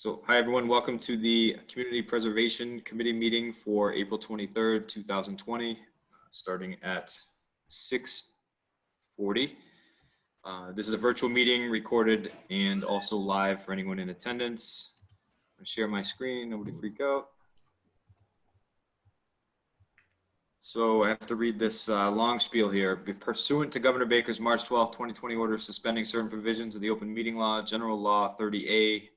So, hi everyone, welcome to the Community Preservation Committee meeting for April 23rd, 2020, starting at 6:40. This is a virtual meeting recorded and also live for anyone in attendance. I'm going to share my screen, nobody freak out. So I have to read this long spiel here. Pursuant to Governor Baker's March 12, 2020 order suspending certain provisions of the Open Meeting Law, General Law 30A,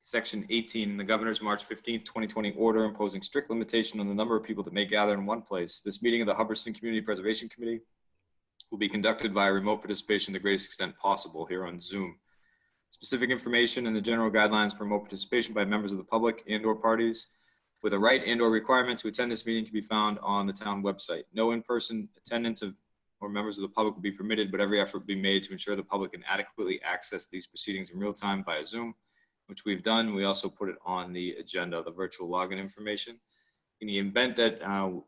Section 18, the Governor's March 15, 2020 order imposing strict limitation on the number of people that may gather in one place. This meeting of the Hubbardston Community Preservation Committee will be conducted via remote participation to the greatest extent possible here on Zoom. Specific information and the general guidelines for remote participation by members of the public and/or parties with a right and/or requirement to attend this meeting can be found on the town website. No in-person attendance of or members of the public will be permitted, but every effort will be made to ensure the public can adequately access these proceedings in real time via Zoom, which we've done. We also put it on the agenda, the virtual login information. In the event that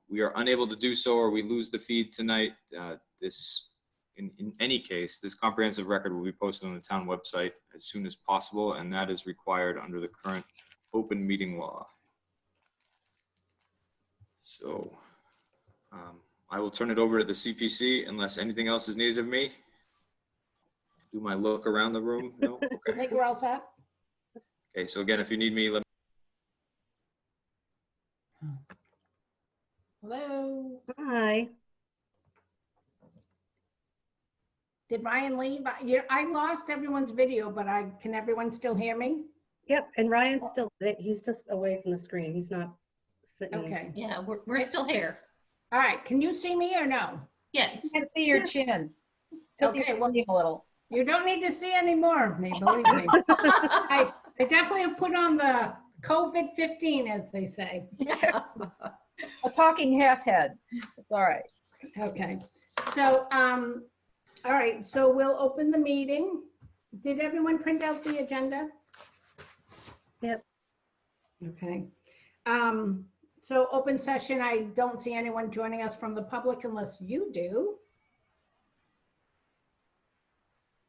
we are unable to do so or we lose the feed tonight, in any case, this comprehensive record will be posted on the town website as soon as possible, and that is required under the current open meeting law. So I will turn it over to the CPC unless anything else is needed of me. Do my look around the room? No? Okay. I think we're all set. Okay, so again, if you need me, let me. Hello. Hi. Did Ryan leave? I lost everyone's video, but can everyone still hear me? Yep, and Ryan's still, he's just away from the screen. He's not sitting. Okay. Yeah, we're still here. All right. Can you see me or no? Yes. I can see your chin. Okay, well, A little. you don't need to see any more of me, believe me. I definitely have put on the COVID-15, as they say. A talking half head. It's all right. Okay. So, all right. So we'll open the meeting. Did everyone print out the agenda? Yep. Okay. So open session, I don't see anyone joining us from the public unless you do.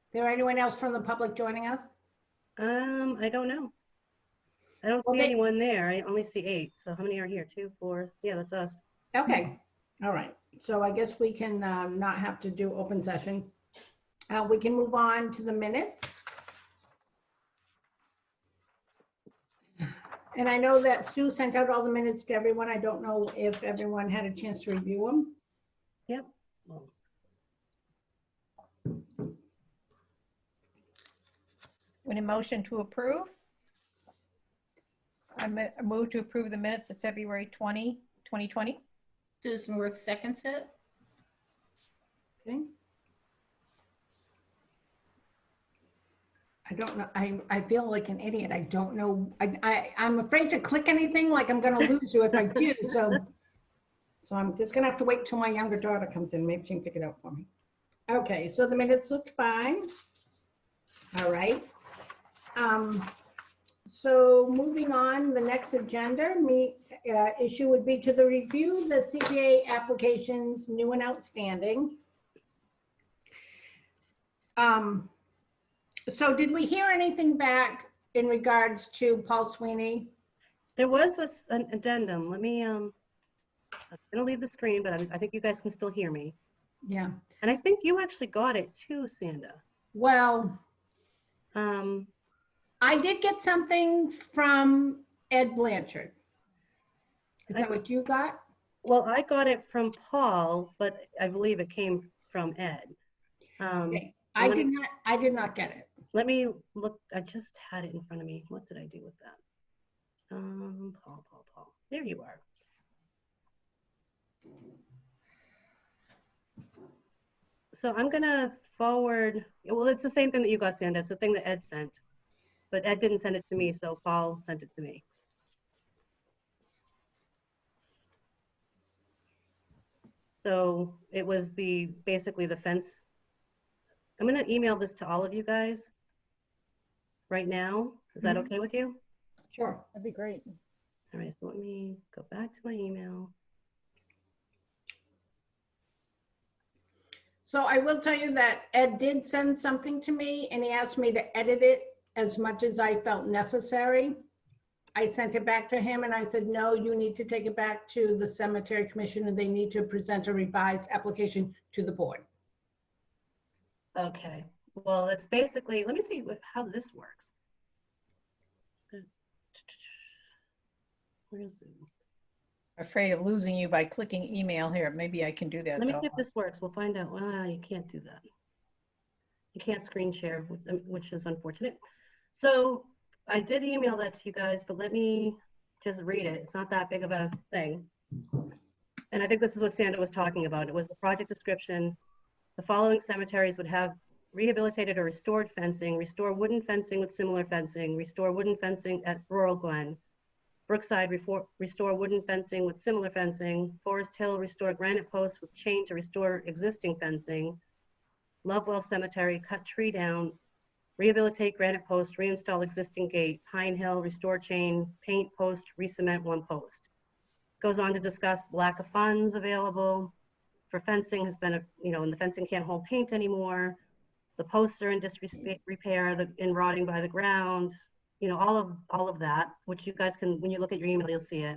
Is there anyone else from the public joining us? I don't know. I don't see anyone there. I only see 8. So how many are here? 2, 4. Yeah, that's us. Okay. All right. So I guess we can not have to do open session. We can move on to the minutes. And I know that Sue sent out all the minutes to everyone. I don't know if everyone had a chance to review them. Yep. When a motion to approve? I move to approve the minutes of February 20, 2020. Susan Worth seconds it. Okay. I don't know. I feel like an idiot. I don't know. I'm afraid to click anything, like I'm going to lose you if I do. So I'm just going to have to wait till my younger daughter comes in. Maybe she can figure it out for me. Okay. So the minutes look fine. All right. So moving on, the next agenda issue would be to the review the CPA applications new and outstanding. So did we hear anything back in regards to Paul Sweeney? There was an addendum. Let me, I'm going to leave the screen, but I think you guys can still hear me. Yeah. And I think you actually got it too, Sanda. Well, I did get something from Ed Blanchard. Is that what you got? Well, I got it from Paul, but I believe it came from Ed. Okay. I did not get it. Let me look. I just had it in front of me. What did I do with that? Paul. There you are. So I'm going to forward. Well, it's the same thing that you got, Sanda. It's the thing that Ed sent. But Ed didn't send it to me, so Paul sent it to me. So it was basically the fence. I'm going to email this to all of you guys right now. Is that okay with you? Sure. That'd be great. All right, so let me go back to my email. So I will tell you that Ed did send something to me and he asked me to edit it as much as I felt necessary, I sent it back to him and I said, no, you need to take it back to the cemetery commission and they need to present a revised application to the board. Okay, well, it's basically, let me see how this works. Where is it? Afraid of losing you by clicking email here. Maybe I can do that Let me though. see if this works. We'll find out. Well, you can't do that. You can't screen share, which is unfortunate. So I did email that to you guys, but let me just read it. It's not that big of a thing. And I think this is what Sandra was talking about. It was the project description. The following cemeteries would have rehabilitated or restored fencing, restore wooden fencing with similar fencing, restore wooden fencing at Rural Glen, Brookside, restore wooden fencing with similar fencing, Forest Hill, restore granite posts with chain to restore existing fencing, Lovewell Cemetery, cut tree down, rehabilitate granite post, reinstall existing gate, Pine Hill, restore chain, paint post, re-cement one post. Goes on to discuss lack of funds available for fencing has been, and the fencing can't hold paint anymore. The posts are in disrepair, in rotting by the ground, all of that, which you guys can, when you look at your email, you'll see it.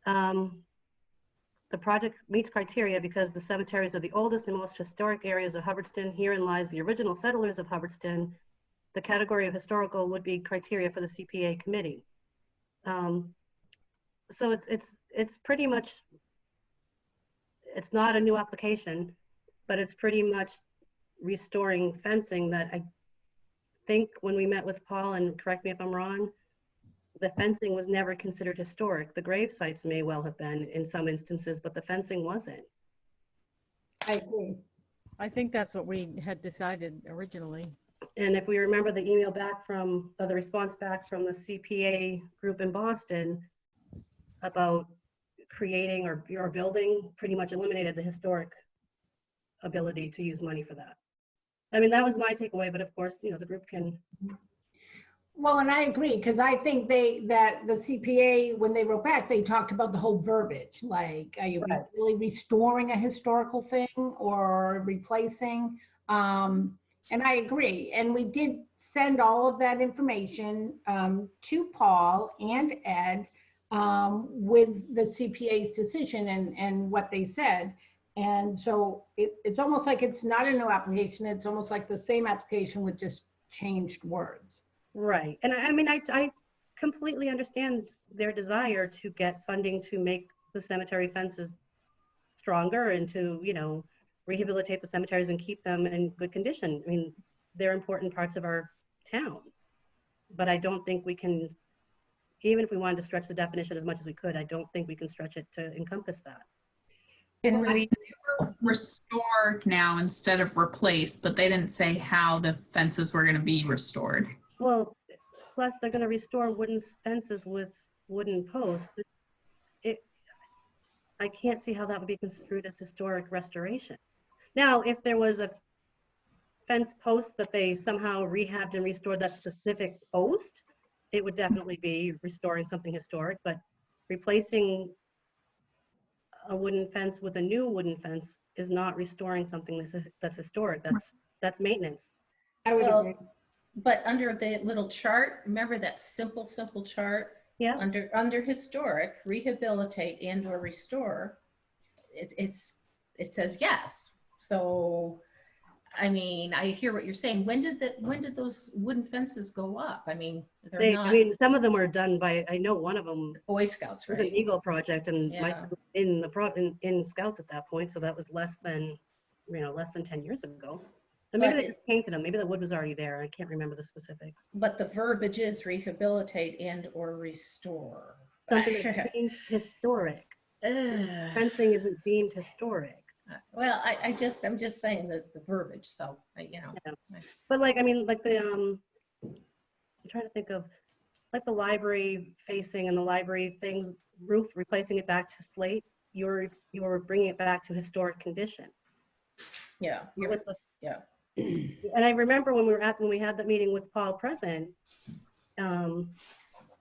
The project meets criteria because the cemeteries are the oldest and most historic areas of Hubbardston. Herein lies the original settlers of Hubbardston. The category of historical would be criteria for the CPA committee. So it's pretty much, it's not a new application, but it's pretty much restoring fencing that I think when we met with Paul, and correct me if I'm wrong, the fencing was never considered historic. The grave sites may well have been in some instances, but the fencing wasn't. I agree. I think that's what we had decided originally. And if we remember the email back from, or the response back from the CPA group in Boston about creating or building, pretty much eliminated the historic ability to use money for that. I mean, that was my takeaway, but of course, the group can. Well, and I agree, because I think that the CPA, when they wrote back, they talked about the whole verbiage, like, are you Right. really restoring a historical thing or replacing? And I agree. And we did send all of that information to Paul and Ed with the CPA's decision and what they said. And so it's almost like it's not a new application. It's almost like the same application with just changed words. Right. And I mean, I completely understand their desire to get funding to make the cemetery fences stronger and to, rehabilitate the cemeteries and keep them in good condition. I mean, they're important parts of our town. But I don't think we can, even if we wanted to stretch the definition as much as we could, I don't think we can stretch it to encompass that. Can we, Restore now instead of replace, but they didn't say how the fences were going to be restored. Well, plus they're going to restore wooden fences with wooden posts. I can't see how that would be construed as historic restoration. Now, if there was a fence post that they somehow rehabbed and restored that specific post, it would definitely be restoring something historic, but replacing a wooden fence with a new wooden fence is not restoring something that's historic. That's maintenance. I would Well, agree. But under the little chart, remember that simple chart? Yeah. Under historic, rehabilitate and or restore, it says yes. So, I mean, I hear what you're saying. When did those wooden fences go up? I mean, they're not I mean, some of them were done by, I know one of them Boy Scouts, was an right? Eagle project and Yeah. in Scouts at that point. So that was less than 10 years ago. And maybe But they just painted them. Maybe the wood was already there. I can't remember the specifics. But the verbiage is rehabilitate and or restore. Something that's deemed historic. Ugh. Fencing isn't deemed historic. Well, I'm just saying that the verbiage, so, But like, I mean, like I'm trying to think of like the library facing and the library things, roof, replacing it back to slate, you were bringing it back to historic condition. yeah. With the- Yeah. And I remember when we had that meeting with Paul present,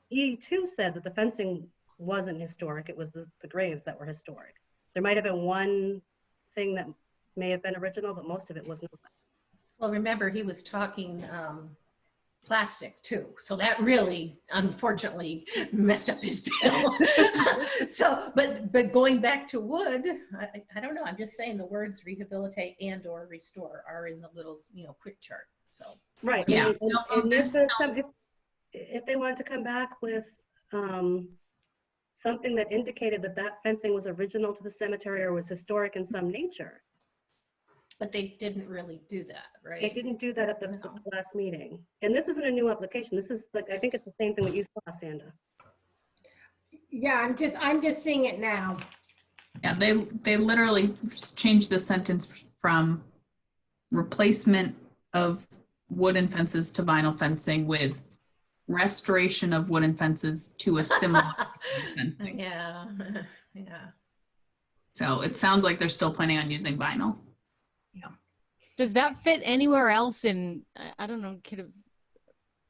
he too said that the fencing wasn't historic. It was the graves that were historic. There might have been one thing that may have been original, but most of it was not. Well, remember, he was talking plastic too. So that really, unfortunately, messed up his deal. So, but going back to wood, I don't know. I'm just saying the words rehabilitate and or restore are in the little, quick chart. So, Right. Yeah. And, No, and this if they wanted to come back with something that indicated that that fencing was original to the cemetery or was historic in some nature, but they didn't really do that, right? they didn't do that at the No. last meeting. And this isn't a new application. This is like, I think it's the same thing that you saw, Sandra. Yeah, I'm just seeing it now. Yeah, they literally changed the sentence from replacement of wooden fences to vinyl fencing with restoration of wooden fences to a similar fencing. Yeah, yeah. So it sounds like they're still planning on using vinyl. Does that fit anywhere else in, I don't know,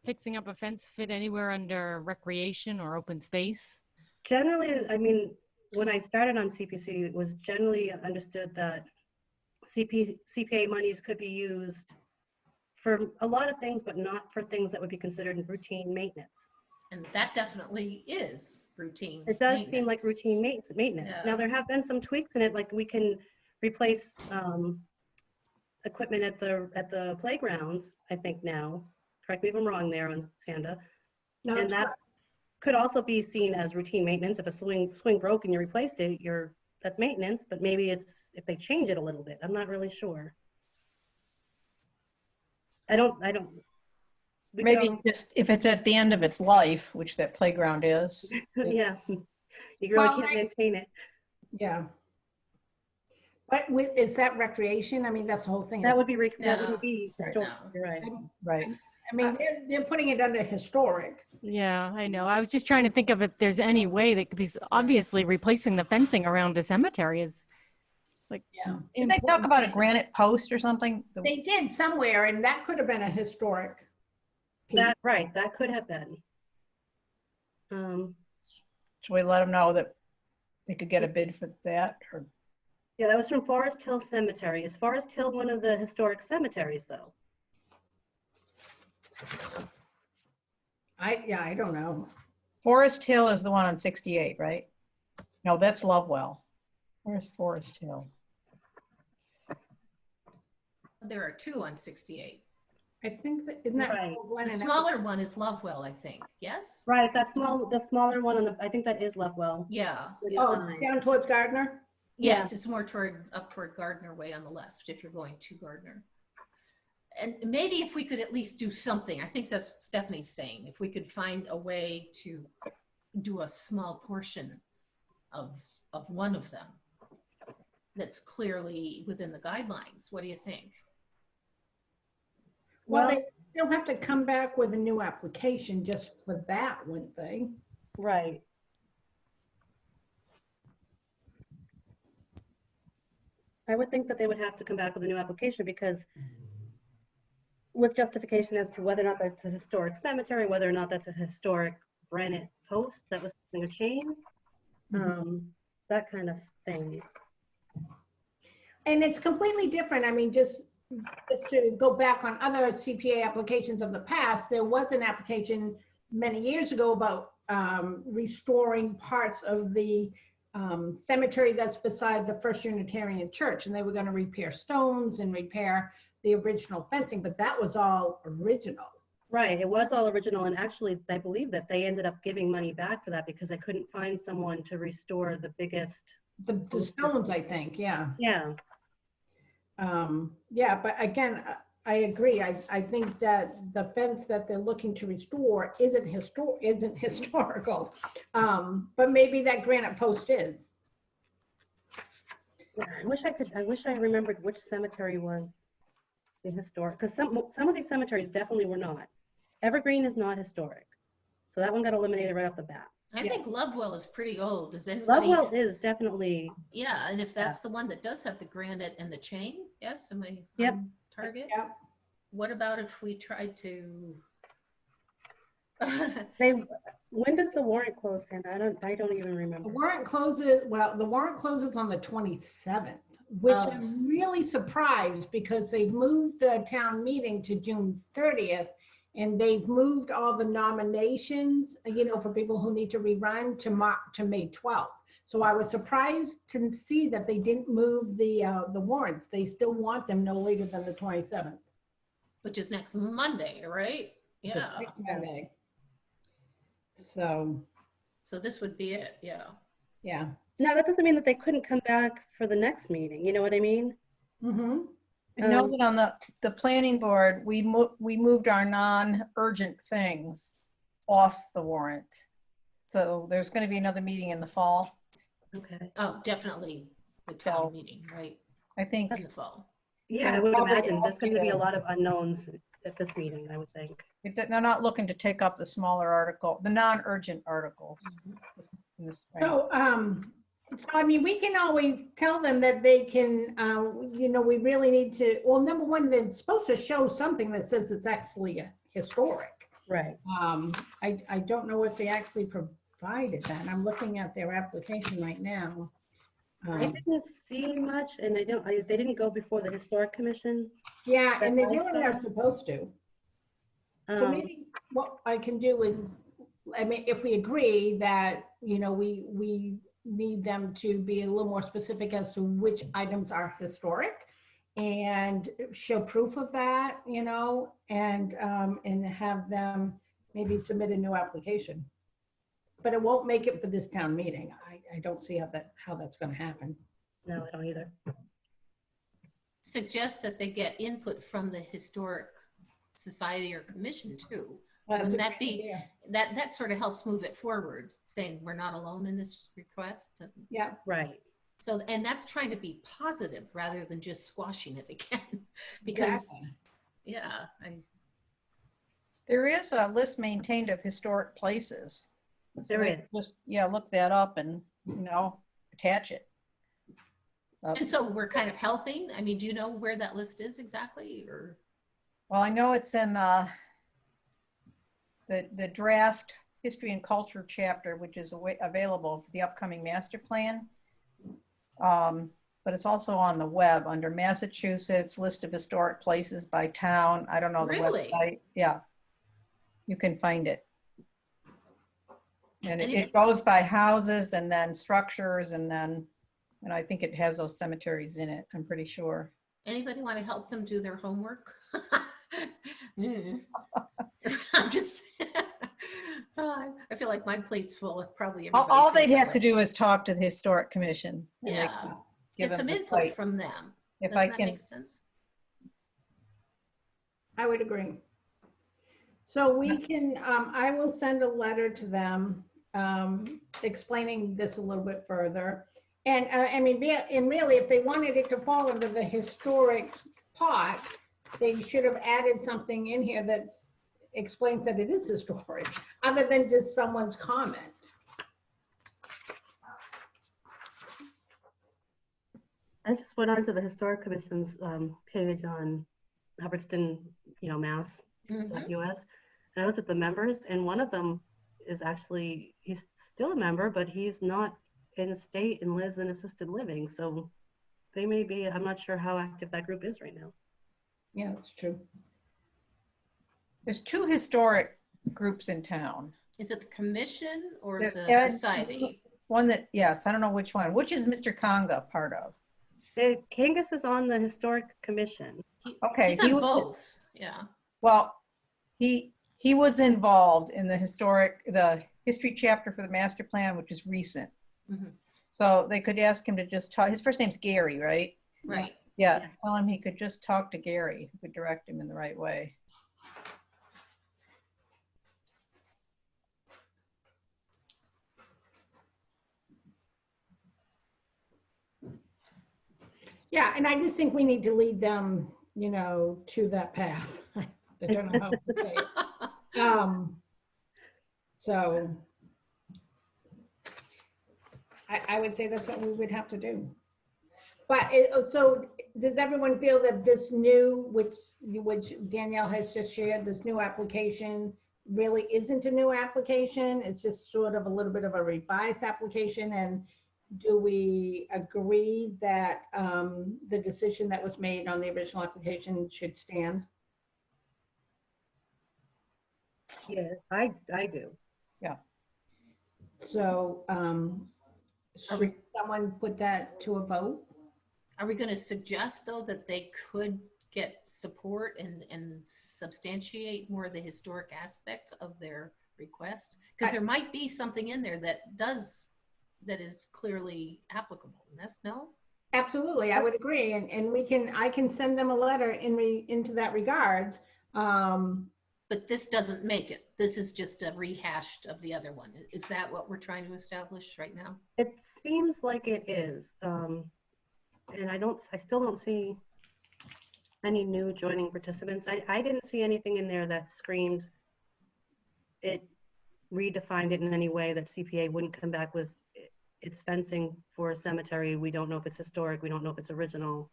fixing up a fence fit anywhere under recreation or open space? Generally, I mean, when I started on CPC, it was generally understood that CPA monies could be used for a lot of things, but not for things that would be considered routine maintenance. And that definitely is routine. It does seem like maintenance. routine maintenance. Yeah. Now, there have been some tweaks in it, like we can replace equipment at the playgrounds, I think now. Correct me if I'm wrong there on Sanda. No, And it's that could also be seen as routine maintenance. If a swing broke and you replaced it, that's maintenance, but maybe it's if they change it a little bit. I'm not really sure. I don't. we could Maybe all- just if it's at the end of its life, which that playground is. yeah, you really Well, can't maintain it. Yeah. But is that recreation? I mean, that's the whole thing. That would be No. that wouldn't be historic. No. You're right. Right. I mean, they're putting it under historic. Yeah, I know. I was just trying to think of if there's any way that, because obviously replacing the fencing around a cemetery is like. Yeah. Did they talk about a granite post or something? They did somewhere, and that could have been a historic piece. That could have been. Should we let them know that they could get a bid for that? Or Yeah, that was from Forest Hill Cemetery. Is Forest Hill one of the historic cemeteries, though? I don't know. Forest Hill is the one on 68, right? No, that's Lovewell. Where's Forest Hill? There are two on 68. I think that, isn't that Right. Glen The and- smaller one is Lovewell, I think. Yes? Right, the smaller one on I think that is Lovewell. Yeah. Oh, down towards Gardner? Yes, it's more up toward Gardner Way on the left, if you're going to Gardner. And maybe if we could at least do something, I think that's what Stephanie's saying, if we could find a way to do a small portion of one of them that's clearly within the guidelines. What do you think? Well, Well- they still have to come back with a new application just for that one thing. Right. I would think that they would have to come back with a new application because with justification as to whether or not that's a historic cemetery, whether or not that's a historic granite post that was in a chain, that kind of things. And it's completely different. I mean, just to go back on other CPA applications of the past, there was an application many years ago about restoring parts of the cemetery that's beside the First Unitarian Church, and they were going to repair stones and repair the original fencing, but that was all original. Right, it was all original, and actually, I believe that they ended up giving money back for that because they couldn't find someone to restore the biggest. The stones, I think, yeah. Yeah, Yeah, but again, I agree. I think that the fence that they're looking to restore isn't historical. But maybe that granite post is. yeah, I wish I remembered which cemetery was the historic, because some of these cemeteries definitely were not. Evergreen is not historic, so that one got eliminated right off the bat. I think Lovewell is pretty old. Does anybody? Lovewell is definitely, Yeah, and if that's the one that does have the granite and the chain, yes, am I Yep. on target? Yeah. What about if we tried to? when does the warrant close, and I don't even The remember. warrant closes on the 27th, which Oh. I'm really surprised because they've moved the town meeting to June 30th. And they've moved all the nominations, for people who need to rerun to May 12th. So I was surprised to see that they didn't move the warrants. They still want them no later than the 27th. Which is next Monday, right? Yeah. Next Monday. So, So this would be it, yeah. yeah. No, that doesn't mean that they couldn't come back for the next meeting. You know what I mean? Mm-hmm. I know that on the planning board, we moved our non-urgent things off the warrant. So there's going to be another meeting in the fall. Okay. Oh, definitely the So- town meeting, right, I think, in the fall. Yeah, I would Probably imagine there's going to be a also- lot of unknowns at this meeting, I would think. they're not looking to take up the smaller article, the non-urgent articles in the spring. So, I mean, we can always tell them that they can, we really need to, well, number one, they're supposed to show something that says it's actually historic. Right. I don't know if they actually provided that. I'm looking at their application right now. I didn't see much, and they didn't go before the historic commission. Yeah, and they That's really are awesome. supposed to. So maybe what I can do is, I mean, if we agree that, we need them to be a little more specific as to which items are historic and show proof of that, and have them maybe submit a new application. But it won't make it for this town meeting. I don't see how that's going to happen. No, I don't either. Suggest that they get input from the historic society or commission too. That's Wouldn't a that great be- idea. That sort of helps move it forward, saying we're not alone in this request. Yeah, Right. So, and that's trying to be positive rather than just squashing it again. Because, exactly. yeah, There is a list maintained of historic places. So There they is. can just, look that up and, attach it. and so we're kind of helping. I mean, do you know where that list is exactly, or? Well, I know it's in the draft history and culture chapter, which is available for the upcoming master plan. But it's also on the web under Massachusetts list of historic places by town. I don't know the Really? website. Yeah, you can find it. And Any- it goes by houses and then structures and I think it has those cemeteries in it, I'm pretty sure. Anybody want to help them do their homework? I'm just, I feel like my plate's full of probably everybody. All feels they'd that have to way. do is talk to the historic commission. And they Yeah. can give Get them some the input plate. from them. If Doesn't I that can, make sense? I would agree. So we can, I will send a letter to them explaining this a little bit further. And I mean, and really, if they wanted it to fall under the historic pot, they should have added something in here that explains that it is historic, other than just someone's comment. I just went onto the historic commission's page on Hubbardston, Mass. Mhm. US, and I looked at the members, and one of them is actually, he's still a member, but he's not in the state and lives in assisted living. So they may be, I'm not sure how active that group is right now. Yeah, that's true. there's 2 historic groups in town. Is it the commission or There's the Ed- society? One that, yes, I don't know which one. Which is Mr. Conga part of? Kangas is on the historic commission. Okay, He's he on was- both, yeah. Well, he was involved in the history chapter for the master plan, which is recent. Mhm. So they could ask him to just talk. His first name's Gary, right? Right. Yeah, Yeah. tell him he could just talk to Gary, who could direct him in the right way. Yeah, and I just think we need to lead them, to that path. I don't know how to say it. So I would say that's what we would have to do. But so does everyone feel that this new, which Danielle has just shared, this new application really isn't a new application? It's just sort of a little bit of a revised application? And do we agree that the decision that was made on the original application should stand? Yeah, I do. So, Are should someone put that to a vote? Are we going to suggest, though, that they could get support and substantiate more of the historic aspects of their request? Because there might be something in there that is clearly applicable. That's no? Absolutely, I would agree, and I can send them a letter into that regard. But this doesn't make it. This is just a rehashed of the other one. Is that what we're trying to establish right now? It seems like it is. And I still don't see any new joining participants. I didn't see anything in there that screams it redefined it in any way that CPA wouldn't come back with its fencing for a cemetery. We don't know if it's historic. We don't know if it's original.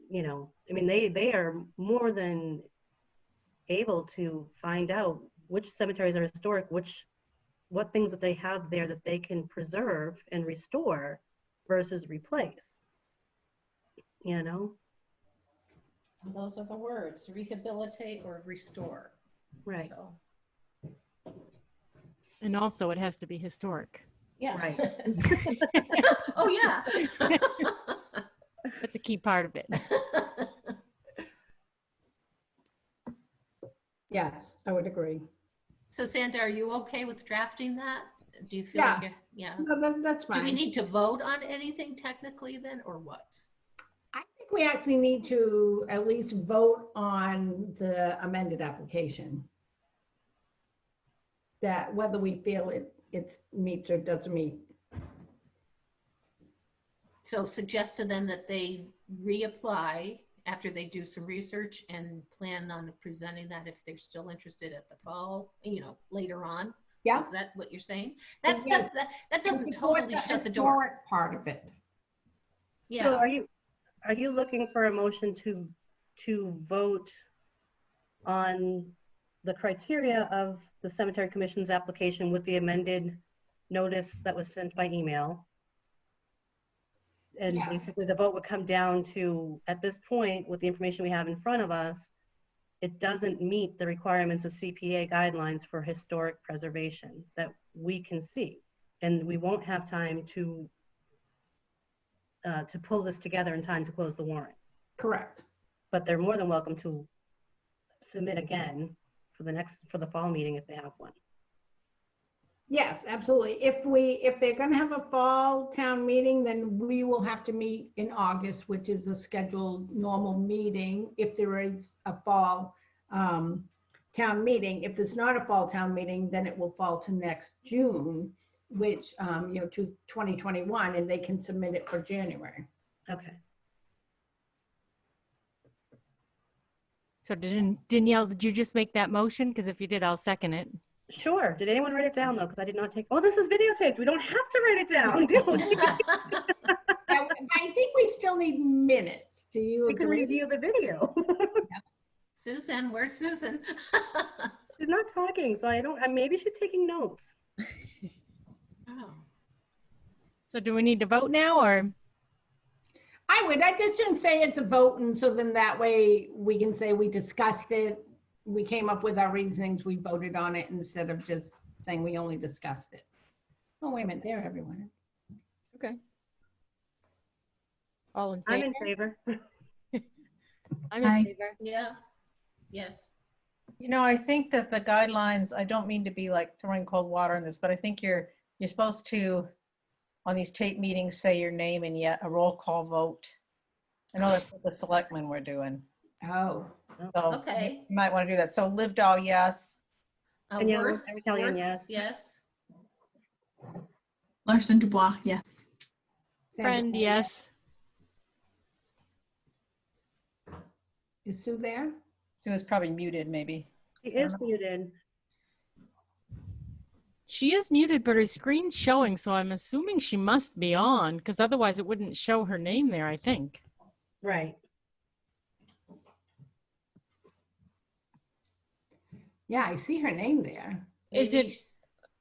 You know, I mean, they are more than able to find out which cemeteries are historic, what things that they have there that they can preserve and restore versus replace, you know? Those are the words, rehabilitate or restore. Right. So, And also it has to be historic. yeah. Right. Oh, yeah. That's a key part of it. Yes, I would agree. So Sandra, are you okay with drafting that? Do you feel Yeah. like yeah? No, that's Do we fine. need to vote on anything technically then, or what? I think we actually need to at least vote on the amended application. That whether we feel it meets or doesn't meet. So suggest to them that they reapply after they do some research and plan on presenting that if they're still interested at the fall, later on. Yeah. Is that what you're saying? That Yes. that doesn't And support totally the shut the door. historic part of it. Yeah. So are you looking for a motion to vote on the criteria of the Cemetery Commission's application with the amended notice that was sent by email? And Yes. basically the vote would come down to, at this point, with the information we have in front of us, it doesn't meet the requirements of CPA guidelines for historic preservation that we can see. And we won't have time to pull this together in time to close the warrant. Correct. But they're more than welcome to submit again for the fall meeting if they have one. Yes, absolutely. If they're gonna have a fall town meeting, then we will have to meet in August, which is a scheduled normal meeting. If there is a fall town meeting, if there's not a fall town meeting, then it will fall to next June, which, to 2021, and they can submit it for January. Okay. So Danielle, did you just make that motion? Because if you did, I'll second it. Sure. Did anyone write it down though? Because I did not take, oh, this is videotaped. We don't have to write it down, do we? I think we still need minutes. Do you We can agree? review the video. Susan, where's Susan? She's not talking, so maybe she's taking notes. Oh. So do we need to vote now or? I just shouldn't say it's a vote, and so then that way we can say we discussed it, we came up with our reasonings, we voted on it, instead of just saying we only discussed it. Oh, wait a minute, there, everyone. Okay. All in I'm favor? in favor. I'm Aye. in favor. Yeah. Yes. I think that the guidelines, I don't mean to be like throwing cold water on this, but I think you're supposed to, on these tape meetings, say your name and yet a roll call vote. I know that's what the selectmen were doing. Oh, So Okay. you might want to do that. So Live Doll, yes. Danielle, Worth, Italian, Worth, yes. Yes. Larson Dubois, yes. Sandra, Friend, yes. Is Sue there? Sue is probably muted, maybe. She is muted. She is muted, but her screen's showing, so I'm assuming she must be on, because otherwise it wouldn't show her name there, I think. Right. Yeah, I see her name there. Is Maybe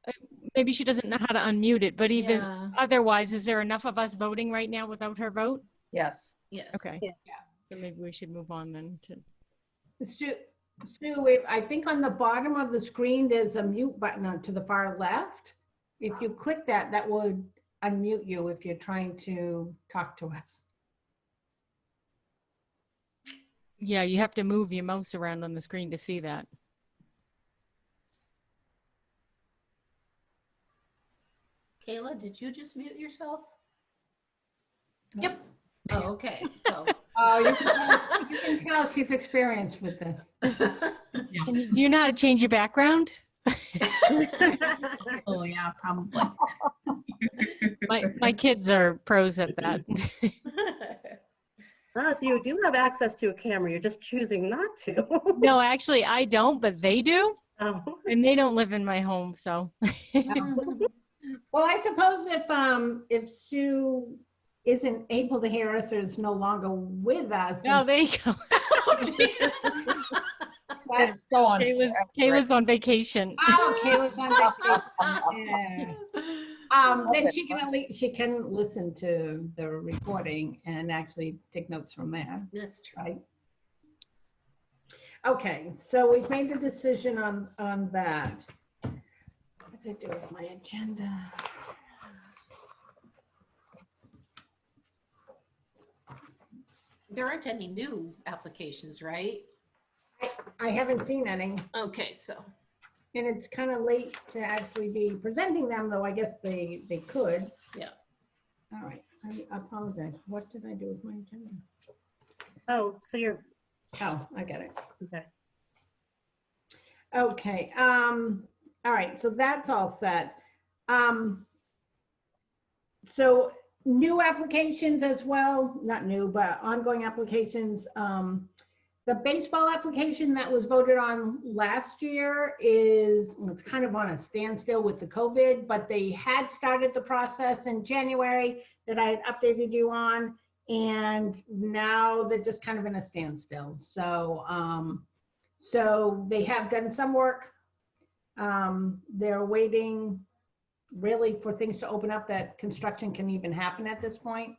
it, maybe she doesn't know how to unmute it, but even Yeah. otherwise, is there enough of us voting right now without her vote? Yes. Yes. Okay. Yeah. Yeah. So maybe we should move on then to, Sue, Sue, I think on the bottom of the screen, there's a mute button on to the far left. If you click that, that would unmute you if you're trying to talk to us. Yeah, you have to move your mouse around on the screen to see that. Kayla, did you just mute yourself? Yep. Oh, okay, so. Oh, you can tell she's experienced with this. Do you know how to change your background? Oh, yeah, probably. My kids are pros at that. Ah, so you do have access to a camera, you're just choosing not to. No, actually, I don't, but they do. Oh. And they don't live in my home, so. Well, I suppose if Sue isn't able to hear us or is no longer with us. No, there you go. But- Go on. Kayla's on vacation. Oh, Kayla's on vacation. Yeah. Then she can listen to the recording and actually take notes from there, That's true. right? Okay, so we've made a decision on that. What did I do with my agenda? There aren't any new applications, right? I haven't seen any, Okay, so. and it's kind of late to actually be presenting them, though I guess they could. Yeah. All right, I apologize. What did I do with my agenda? Oh, so you're, Oh, I get it. okay. Okay, all right, so that's all set. So new applications as well, not new, but ongoing applications. The baseball application that was voted on last year is, well, it's kind of on a standstill with the COVID, but they had started the process in January that I had updated you on, and now they're just kind of in a standstill. So, so they have done some work. They're waiting really for things to open up that construction can even happen at this point.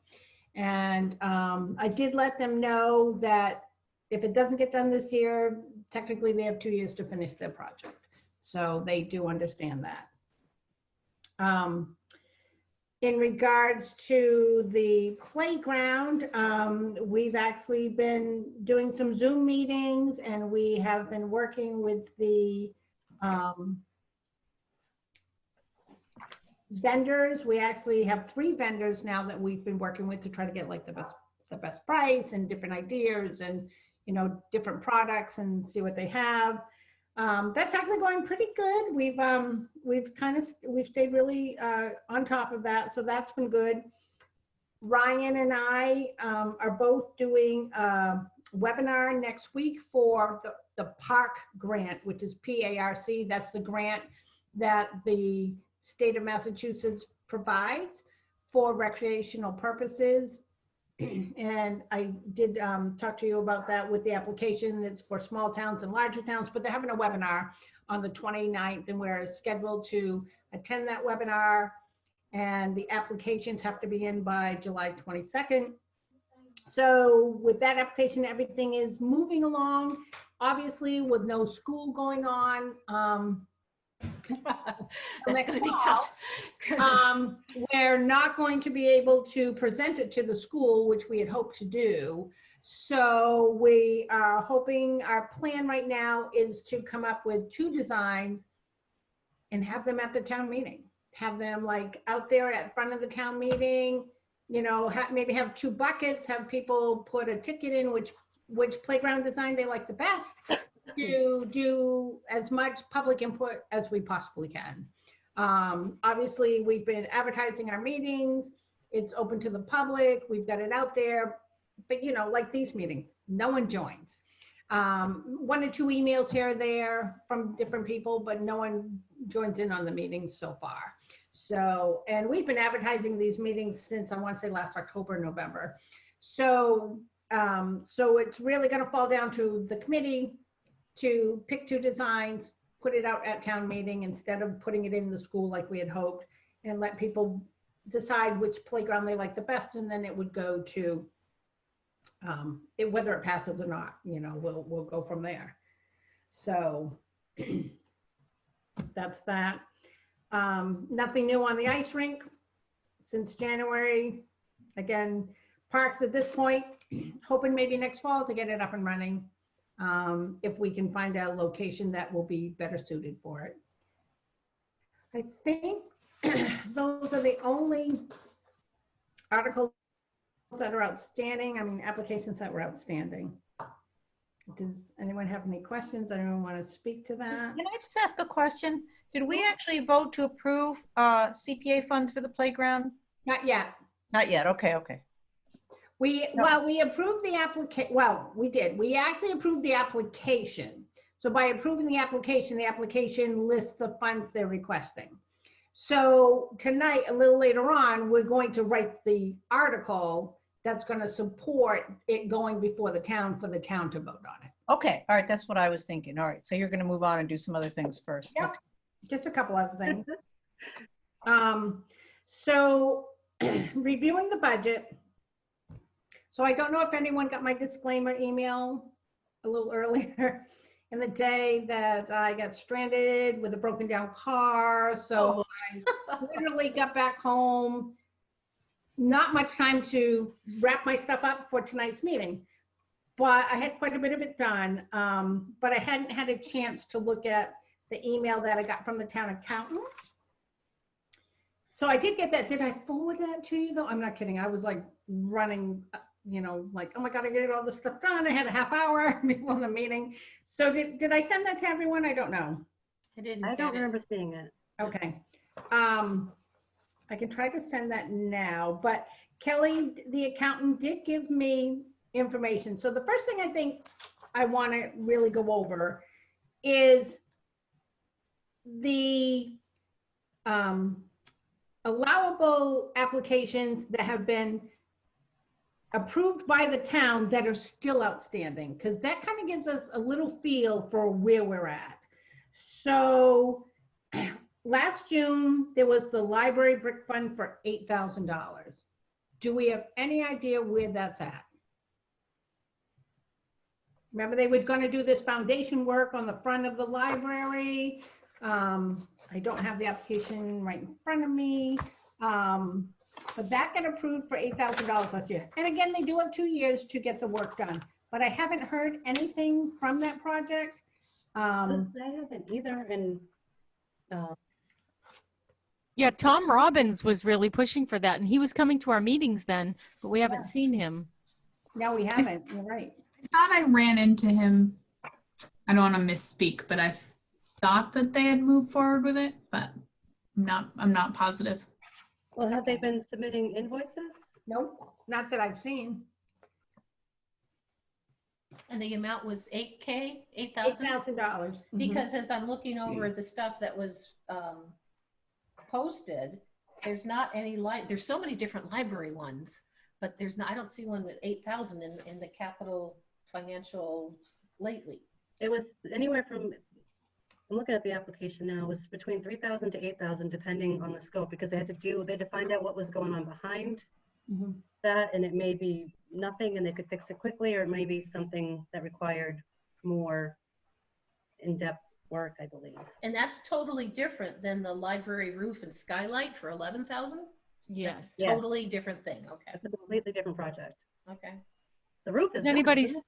And I did let them know that if it doesn't get done this year, technically they have 2 years to finish their project. So they do understand that. In regards to the playground, we've actually been doing some Zoom meetings, and we have been working with the vendors. We actually have 3 vendors now that we've been working with to try to get like the best price and different ideas and, you know, different products and see what they have. That's actually going pretty good. We've stayed really on top of that, so that's been good. Ryan and I are both doing a webinar next week for the PARC grant, which is PARC. That's the grant that the state of Massachusetts provides for recreational purposes. And I did talk to you about that with the application. It's for small towns and larger towns, but they're having a webinar on the 29th, and we're scheduled to attend that webinar. And the applications have to be in by July 22nd. So with that application, everything is moving along. Obviously, with no school going on, That's gonna be tough. we're not going to be able to present it to the school, which we had hoped to do. So we are hoping, our plan right now is to come up with 2 designs and have them at the town meeting. Have them like out there at front of the town meeting, you know, maybe have 2 buckets, have people put a ticket in which playground design they like the best, to do as much public input as we possibly can. Obviously, we've been advertising our meetings. It's open to the public. We've got it out there. But, you know, like these meetings, no one joins. 1 or 2 emails here or there from different people, but no one joins in on the meetings so far. So, and we've been advertising these meetings since, I want to say, last October, November. So, so it's really going to fall down to the committee to pick 2 designs, put it out at town meeting instead of putting it in the school like we had hoped, and let people decide which playground they like the best, and then it would go to whether it passes or not. You know, we'll go from there. So that's that. Nothing new on the ice rink since January. Again, parks at this point, hoping maybe next fall to get it up and running. If we can find a location that will be better suited for it. I think those are the only articles that are outstanding. I mean, applications that were outstanding. Does anyone have any questions? Anyone want to speak to that? Can I just ask a question? Did we actually vote to approve CPA funds for the playground? Not yet. Not yet. Okay, okay. Well, we approved the application. Well, we did. We actually approved the application. So by approving the application lists the funds they're requesting. So tonight, a little later on, we're going to write the article that's going to support it going before the town for the town to vote on it. Okay, all right, that's what I was thinking. All right, so you're going to move on and do some other things first. Yep. Okay. Just a couple other things. So reviewing the budget. So I don't know if anyone got my disclaimer email a little earlier in the day that I got stranded with a broken down car. So I literally got back home, not much time to wrap my stuff up for tonight's meeting, but I had quite a bit of it done. But I hadn't had a chance to look at the email that I got from the town accountant. So I did get that. Did I forward that to you though? I'm not kidding. I was like running, you know, like, oh my God, I get all this stuff done. I had a half hour before the meeting. So did I send that to everyone? I don't know. I didn't. I get don't it. remember seeing it. Okay. I can try to send that now, but Kelly, the accountant, did give me information. So the first thing I think I want to really go over is the allowable applications that have been approved by the town that are still outstanding, because that kind of gives us a little feel for where we're at. So last June, there was the library brick fund for $8,000. Do we have any idea where that's at? Remember, they were going to do this foundation work on the front of the library. I don't have the application right in front of me. But that got approved for $8,000 last year. And again, they do have 2 years to get the work done. But I haven't heard anything from that project. I haven't either. And Yeah, Tom Robbins was really pushing for that, and he was coming to our meetings then, but we haven't seen him. No, we haven't. You're right. I thought I ran into him. I don't want to misspeak, but I thought that they had moved forward with it, but I'm not positive. well, have they been submitting invoices? Nope, not that I've seen. And the amount was 8K, 8,000? $8,000. Because as I'm looking over the stuff that was posted, there's not any there's so many different library ones, but there's not, I don't see one with 8,000 in the capital financials lately. It was anywhere from, I'm looking at the application now, it was between 3,000 to 8,000 depending on the scope, because they had to find out what was going on behind Mhm. that, and it may be nothing and they could fix it quickly, or it may be something that required more in-depth work, I believe. And that's totally different than the library roof and skylight for 11,000? Yes. That's Yeah. totally different thing. Okay. It's a completely different project. Okay. The roof is. Has done, anybody, isn't it?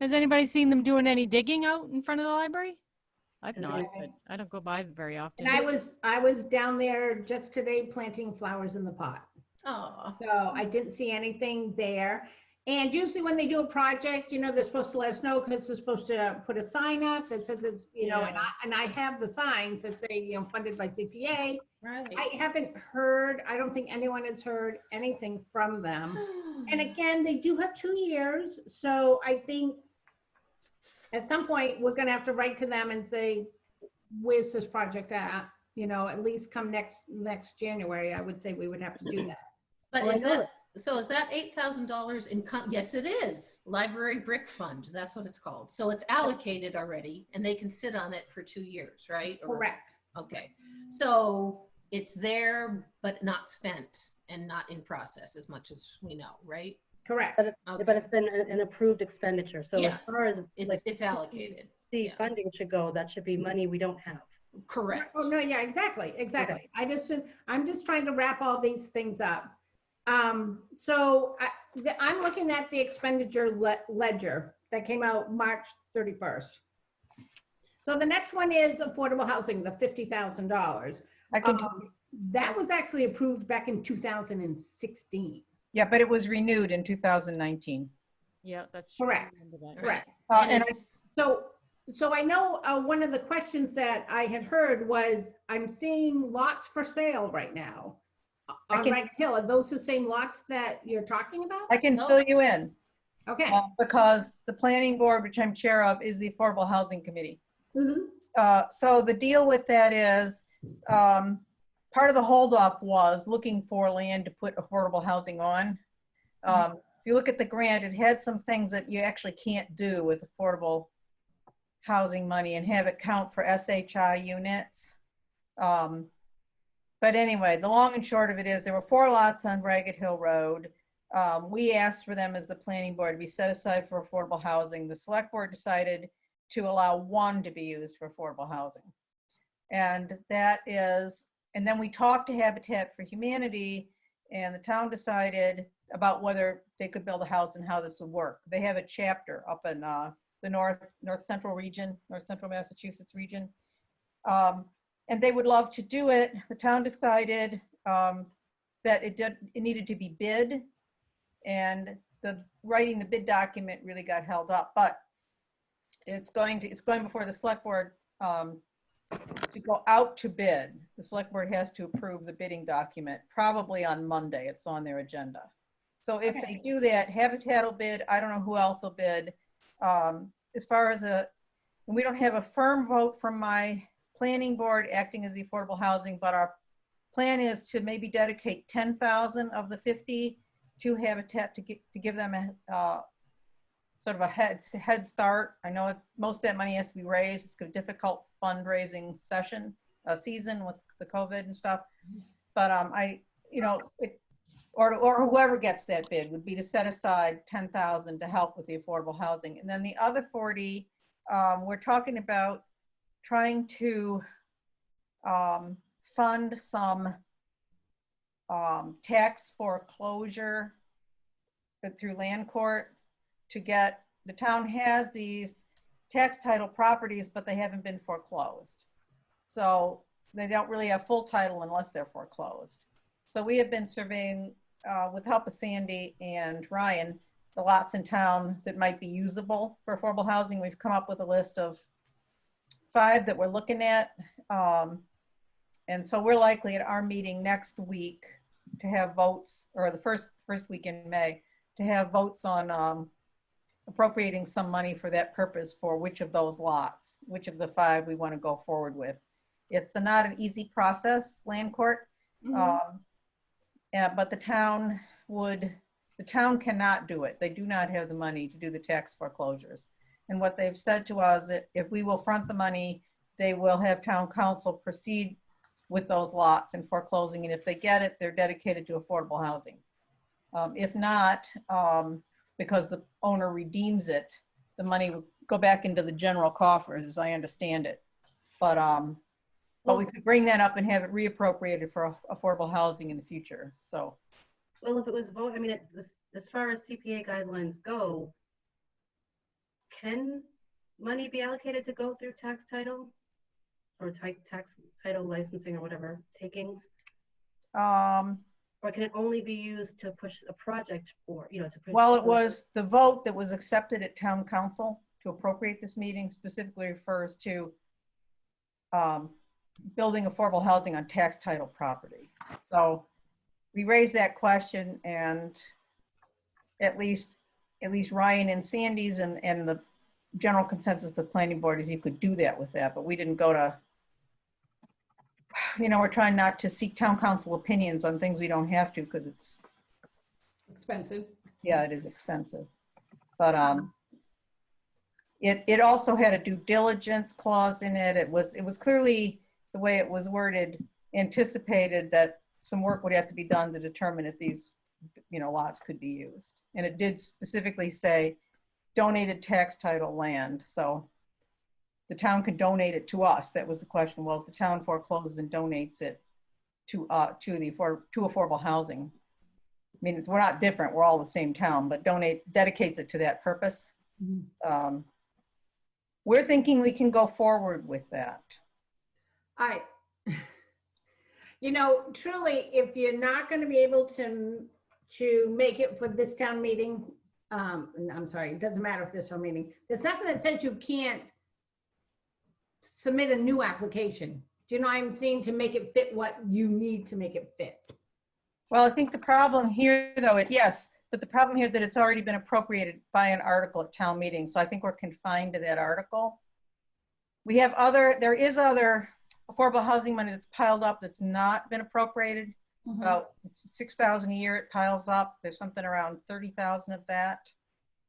has anybody seen them doing any digging out in front of the library? I've Has not, anybody- but I don't go by very often. And I was down there just today planting flowers in the pot. Oh, So I didn't see anything there. And usually when they do a project, you know, they're supposed to let us know because they're supposed to put a sign up that says it's, you know, and I have the signs that say, you know, funded by CPA. right. I haven't heard, I don't think anyone has heard anything from them. And again, they do have 2 years. So I think at some point we're gonna have to write to them and say, where's this project at? You know, at least come next January, I would say we would have to do that. But Well, I is know that, so is that $8,000 in, yes, it is. Library Brick Fund, that's what it's called. So it's allocated already and they can sit on it for 2 years, right? Or- Correct. Okay, so it's there, but not spent and not in process as much as we know, right? Correct. But Okay. it's been an approved expenditure, so as Yes, far as like, It's allocated. the funding should go. That should be money we don't have. Correct. Oh, no, yeah, exactly. I'm just trying to wrap all these things up. So I'm looking at the expenditure ledger that came out March 31st. So the next one is affordable housing, the $50,000. I can, That was actually approved back in 2016. yeah, but it was renewed in 2019. Yeah, that's true. I Correct. remember that. Correct. And And it's- So I know one of the questions that I had heard was, I'm seeing lots for sale right now on can- Ragged Hill. Are those the same lots that you're talking about? I can No. fill you in Okay. because the planning board, which I'm chair of, is the Affordable Housing Committee. Mhm. So the deal with that is, part of the holdup was looking for land to put affordable housing on. If you look at the grant, it had some things that you actually can't do with affordable housing money and have it count for SHI units. But anyway, the long and short of it is there were 4 lots on Ragged Hill Road. We asked for them as the planning board to be set aside for affordable housing. The select board decided to allow 1 to be used for affordable housing. And that is, and then we talked to Habitat for Humanity, and the town decided about whether they could build a house and how this would work. They have a chapter up in the north central region, north central Massachusetts region. And they would love to do it. The town decided that it needed to be bid, and writing the bid document really got held up. But it's going before the select board to go out to bid. The select board has to approve the bidding document probably on Monday. It's on their agenda. So if they do that, Habitat will bid. I don't know who else will bid. As far as we don't have a firm vote from my planning board acting as the affordable housing, but our plan is to maybe dedicate 10,000 of the 50 to Habitat to give them a sort of a head start. I know most of that money has to be raised. It's a difficult fundraising season with the COVID and stuff. But or whoever gets that bid would be to set aside 10,000 to help with the affordable housing. And then the other 40, we're talking about trying to fund some tax foreclosure through land court to get, the town has these tax title properties, but they haven't been foreclosed. So they don't really have full title unless they're foreclosed. So we have been surveying with help of Sandy and Ryan, the lots in town that might be usable for affordable housing. We've come up with a list of 5 that we're looking at. And so we're likely at our meeting next week to have votes, or the first week in May, to have votes on appropriating some money for that purpose for which of those lots, which of the 5 we want to go forward with. It's not an easy process, land court. But the town cannot do it. They do not have the money to do the tax foreclosures. And what they've said to us, if we will front the money, they will have town council proceed with those lots and foreclosing. And if they get it, they're dedicated to affordable housing. If not, because the owner redeems it, the money will go back into the general coffers, as I understand it. But we could bring that up and have it reappropriated for affordable housing in the future. So, Well, if it was vote, I mean, as far as CPA guidelines go, can money be allocated to go through tax title or tax title licensing or whatever, takings? Or can it only be used to push a project for, to push? well, it was the vote that was accepted at town council to appropriate this meeting specifically refers to building affordable housing on tax title property. So we raised that question, and at least Ryan and Sandy's and the general consensus of the planning board is you could do that with that, but we didn't go to, we're trying not to seek town council opinions on things we don't have to because it's Expensive. Yeah, it is expensive. But it also had a due diligence clause in it. It was clearly, the way it was worded, anticipated that some work would have to be done to determine if these lots could be used. And it did specifically say donated tax title land. So the town could donate it to us. That was the question. Well, if the town forecloses and donates it to affordable housing. I mean, we're not different. We're all the same town, but dedicates it to that purpose. We're thinking we can go forward with that. Truly, if you're not going to be able to make it for this town meeting, I'm sorry, it doesn't matter if this town meeting, there's nothing that says you can't submit a new application. Do you know what I'm saying? To make it fit what you need to make it fit. Well, I think the problem here, though, yes, but the problem here is that it's already been appropriated by an article at town meeting. So I think we're confined to that article. There is other affordable housing money that's piled up that's not been appropriated. About $6,000 a year it piles up. There's something around 30,000 of that.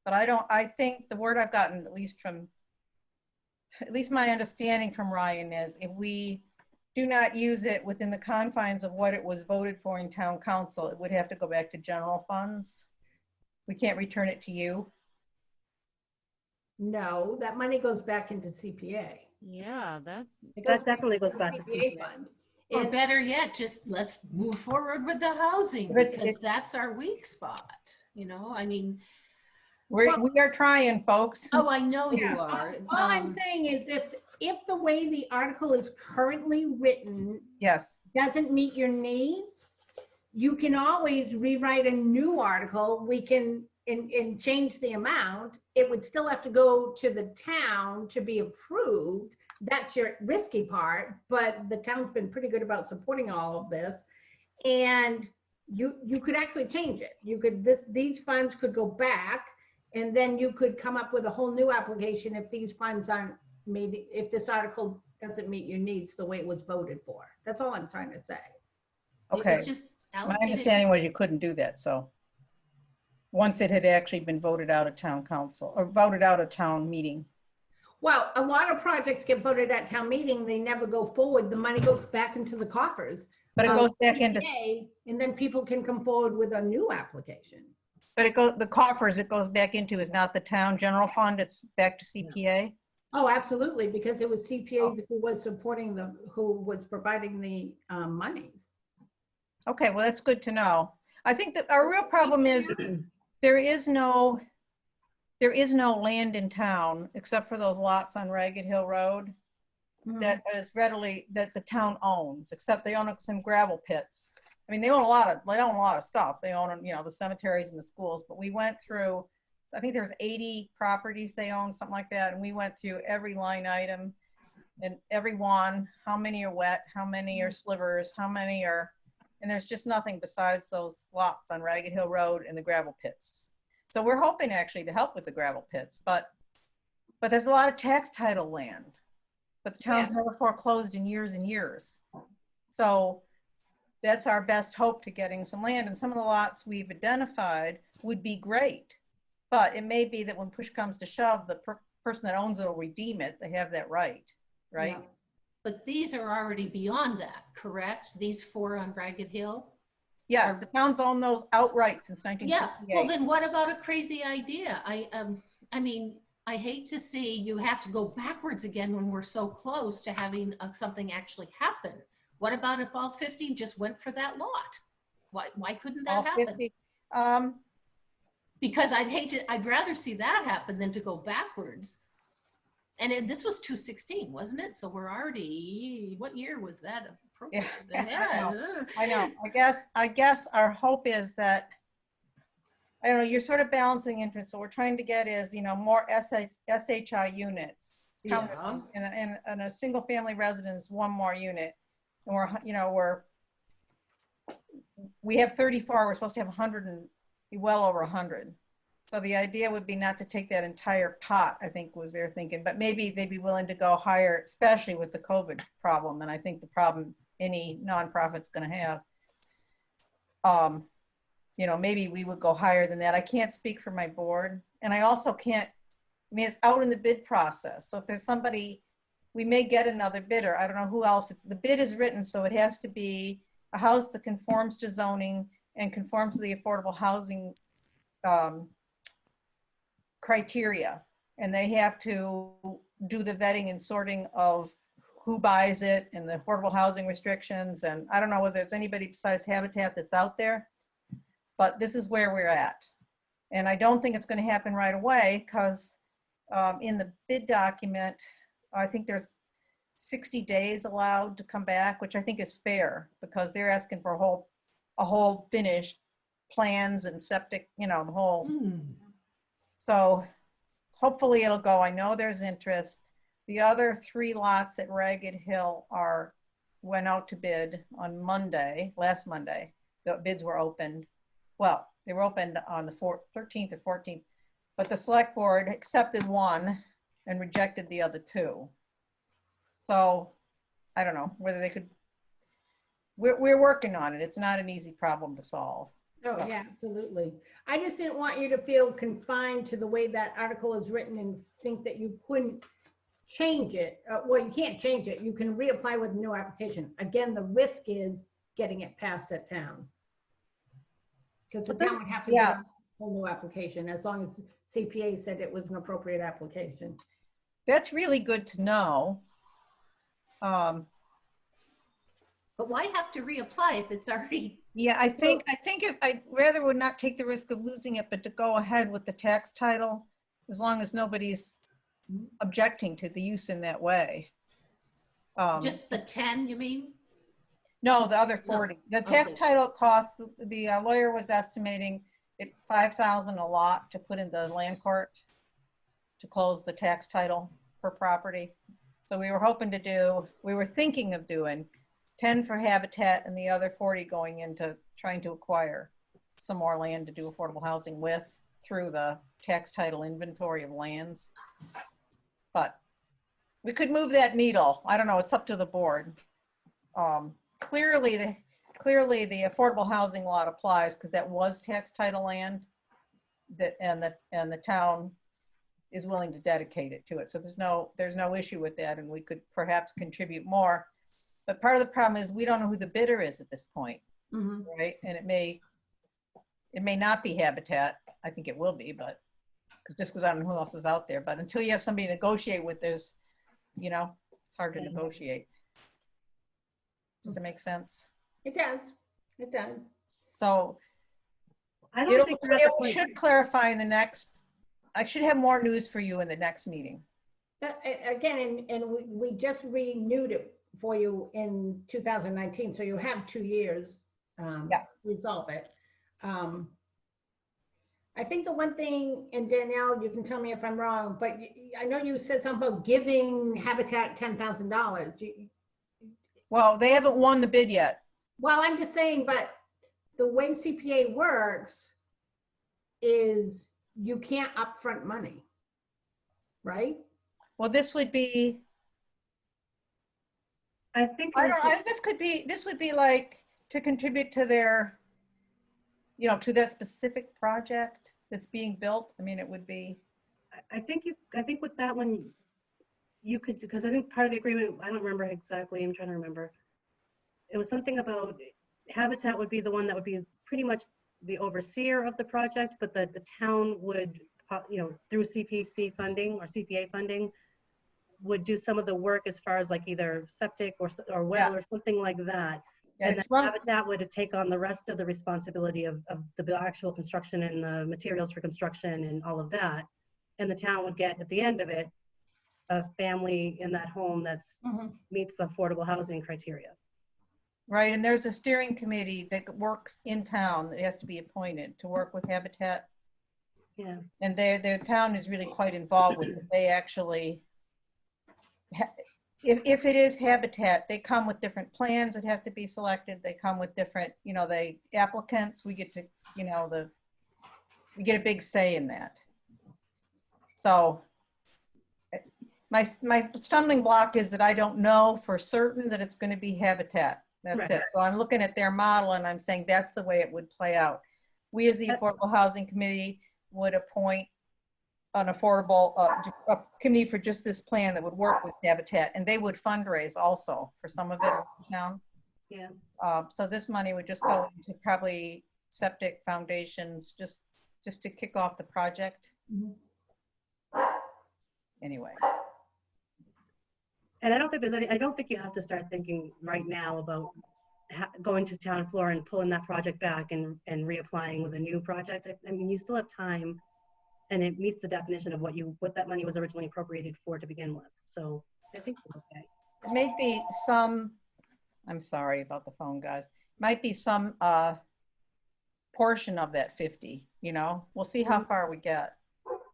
But I think the word I've gotten, at least my understanding from Ryan, is if we do not use it within the confines of what it was voted for in town council, it would have to go back to general funds. We can't return it to you. No, that money goes back into CPA. Yeah, That definitely goes back to CPA. fund. Or And better yet, just let's move forward with the housing But because that's our weak spot. I mean, We are trying, folks. oh, I know yeah, you are. all I'm saying is if the way the article is currently written Yes. doesn't meet your needs, you can always rewrite a new article. We can and change the amount. It would still have to go to the town to be approved. That's your risky part, but the town's been pretty good about supporting all of this. And you could actually change it. These funds could go back, and then you could come up with a whole new application if these funds aren't made, if this article doesn't meet your needs the way it was voted for. That's all I'm trying to say. Okay. It's just My allocated. understanding was you couldn't do that. So once it had actually been voted out of town council or voted out of town meeting. Well, a lot of projects get voted at town meeting. They never go forward. The money goes back into the coffers. But it goes back into, CPA, and then people can come forward with a new application. but the coffers it goes back into is not the town general fund. It's back to CPA. Oh, absolutely, because it was CPA who was supporting who was providing the monies. Okay, well, that's good to know. I think that our real problem is there is no land in town except for those lots on Ragged Hill Road that the town owns, except they own some gravel pits. I mean, they own a lot of stuff. They own, the cemeteries and the schools, but we went through, I think there was 80 properties they own, something like that. And we went through every line item and every one, how many are wet, how many are slivers, and there's just nothing besides those lots on Ragged Hill Road and the gravel pits. So we're hoping actually to help with the gravel pits, but there's a lot of tax title land, but the town's never foreclosed in years and years. So that's our best hope to getting some land, and some of the lots we've identified would be great, but it may be that when push comes to shove, the person that owns it will redeem it. They have that right? Yeah. But these are already beyond that, correct? These 4 on Ragged Hill? Yes, the town's owned those outright since Yeah, 1968. well then what about a crazy idea? I mean, I hate to see you have to go backwards again when we're so close to having something actually happen. What about if all 50 just went for that lot? Why couldn't that All happen? 50, Because I'd rather see that happen than to go backwards. And this was 2016, wasn't it? So we're already, what year was that? Yeah, Yeah. I know. I guess our hope is that, I don't know, you're sort of balancing interest. So we're trying to get is, more SHI units. Yeah. And a single family residence, 1 more unit. And we have 34, we're supposed to have 100 and be well over 100. So the idea would be not to take that entire pot, I think was their thinking, but maybe they'd be willing to go higher, especially with the COVID problem. And I think the problem any nonprofit's going to have, maybe we would go higher than that. I can't speak for my board. And I also can't, it's out in the bid process. So if there's somebody, we may get another bidder. I don't know who else. The bid is written, so it has to be a house that conforms to zoning and conforms to the affordable housing criteria. And they have to do the vetting and sorting of who buys it and the affordable housing restrictions. And I don't know whether there's anybody besides Habitat that's out there, but this is where we're at. And I don't think it's going to happen right away because in the bid document, I think there's 60 days allowed to come back, which I think is fair because they're asking for a whole finished plans and septic, you know, the whole. So hopefully it'll go. I know there's interest. The other 3 lots at Ragged Hill went out to bid on Monday, last Monday. The bids were opened. Well, they were opened on the 13th or 14th, but the select board accepted one and rejected the other 2. So I don't know whether they could, we're working on it. It's not an easy problem to solve. Oh, yeah, absolutely. I just didn't want you to feel confined to the way that article is written and think that you couldn't change it. Well, you can't change it. You can reapply with a new application. Again, the risk is getting it passed at town. Because the town would have to do a whole new application as long as CPA said it was an appropriate application. That's really good to know. But why have to reapply if it's already? Yeah, I think if I'd rather would not take the risk of losing it, but to go ahead with the tax title, as long as nobody's objecting to the use in that way. Just the 10, you mean? No, the other 40. The tax title cost, the lawyer was estimating it $5,000 a lot to put in the land court to close the tax title per property. So we were thinking of doing 10 for Habitat and the other 40 going into trying to acquire some more land to do affordable housing with through the tax title inventory of lands. But we could move that needle. I don't know, it's up to the board. Clearly the affordable housing lot applies because that was tax title land and the town is willing to dedicate it to it. So there's no issue with that, and we could perhaps contribute more. But part of the problem is we don't know who the bidder is at this point, right? And it may not be Habitat. I think it will be, but just because I don't know who else is out there. But until you have somebody to negotiate with, it's hard to negotiate. Does it make sense? It does. It does. So I don't think we're at the it point. should clarify in the next. I should have more news for you in the next meeting. Again, and we just renewed it for you in 2019, so you have 2 years to resolve it. I think the one thing, and Danielle, you can tell me if I'm wrong, but I know you said something about giving Habitat $10,000. Well, they haven't won the bid yet. Well, I'm just saying, but the way CPA works is you can't upfront money, right? Well, this would be. I think This would be like to contribute to their, to that specific project that's being built. I mean, it would be. I think with that one, you could, because I think part of the agreement, I don't remember exactly, I'm trying to remember. It was something about Habitat would be the one that would be pretty much the overseer of the project, but the town would, through CPC funding or CPA funding, would do some of the work as far as like either septic or well or something like that. Yeah, and then Habitat would take on the rest of the responsibility of the actual construction and the materials for construction and all of that. And the town would get, at the end of it, a family in that home that's meets the affordable housing criteria. Right, and there's a steering committee that works in town that has to be appointed to work with Habitat. Yeah. And their town is really quite involved with it. They actually, if it is Habitat, they come with different plans that have to be selected. They come with different, applicants. We get to, we get a big say in that. So my stumbling block is that I don't know for certain that it's going to be Habitat. That's it. So I'm looking at their model and I'm saying that's the way it would play out. We as the Affordable Housing Committee would appoint an affordable a committee for just this plan that would work with Habitat, and they would fundraise also for some of it now. Yeah. So this money would just go into probably septic foundations, just to kick off the project. Anyway, And I don't think there's any, I don't think you have to start thinking right now about going to town floor and pulling that project back and reapplying with a new project. I mean, you still have time, and it meets the definition of what that money was originally appropriated for to begin with. So I think we're okay. It may be some, I'm sorry about the phone, guys. Might be some portion of that 50, you know? We'll see how far we get.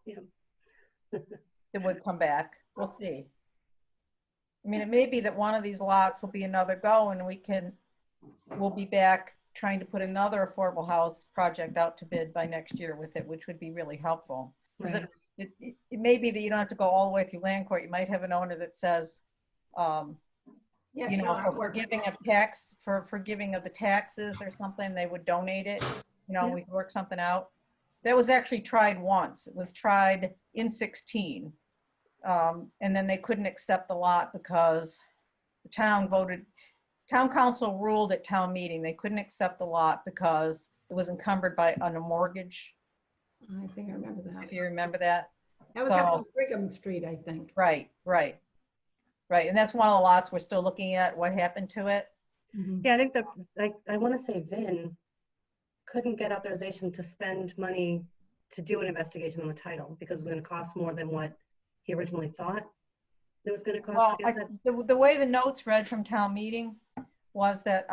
Yeah. It would come back. We'll see. I mean, it may be that one of these lots will be another go and we'll be back trying to put another affordable house project out to bid by next year with it, which would be really helpful. Because Right. it may be that you don't have to go all the way through land court. You might have an owner that says, Yeah, you know, sure, for I'll work on forgiving that. of tax, for forgiving of the taxes or something, they would donate it. You know, Yeah. we could work something out. That was actually tried once. It was tried in 16. And then they couldn't accept the lot because the town council ruled at town meeting, they couldn't accept the lot because it was encumbered on a mortgage, I think I remember that. if you remember that. That was up So- on Brigham Street, I think. Right. And that's one of the lots we're still looking at, what happened to it. Mhm. Yeah, I think I want to say Vin couldn't get authorization to spend money to do an investigation on the title because it was going to cost more than what he originally thought it was going to cost. Well, to get that. the way the notes read from town meeting was that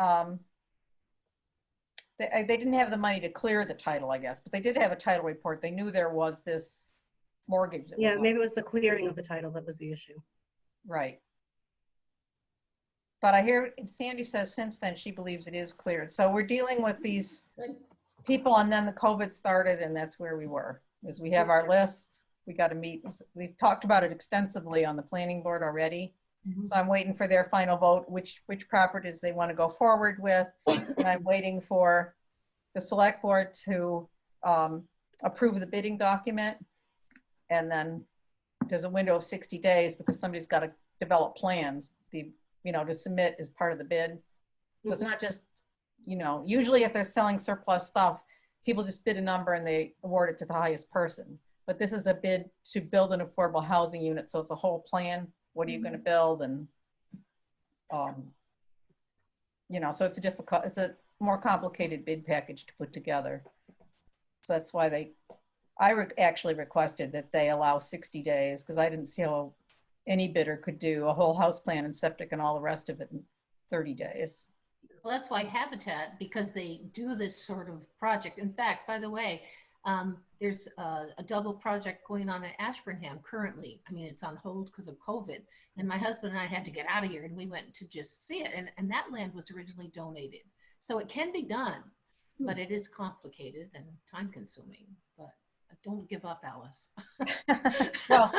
they didn't have the money to clear the title, I guess, but they did have a title report. They knew there was this mortgage. That Yeah, was on. maybe it was the clearing of the title that was the issue. Right. But I hear Sandy says since then she believes it is cleared. So we're dealing with these Good. people, and then the COVID started, and that's where we were. Is we have our list. We got to meet. We've talked about it extensively on the planning board already. Mhm. So I'm waiting for their final vote, which properties they want to go forward with. And I'm waiting for the select board to approve the bidding document. And then there's a window of 60 days because somebody's got to develop plans, to submit as part of the bid. So it's not just, usually if they're selling surplus stuff, people just bid a number and they award it to the highest person. But this is a bid to build an affordable housing unit. So it's a whole plan. What are you going to build? And, so it's a more complicated bid package to put together. So that's why I actually requested that they allow 60 days because I didn't see how any bidder could do a whole house plan and septic and all the rest of it in 30 days. Well, that's why Habitat, because they do this sort of project. In fact, by the way, there's a double project going on at Ashburnham currently. I mean, it's on hold because of COVID. And my husband and I had to get out of here and we went to just see it. And that land was originally donated. So it can be done, but it is complicated and time consuming. But don't give up, Alice. Well,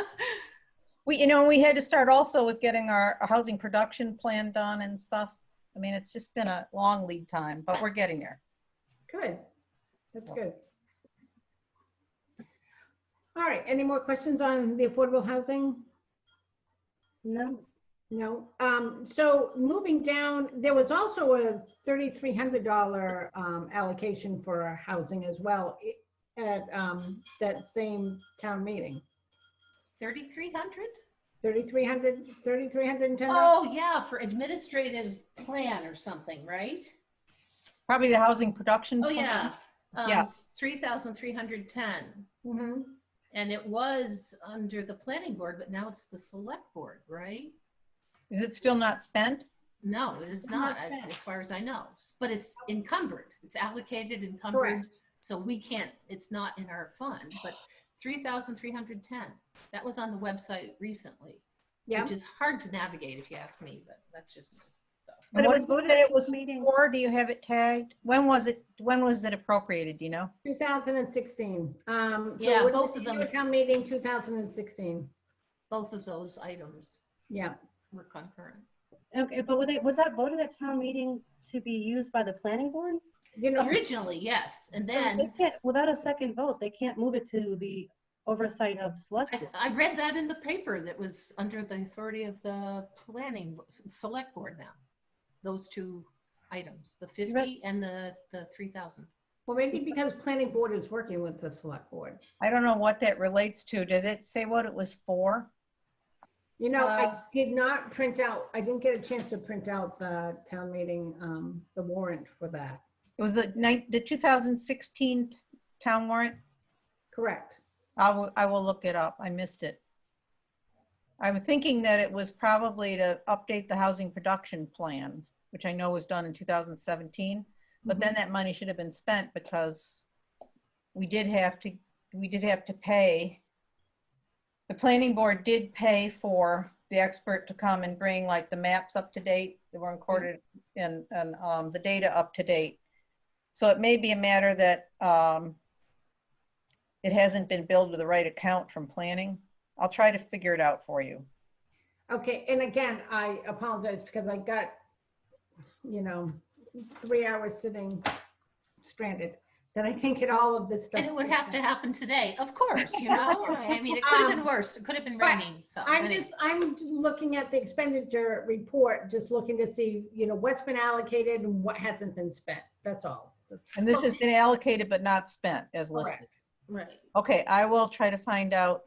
we had to start also with getting our housing production plan done and stuff. I mean, it's just been a long lead time, but we're getting there. Good. That's good. All right, any more questions on the affordable housing? No. No. So moving down, there was also a $3,300 allocation for housing as well at that same town meeting. 3,300? $3,310. Oh, yeah, for administrative plan or something, right? Probably the housing production. Oh, plan. yeah. Yes. 3,310. Mm-hmm. And it was under the planning board, but now it's the select board, right? Is it still not spent? No, it is It's not, not spent. as far as I know. But it's encumbered. It's allocated, encumbered. Correct. So we can't, it's not in our fund, but 3,310. That was on the website recently, Yeah. which is hard to navigate if you ask me, but that's just me. So. But it What was did you voted say at it was town meeting. for? Do you have it tagged? When was it appropriated, do you know? 2016. So Yeah, what both did of you do them. at town meeting 2016. Both of those items Yeah. were concurrent. Okay, but was that voted at town meeting to be used by the planning board? You know, Originally, yes, and They then can't, without a second vote, they can't move it to the oversight of select. board. I read that in the paper that was under the authority of the select board now. Those two items, the 50 and the 3,000. well, maybe because planning board is working with the select board. I don't know what that relates to. Did it say what it was for? You know, I did not print out, I didn't get a chance to print out the town meeting, the warrant for that. It was the 2016 town warrant. Correct. I will look it up. I missed it. I'm thinking that it was probably to update the housing production plan, which I know was done in 2017, but then that money should have been spent because we did have to pay. The planning board did pay for the expert to come and bring like the maps up to date that were recorded and the data up to date. So it may be a matter that it hasn't been billed to the right account from planning. I'll try to figure it out for you. Okay, and again, I apologize because I got, 3 hours sitting stranded. Then I didn't get all of this stuff. And it would have to happen today, of course, I mean, it could have been worse. It could have been But raining, so. I'm looking at the expenditure report, just looking to see, what's been allocated and what hasn't been spent. That's all. And this has been allocated but not spent as listed. Correct. Right. Okay, I will try to find out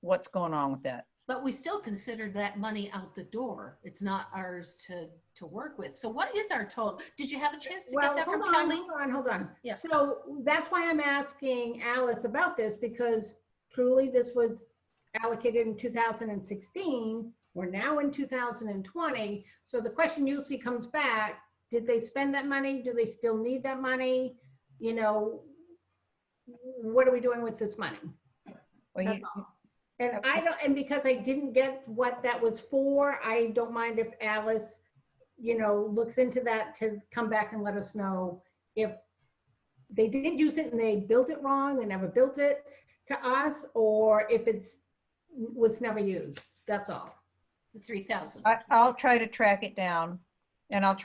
what's going on with that. But we still consider that money out the door. It's not ours to work with. So what is our total? Did you have a chance to Well, get that from hold on, Kelly? hold on. Yeah. So that's why I'm asking Alice about this, because truly this was allocated in 2016. We're now in 2020. So the question usually comes back, did they spend that money? Do they still need that money? What are we doing with this money? Well, That's all. And because I didn't get what that was for, I don't mind if Alice, looks into that to come back and let us know if they did use it and they built it wrong, they never built it to us, or if was never used. That's all. The 3,000. I'll try to track it down and I'll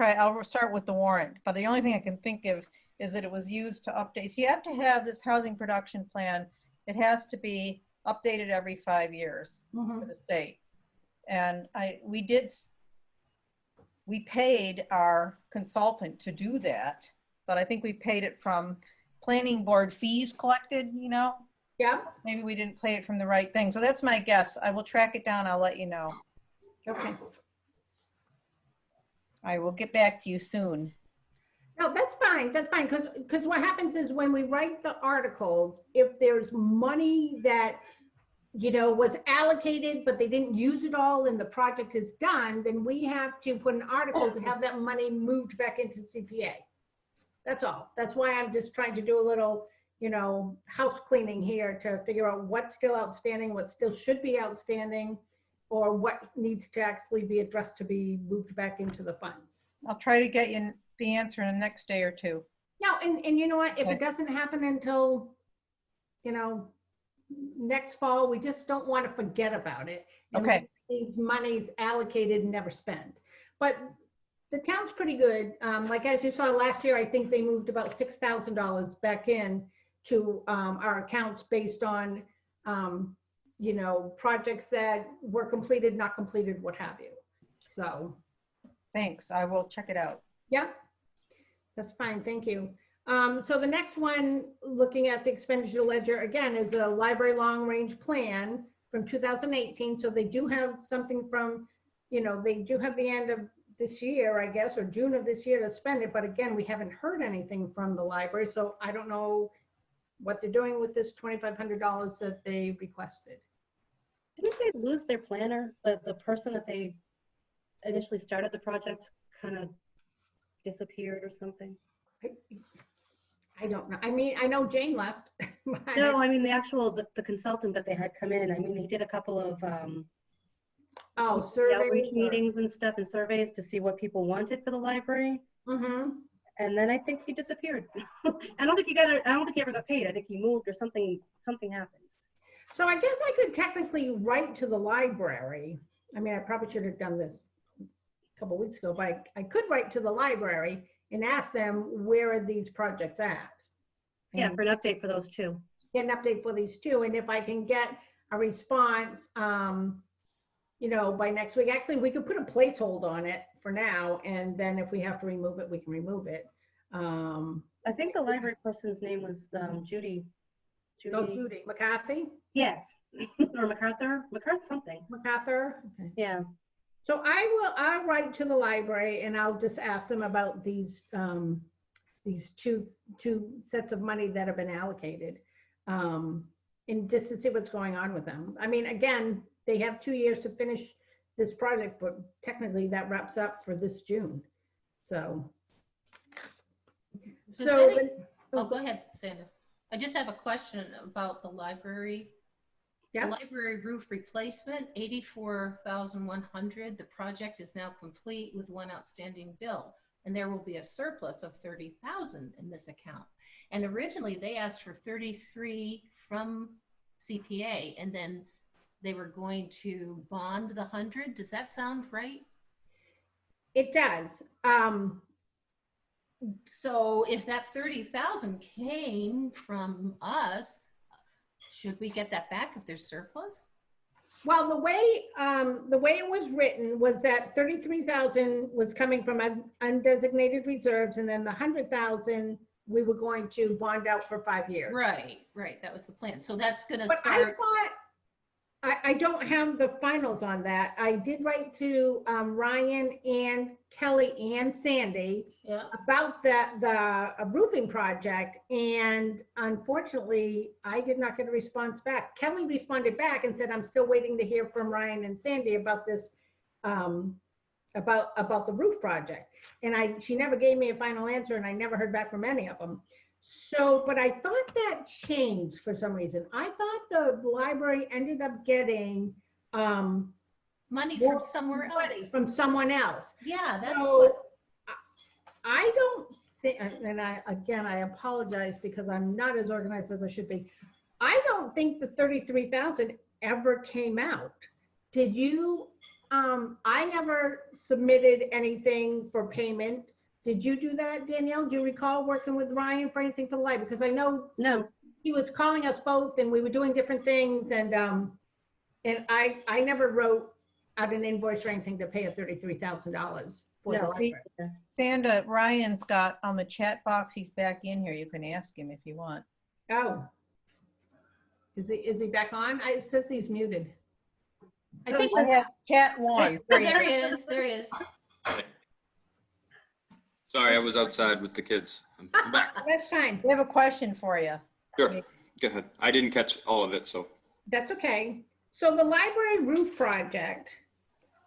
start with the warrant. But the only thing I can think of is that it was used to update. So you have to have this housing production plan. It has to be updated every 5 years for the state. And we paid our consultant to do that, but I think we paid it from planning board fees collected, Yeah. Maybe we didn't pay it from the right thing. So that's my guess. I will track it down. I'll let you know. Okay. I will get back to you soon. No, that's fine. That's fine. Because what happens is when we write the articles, if there's money that, was allocated, but they didn't use it all and the project is done, then we have to put an article to have that money moved back into CPA. That's all. That's why I'm just trying to do a little, house cleaning here to figure out what's still outstanding, what still should be outstanding, or what needs to actually be addressed to be moved back into the funds. I'll try to get you the answer in the next day or two. No, and you know what, if Okay. it doesn't happen until, next fall, we just don't want to forget about it. And Okay. These monies allocated and never spent. But the town's pretty good. Like as you saw last year, I think they moved about $6,000 back in to our accounts based on, projects that were completed, not completed, what have you. So, Thanks. I will check it out. yeah, that's fine. Thank you. So the next one, looking at the expenditure ledger, again, is a library long-range plan from 2018. So they do have something from, they do have the end of this year, I guess, or June of this year to spend it. But again, we haven't heard anything from the library. So I don't know what they're doing with this $2,500 that they requested. Didn't they lose their planner? The person that they initially started the project kind of disappeared or something? I don't know. I mean, I know Jane left. No, I mean the consultant that they had come in. I mean, he did a couple of Surveys. outreach meetings and stuff and surveys to see what people wanted for the library. Mm-hmm. And then I think he disappeared. I don't think he ever got paid. I think he moved or something happened. So I guess I could technically write to the library. I mean, I probably should have done this a couple weeks ago, but I could write to the library and ask them, where are these projects at? Yeah, And for an update for those two. get an update for these two. And if I can get a response, by next week, actually, we could put a placehold on it for now. And then if we have to remove it, we can remove it. I think the library person's name was Judy. Judy McCarthy. Yes. Or MacArthur? MacArthur something. MacArthur? Okay. Yeah. So I'll write to the library and I'll just ask them about these two sets of money that have been allocated. And just to see what's going on with them. I mean, again, they have 2 years to finish this project, but technically that wraps up for this June. So. Does So, any- Oh, go ahead, Sandra. I just have a question about the library. Yeah. The library roof replacement, 84,100. The project is now complete with one outstanding bill, and there will be a surplus of 30,000 in this account. And originally they asked for 33 from CPA, and then they were going to bond the 100. Does that sound right? it does. So if that 30,000 came from us, should we get that back if there's surplus? Well, the way it was written was that 33,000 was coming from undesignated reserves, and then the 100,000 we were going to bond out for 5 years. Right. That was the plan. So that's gonna But I start. thought, I don't have the finals on that. I did write to Ryan and Kelly and Sandy Yeah. about the roofing project, and unfortunately, I did not get a response back. Kelly responded back and said, "I'm still waiting to hear from Ryan and Sandy about this, about the roof project." And she never gave me a final answer, and I never heard back from any of them. So, but I thought that changed for some reason. I thought the library ended up getting Money more from somewhere money else. from someone else. Yeah, that's So what. I don't think, and I apologize because I'm not as organized as I should be. I don't think the 33,000 ever came out. Did you? I never submitted anything for payment. Did you do that, Danielle? Do you recall working with Ryan for anything for the library? Because I know No, he was calling us both and we were doing different things, and I never wrote out an invoice or anything to pay a $33,000 for the No. library. Sandra, Ryan's got on the chat box, he's back in here. You can ask him if you want. Oh. Is he back on? It says he's muted. I think. I have chat one. There he is. There he is. Sorry, I was outside with the kids. I'm back. That's fine. We have a question for you. Sure, go ahead. I didn't catch all of it, so. That's okay. So the library roof project,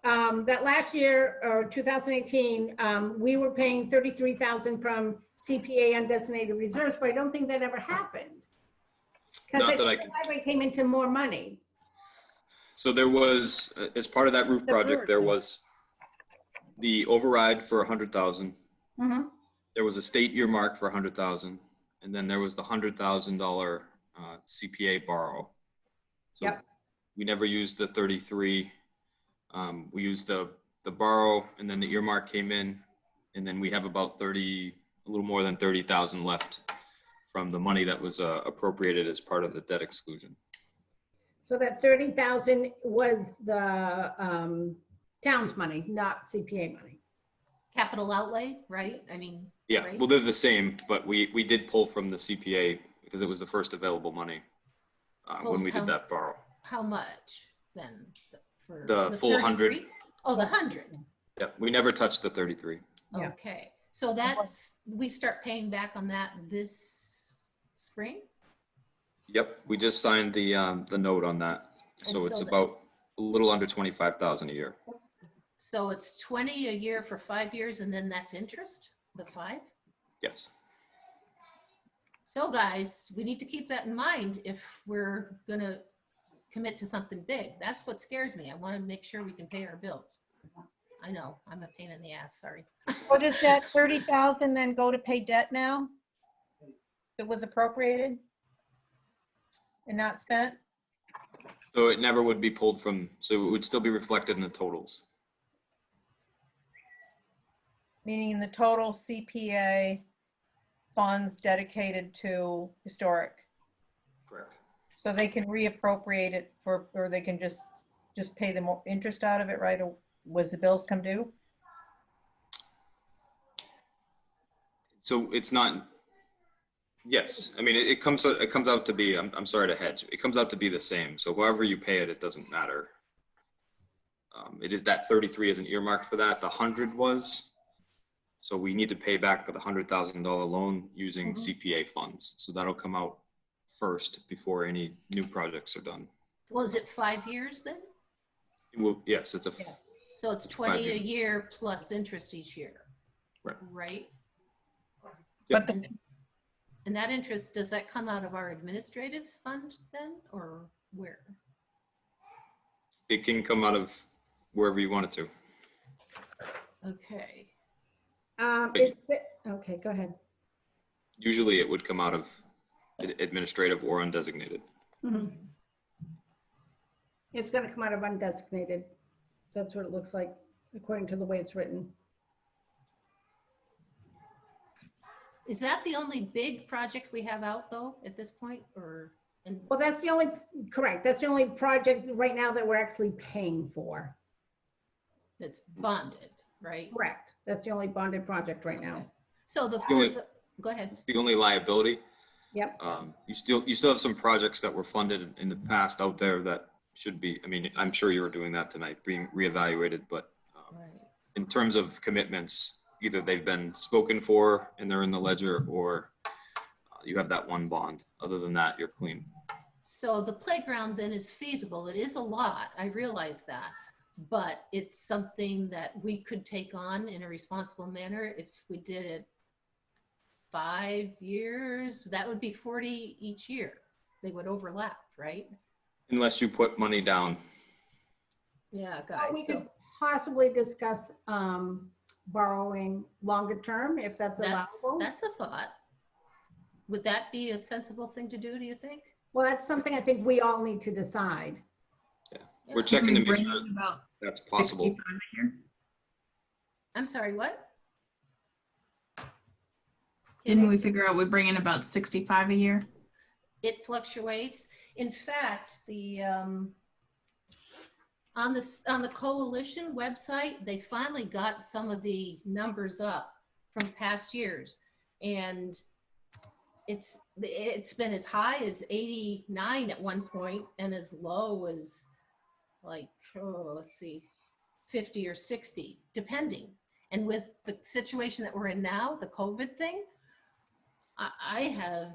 that last year, or 2018, we were paying 33,000 from CPA undesignated reserves, but I don't think that ever happened. Because Not that I the can. library came into more money. So there was, as part of that roof project, there was the override for 100,000. Mhm. There was a state earmark for 100,000, and then there was the $100,000 CPA borrow. So Yep. we never used the 33. We used the borrow, and then the earmark came in, and then we have about a little more than 30,000 left from the money that was appropriated as part of the debt exclusion. So that 30,000 was the town's money, not CPA money. Capital outlay, right? I mean. Yeah, right? well, they're the same, but we did pull from the CPA because it was the first available money when we did that borrow. How much then? For The full 100. 33? Oh, the 100. Yeah, we never touched the 33. Yeah. Okay. So we start paying back on that this spring? Yep, we just signed the note on that. And So it's so about a little under 25,000 a year. So it's 20 a year for 5 years, and then that's interest, the 5? Yes. So guys, we need to keep that in mind if we're gonna commit to something big. That's what scares me. I want to make sure we can pay our bills. I know, I'm a pain in the ass, sorry. So does that 30,000 then go to pay debt now? That was appropriated? And not spent? So it never would be pulled from, so it would still be reflected in the totals. Meaning the total CPA funds dedicated to historic. Correct. So they can reappropriate it for, or they can just pay the more interest out of it, right? Or was the bills come due? So it's not, Yes, I mean, it comes out to be, I'm sorry to hedge, it comes out to be the same. So however you pay it, it doesn't matter. It is that 33 isn't earmarked for that. The 100 was. So we need to pay back the $100,000 loan using CPA funds. So that'll come out first before any new projects are done. Was it 5 years then? Well, yes, it's a, Yeah. So it's 20 a year plus interest each year. Right. Right? But the, And that interest, does that come out of our administrative fund then, or where? it can come out of wherever you want it to. Okay. Okay, go ahead. Usually it would come out of administrative or undesignated. Mhm. It's gonna come out of undesignated. That's what it looks like, according to the way it's written. Is that the only big project we have out though, at this point, or? And Well, that's the only, correct, that's the only project right now that we're actually paying for. it's bonded, right? Correct, that's the only bonded project right now. So The only- go ahead. It's the only liability. Yep, You still have some projects that were funded in the past out there that should be, I mean, I'm sure you were doing that tonight, being reevaluated, but Right. in terms of commitments, either they've been spoken for and they're in the ledger, or you have that one bond. Other than that, you're clean. So the playground then is feasible. It is a lot, I realize that, but it's something that we could take on in a responsible manner if we did it 5 years. That would be 40 each year. They would overlap, right? Unless you put money down. Yeah, Well, guys. we So could possibly discuss borrowing longer term, if that's allowable. that's a thought. Would that be a sensible thing to do, do you think? Well, that's something I think we all need to decide. We're Yeah. checking to make Bring sure in about that's possible. 65 a year. I'm sorry, what? Didn't we figure out we bring in about 65 a year? It fluctuates. In fact, the on the coalition website, they finally got some of the numbers up from past years, and it's been as high as 89 at one point and as low as like, oh, let's see, 50 or 60, depending. And with the situation that we're in now, the COVID thing, I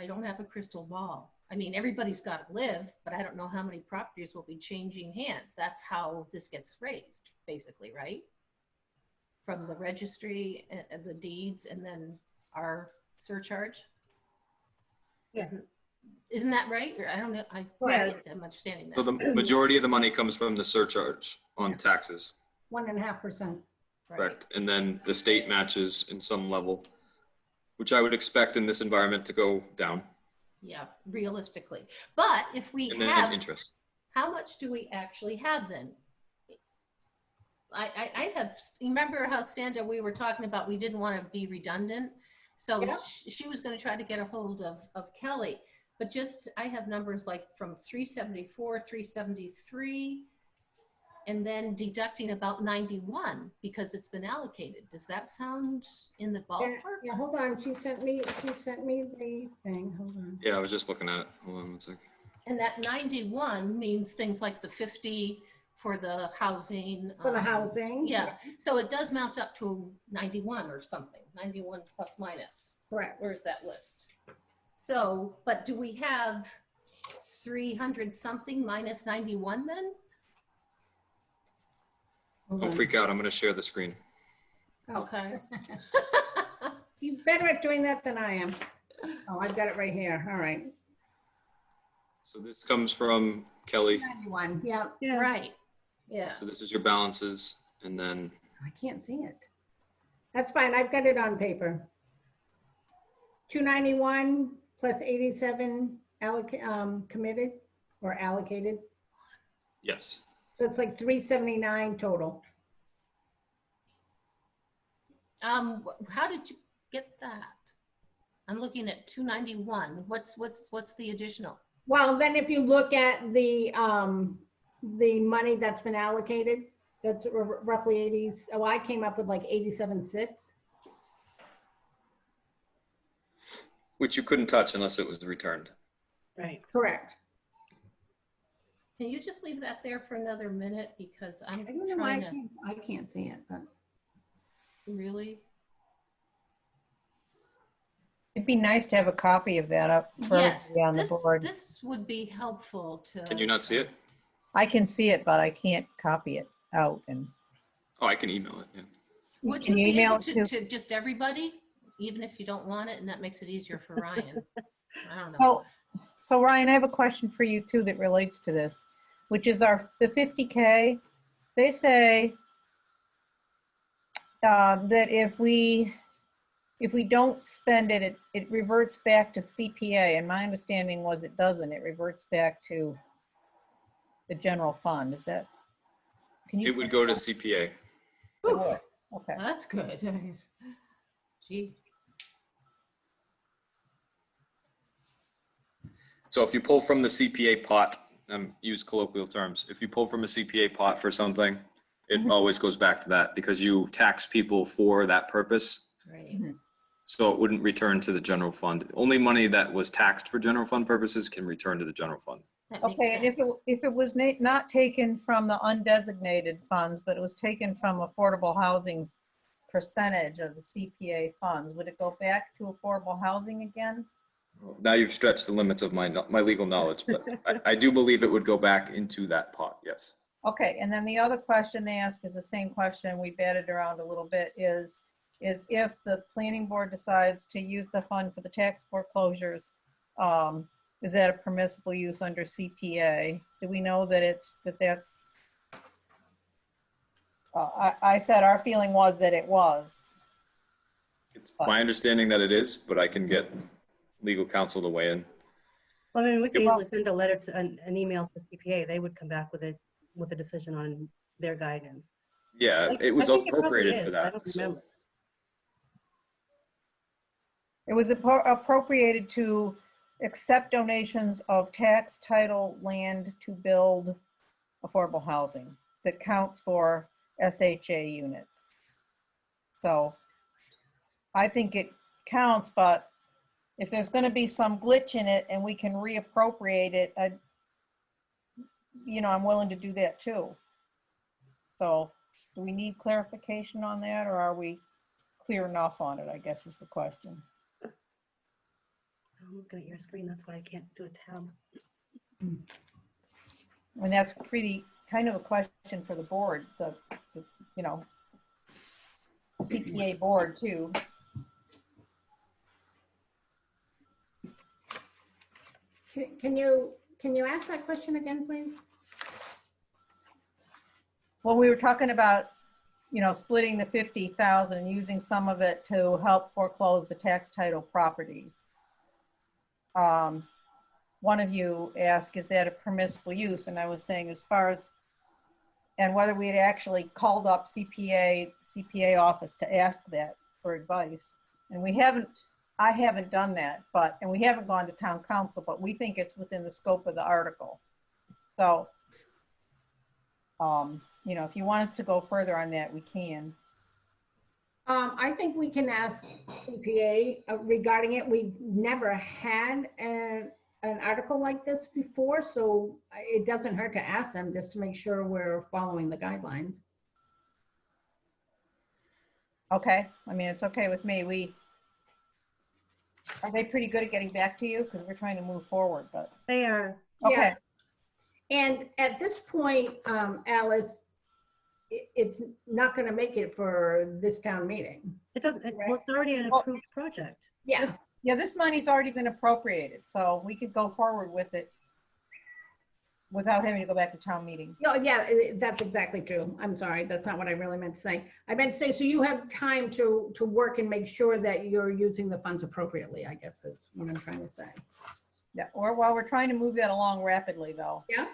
don't have a crystal ball. I mean, everybody's got to live, but I don't know how many properties will be changing hands. That's how this gets raised, basically, right? From the registry and the deeds, and then our surcharge. Yeah. Isn't that right? Or I don't know. I Right. am understanding that. So the majority of the money comes from the surcharge on taxes, 1.5%. Right. correct? And then the state matches in some level, which I would expect in this environment to go down. Yeah, realistically. But if we And then have, interest. how much do we actually have then? I have, remember how Sandra, we were talking about, we didn't want to be redundant. So Yeah. she was going to try to get a hold of Kelly, but just, I have numbers like from 374, 373, and then deducting about 91 because it's been allocated. Does that sound in the Yeah, ballpark? yeah, hold on, she sent me the thing, hold on. Yeah, I was just looking at it. Hold on one second. And that 91 means things like the 50 for the housing. For the housing? Yeah, so it does mount up to 91 or something, 91 plus minus. Correct. Where's that list? So, but do we have 300 something minus 91 then? Hold Don't on. freak out. I'm going to share the screen. Oh, Okay. He's better at doing that than I am. Oh, I've got it right here, all right. So this comes from Kelly. 91, yeah, Right, yeah. So this is your balances. And then I can't see it. That's fine, I've got it on paper. 291 plus 87 committed or allocated. yes, So it's like 379 total. How did you get that? I'm looking at 291. What's the additional? Well, then if you look at the money that's been allocated, that's roughly 80, oh, I came up with like 87.6. Which you couldn't touch unless it was returned. Right. Correct. Can you just leave that there for another minute? Because I'm I don't know why trying to, I can't see it, but. really? It'd be nice to have a copy of that up for Yes, everybody on the board. this would be helpful to. Can you not see it? I can see it, but I can't copy it out. And Oh, I can email it. Yeah. Would Can you you be email able it to just everybody, even if you don't want it, and that makes it easier for Ryan? I don't know. Oh, so Ryan, I have a question for you too that relates to this, which is the 50K. They say that if we don't spend it, it reverts back to CPA. And my understanding was it doesn't. It reverts back to the general fund. Is that? Can you? It would go to CPA. It would. Okay. That's good. Gee, So if you pull from the CPA pot, use colloquial terms, if you pull from a CPA pot for something, it always goes back to that because you tax people for that purpose. right. So it wouldn't return to the general fund. Only money that was taxed for general fund purposes can return to the general fund. That makes Okay, and if sense. it was not taken from the undesignated funds, but it was taken from affordable housing's percentage of the CPA funds, would it go back to affordable housing again? Now you've stretched the limits of my legal knowledge, but I do believe it would go back into that pot, yes. Okay, and then the other question they ask is the same question we batted around a little bit is if the planning board decides to use the fund for the tax foreclosures, is that a permissible use under CPA? Do we know that that's, I said our feeling was that it was. It's my understanding that it is, but I can get legal counsel to weigh in. Well, I mean, we can Well- easily send a letter to an email to CPA. They would come back with a decision on their guidance. Yeah, it was I think it probably appropriated for is. I that. don't So remember. It was appropriated to accept donations of tax title land to build affordable housing that counts for SHA units. So I think it counts, but if there's going to be some glitch in it and we can reappropriate it, I'm willing to do that too. So do we need clarification on that, or are we clear enough on it, I guess is the question. I'm looking at your screen. That's why I can't do a tab. And that's pretty kind of a question for the board, the CPA board too. Can you ask that question again, please? Well, we were talking about, splitting the 50,000 and using some of it to help foreclose the tax title properties. One of you asked, is that a permissible use? And I was saying and whether we had actually called up CPA office to ask that for advice. And I haven't done that, and we haven't gone to town council, but we think it's within the scope of the article. So, if you want us to go further on that, we can. I think we can ask CPA regarding it. We've never had an article like this before, so it doesn't hurt to ask them just to make sure we're following the guidelines. Okay, I mean, it's okay with me. Are they pretty good at getting back to you? Because we're trying to move forward, but, They are. okay. Yeah. And at this point, Alice, it's not going to make it for this town meeting. It doesn't, well, it's already an approved project. Yeah. Yeah, this money's already been appropriated, so we could go forward with it without having to go back to town meeting. Yeah, that's exactly true. I'm sorry. That's not what I really meant to say. I meant to say, so you have time to work and make sure that you're using the funds appropriately, I guess is what I'm trying to say. Yeah, or while we're trying to move that along rapidly though. Yeah.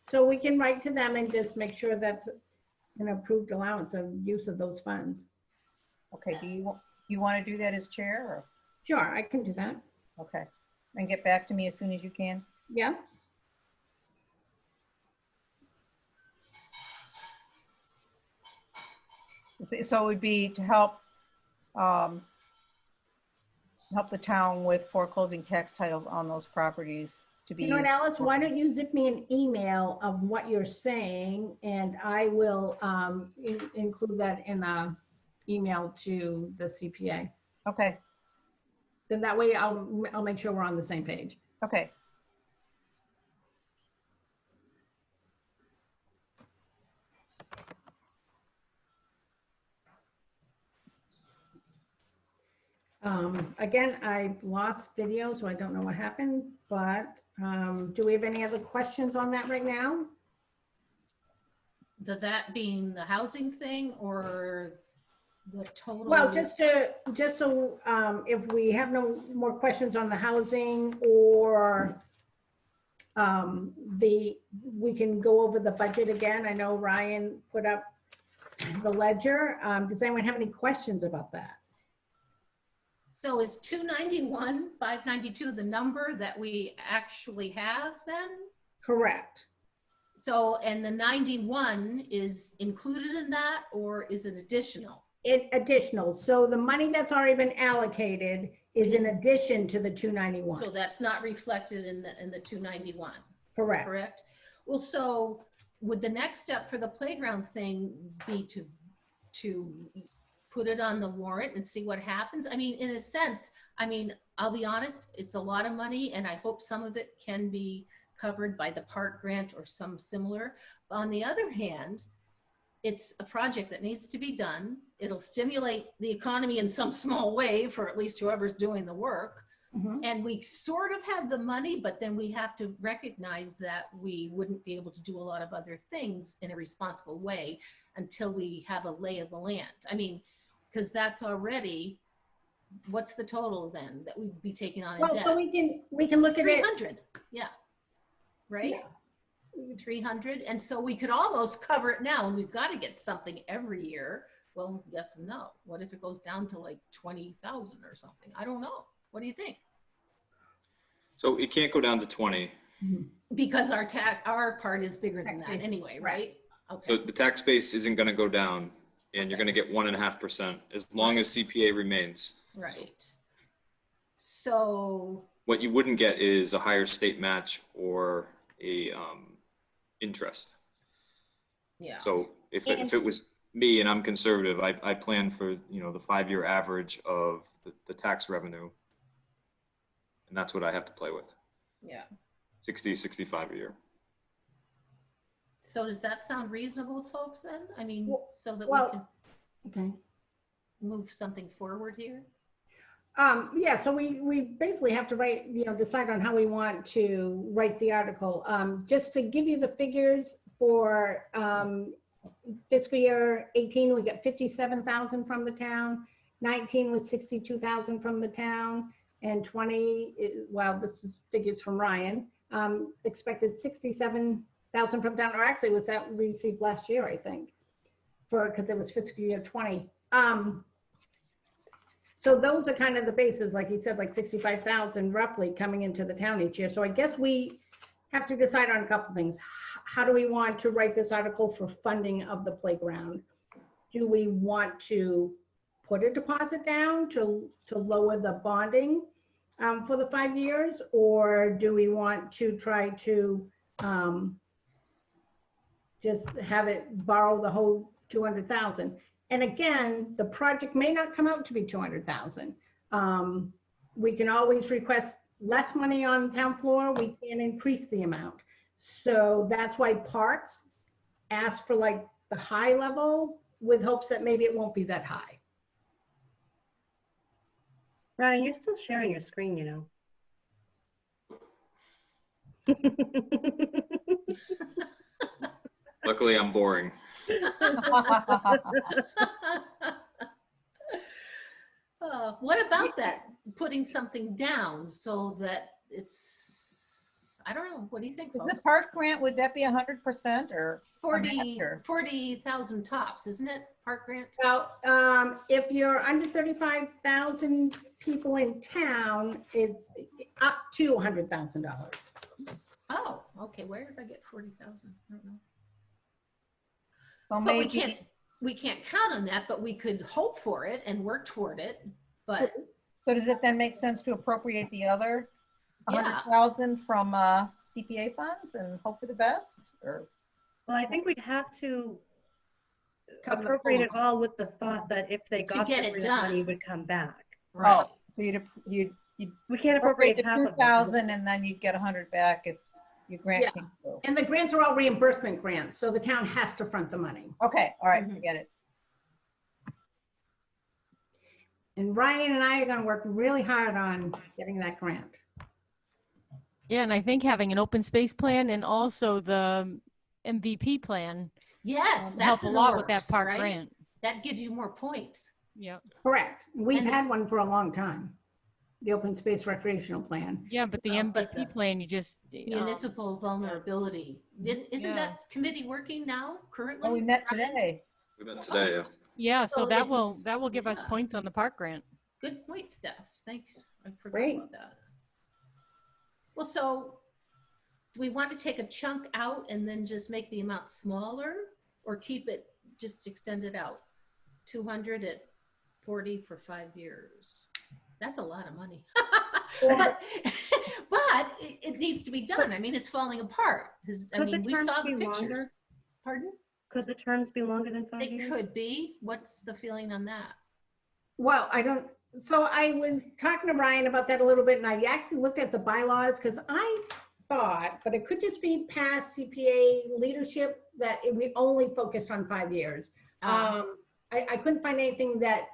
So we can write to them and just make sure that's an approved allowance of use of those funds. Okay, do you want to do that as chair or? Sure, I can do that. Okay, and get back to me as soon as you can. Yeah. So it would be to help help the town with foreclosing tax titles on those properties to be. You know what, Alice, why don't you zip me an email of what you're saying, and I will include that in a email to the CPA. Okay, Then that way I'll make sure we're on the same page. okay. Again, I lost video, so I don't know what happened, but do we have any other questions on that right now? Does that being the housing thing or the total? Well, just so if we have no more questions on the housing or we can go over the budget again. I know Ryan put up the ledger. Does anyone have any questions about that? So is 291, 592 the number that we actually have then? Correct. So, and the 91 is included in that, or is it additional? Additional. So the money that's already been allocated is in addition to the 291. So that's not reflected in the 291, Correct. correct? Well, so would the next step for the playground thing be to put it on the warrant and see what happens? I mean, in a sense, I mean, I'll be honest, it's a lot of money, and I hope some of it can be covered by the park grant or some similar. On the other hand, it's a project that needs to be done. It'll stimulate the economy in some small way for at least whoever's doing the work. Mhm. And we sort of have the money, but then we have to recognize that we wouldn't be able to do a lot of other things in a responsible way until we have a lay of the land. I mean, because that's already, what's the total then that we'd be taking on in Well, debt? so we can look at it. 300, yeah. Right? Yeah. 300, and so we could almost cover it now, and we've got to get something every year. Well, yes and no. What if it goes down to like 20,000 or something? I don't know. What do you think? So it can't go down to 20. Because our part is bigger than Tax that base, anyway, right. right? So Okay. the tax base isn't going to go down, and you're going to get 1.5% as long as CPA remains. Right. So, What you wouldn't get is a higher state match or a interest. yeah. So if it was me and I'm conservative, I plan for, the 5-year average of the tax revenue. And that's what I have to play with. Yeah. 60, 65 a year. So does that sound reasonable, folks, then? I mean, so that we well- can Okay. move something forward here? Yeah, so we basically have to decide on how we want to write the article. Just to give you the figures for fiscal year 18, we got 57,000 from the town. 19 was 62,000 from the town, and 20, well, this is figures from Ryan, expected 67,000 from town, or actually was that we received last year, I think, because it was fiscal year 20. So those are kind of the bases, like he said, like 65,000 roughly coming into the town each year. So I guess we have to decide on a couple things. How do we want to write this article for funding of the playground? Do we want to put a deposit down to lower the bonding for the 5 years? Or do we want to try to just have it borrow the whole 200,000? And again, the project may not come out to be 200,000. We can always request less money on town floor. We can increase the amount. So that's why Parks asked for like the high level with hopes that maybe it won't be that high. Ryan, you're still sharing your screen, you know. Luckily, I'm boring. What about that? Putting something down so that it's, I don't know. What do you think, Is folks? the park grant, would that be 100% or? 40,000 tops, isn't it? Park grant? Well, if you're under 35,000 people in town, it's up to $100,000. Oh, okay. Where did I get 40,000? I don't know. So But maybe, we can't count on that, but we could hope for it and work toward it. But So does it then make sense to appropriate the other Yeah. 100,000 from CPA funds and hope for the best? Or Well, I think we'd have to Cover the appropriate full it all with the thought that if they To got get the it grant done. money, it would come back. Right. oh, so you'd We can't appropriate appropriate the half of it. 2,000 and then you'd get 100 back if your grant Yeah. came through. And the grants are all reimbursement grants, so the town has to front the money. Okay, all right, Mhm. I get it. And Ryan and I are gonna work really hard on getting that grant. Yeah, and I think having an open space plan and also the MVP plan Yes, help that's a in the lot with that works, park right? grant. That gives you more points. Yep. Correct. We've And- had one for a long time. The open space recreational plan. Yeah, but the Well, but MVP the plan, you just Municipal vulnerability. Isn't Yeah. that committee working now currently? Oh, we met Ryan? today. We met today, yeah. yeah. So So that will it's- give us yeah. points on the park grant. Good point, Steph. Thanks. I forgot Great. about that. Well, so do we want to take a chunk out and then just make the amount smaller or keep it, just extend it out? 200 at 40 for 5 years. That's a lot of money. but it needs to be done. I mean, it's falling apart. I Could the mean, we terms saw the be pictures. longer? Pardon? Could the terms be longer than 5 They years? could be. What's the feeling on that? Well, so I was talking to Ryan about that a little bit, and I actually looked at the bylaws, because I thought, but it could just be past CPA leadership, that we only focused on 5 years. I couldn't find anything that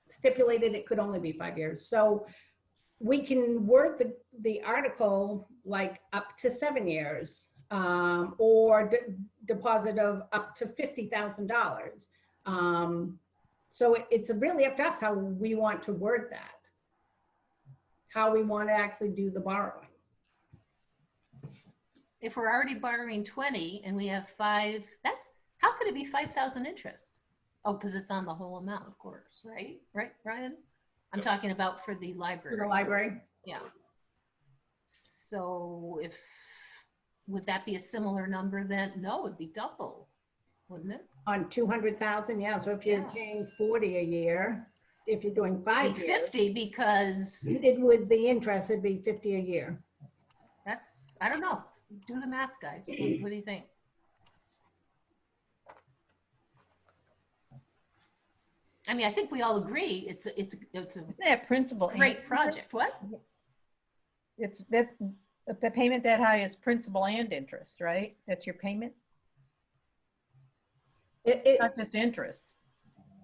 stipulated it could only be 5 years. So we can word the article like up to 7 years, or deposit of up to $50,000. So it's really up to us how we want to word that, how we want to actually do the borrowing. If we're already borrowing 20 and we have 5, how could it be 5,000 interest? Oh, because it's on the whole amount, of course, right? Right, Ryan? I'm Yep. talking about for the For library. the library. Yeah. So would that be a similar number then? No, it'd be double, wouldn't it? On 200,000, yeah. So if you're Yeah. paying 40 a year, if you're doing 5 Be years, 50 because with the interest, it'd be 50 a year. I don't know. Do the math, guys. What do you think? I mean, I think we all agree it's a Isn't that principal? great project. What? It's that the payment that high is principal and interest, right? That's your payment, not just interest.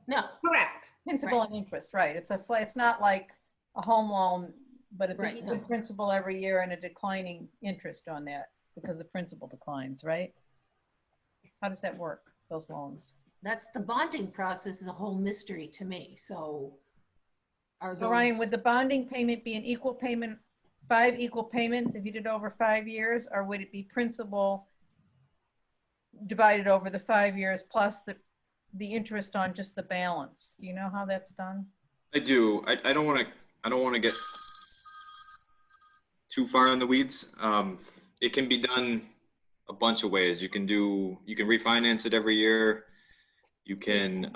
No, Correct. Principal and interest, right? It's not like a home loan, but it's Right, a good no. principal every year and a declining interest on that because the principal declines, right? How does that work, those loans? that's the bonding process is a whole mystery to me. So are So Ryan, those- would the bonding payment be an equal payment, 5 equal payments if you did over 5 years, or would it be principal divided over the 5 years plus the interest on just the balance? Do you know how that's done? I do. I don't want to get too far in the weeds. It can be done a bunch of ways. You can refinance it every year. You can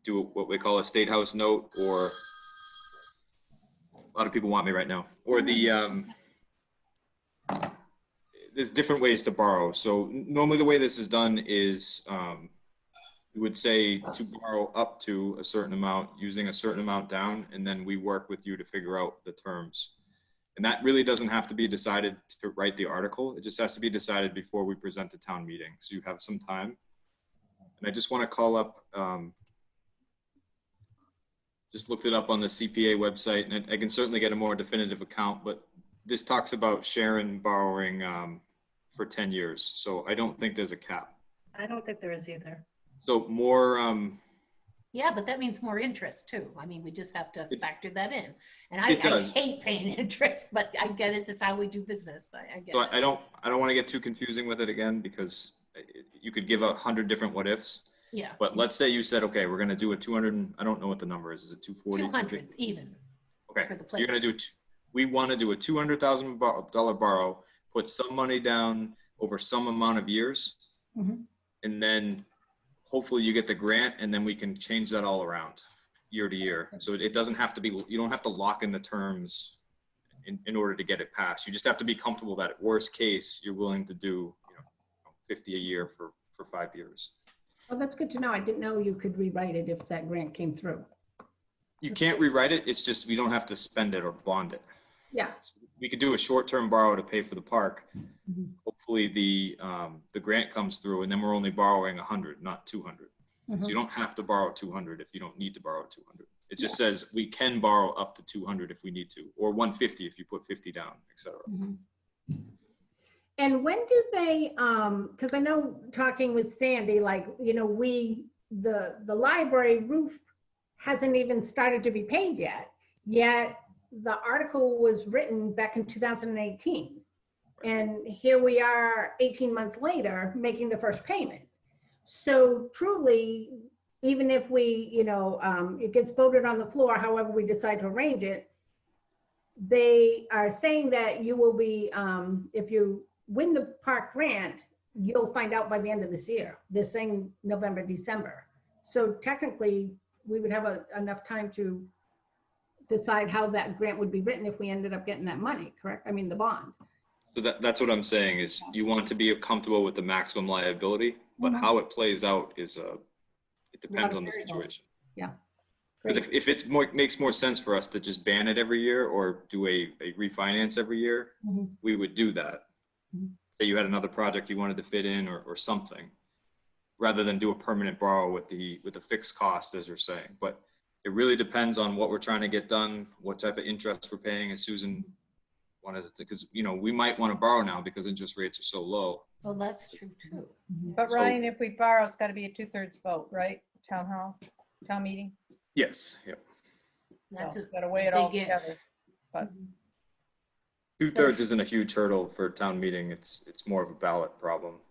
do what we call a state house note, or a lot of people want me right now, or there's different ways to borrow. So normally the way this is done is we would say to borrow up to a certain amount using a certain amount down, and then we work with you to figure out the terms. And that really doesn't have to be decided to write the article. It just has to be decided before we present to town meeting. So you have some time. And I just want to call up, just looked it up on the CPA website, and I can certainly get a more definitive account, but this talks about Sharon borrowing for 10 years. So I don't think there's a cap. I don't think there is either. So more, yeah, but that means more interest too. I mean, we just have to factor that in. And It I does. hate paying interest, but I get it. That's how we do business. I get so it. I don't want to get too confusing with it again, because you could give out 100 different what ifs. Yeah, But let's say you said, okay, we're going to do a 200, I don't know what the number is. Is it 240? 200 even. Okay, for the so you're going to do, we want to do a $200,000 borrow, put some money down over some amount of years. Mhm. And then hopefully you get the grant, and then we can change that all around. year to year. So it doesn't have to be, you don't have to lock in the terms in order to get it passed. You just have to be comfortable that at worst case, you're willing to do, 50 a year for 5 years. Well, that's good to know. I didn't know you could rewrite it if that grant came through. You can't rewrite it. It's just, we don't have to spend it or bond it. Yeah. We could do a short-term borrow to pay for the park. Mhm. Hopefully the grant comes through and then we're only borrowing 100, not 200. Mhm. So you don't have to borrow 200 if you don't need to borrow 200. It just says we can borrow up to 200 if we need to, or 150 if you put 50 down, et cetera. Mhm. And when do they, because I know talking with Sandy, like, the library roof hasn't even started to be paid yet. Yet the article was written back in 2018. And here we are 18 months later, making the first payment. So truly, even if we, it gets voted on the floor, however we decide to arrange it, they are saying that you will be, if you win the park grant, you'll find out by the end of this year. They're saying November, December. So technically, we would have enough time to decide how that grant would be written if we ended up getting that money, correct? I mean, the bond. So that's what I'm saying is you want to be comfortable with the maximum liability, but how it plays out is it depends on the situation. Yeah. Because if it makes more sense for us to just ban it every year or do a refinance every year, Mhm. we would do that. Mhm. Say you had another project you wanted to fit in or something, rather than do a permanent borrow with the fixed cost, as you're saying. But it really depends on what we're trying to get done, what type of interest we're paying, as Susan wanted to, because, we might want to borrow now because interest rates are so low. Well, that's true too. But So- Ryan, if we borrow, it's got to be a 2/3 vote, right? Town meeting. Yes, yep. That's So a got to weigh it all big together. if. But 2/3 isn't a huge hurdle for a town meeting. It's more of a ballot problem.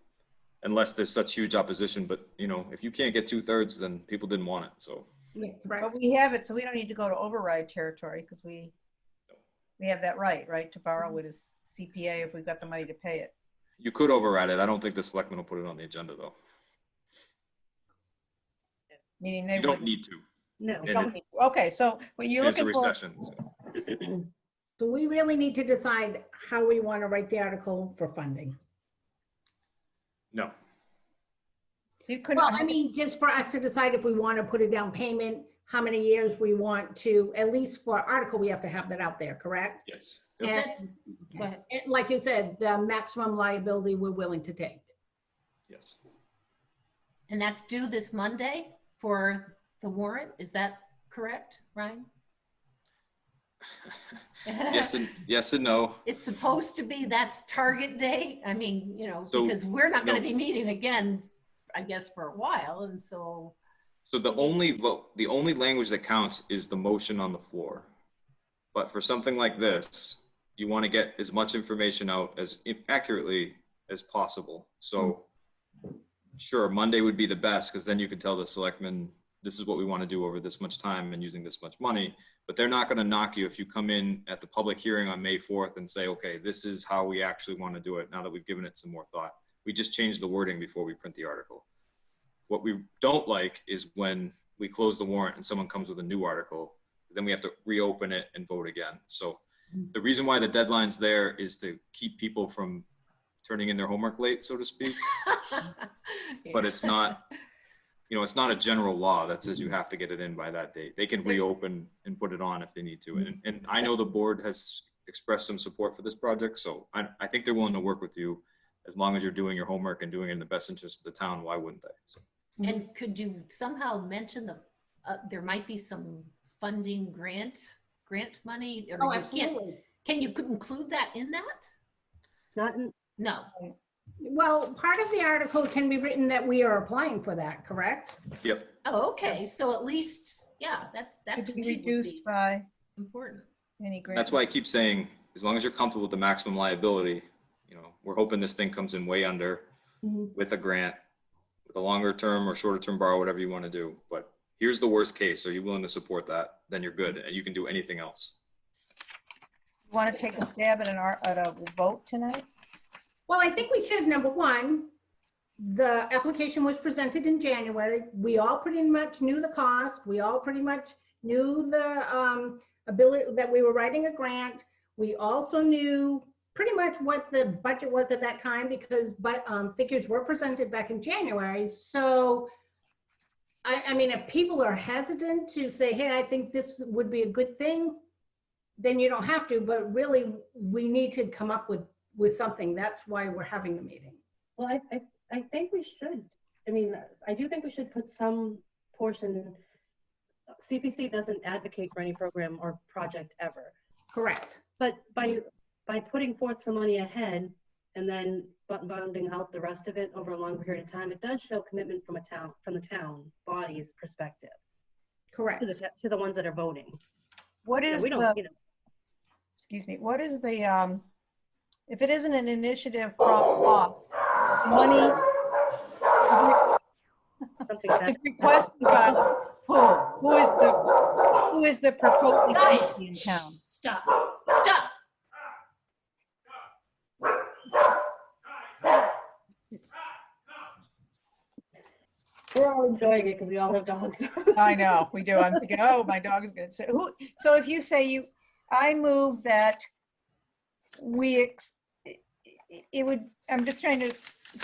Unless there's such huge opposition, but if you can't get 2/3, then people didn't want it, so. Yeah, correct. But we have it, so we don't need to go to override territory because we have that right, to borrow with his CPA if we've got the money to pay it. You could override it. I don't think the selectmen will put it on the agenda, though. Meaning they You don't would. need to. No. And Okay, so what you're it's a looking for, recession. So. So we really need to decide how we want to write the article for funding. No. so you couldn't, Well, I mean, just for us to decide if we want to put a down payment, how many years we want to, at least for article, we have to have that out there, correct? Yes. Is And- that- Go ahead. and like you said, the maximum liability we're willing to take. Yes. And that's due this Monday for the warrant. Is that correct, Ryan? Yes and no. It's supposed to be, that's target date. I mean, So, because we're not going to no. be meeting again, I guess, for a while. And so, So the only language that counts is the motion on the floor. But for something like this, you want to get as much information out as accurately as possible. So sure, Monday would be the best because then you could tell the selectmen, this is what we want to do over this much time and using this much money. But they're not going to knock you if you come in at the public hearing on May 4th and say, okay, this is how we actually want to do it now that we've given it some more thought. We just changed the wording before we print the article. What we don't like is when we close the warrant and someone comes with a new article, then we have to reopen it and vote again. So the reason why the deadline's there is to keep people from turning in their homework late, so to speak. But it's not, it's not a general law that says you have to get it in by that date. They can reopen and put it on if they need to. And I know the board has expressed some support for this project. So I think they're willing to work with you as long as you're doing your homework and doing it in the best interest of the town. Why wouldn't they? So. And could you somehow mention there might be some funding grant money? Or Oh, you can't- absolutely. Can you include that in that? Not in, No. Well, part of the article can be written that we are applying for that, correct? Yep. Oh, okay. So at least, yeah, that could to be me would reduced be by important. any grant. That's why I keep saying, as long as you're comfortable with the maximum liability, we're hoping this thing comes in way under Mhm. with a grant, with a longer term or shorter term borrow, whatever you want to do. But here's the worst case. Are you willing to support that? Then you're good and you can do anything else. You want to take a stab at a vote tonight? Well, I think we should, number one, the application was presented in January. We all pretty much knew the cost. We all pretty much knew the ability that we were writing a grant. We also knew pretty much what the budget was at that time because figures were presented back in January. So, I mean, if people are hesitant to say, hey, I think this would be a good thing, then you don't have to, but really we need to come up with something. That's why we're having the meeting. Well, I think we should. I mean, I do think we should put some portion. CPC doesn't advocate for any program or project ever. Correct. But by putting forth some money ahead and then bonding out the rest of it over a long period of time, it does show commitment from the town body's perspective Correct. to the ones that are voting. What is We don't, the, you know, excuse me, what is the, if it isn't an initiative from us, money something that is requested by who is the proposing Guys, entity in town? stop. we're all enjoying it because we all have dogs. I know, we do. I'm thinking, oh, my dog is gonna say, who, so if you say I move that it would, I'm just trying to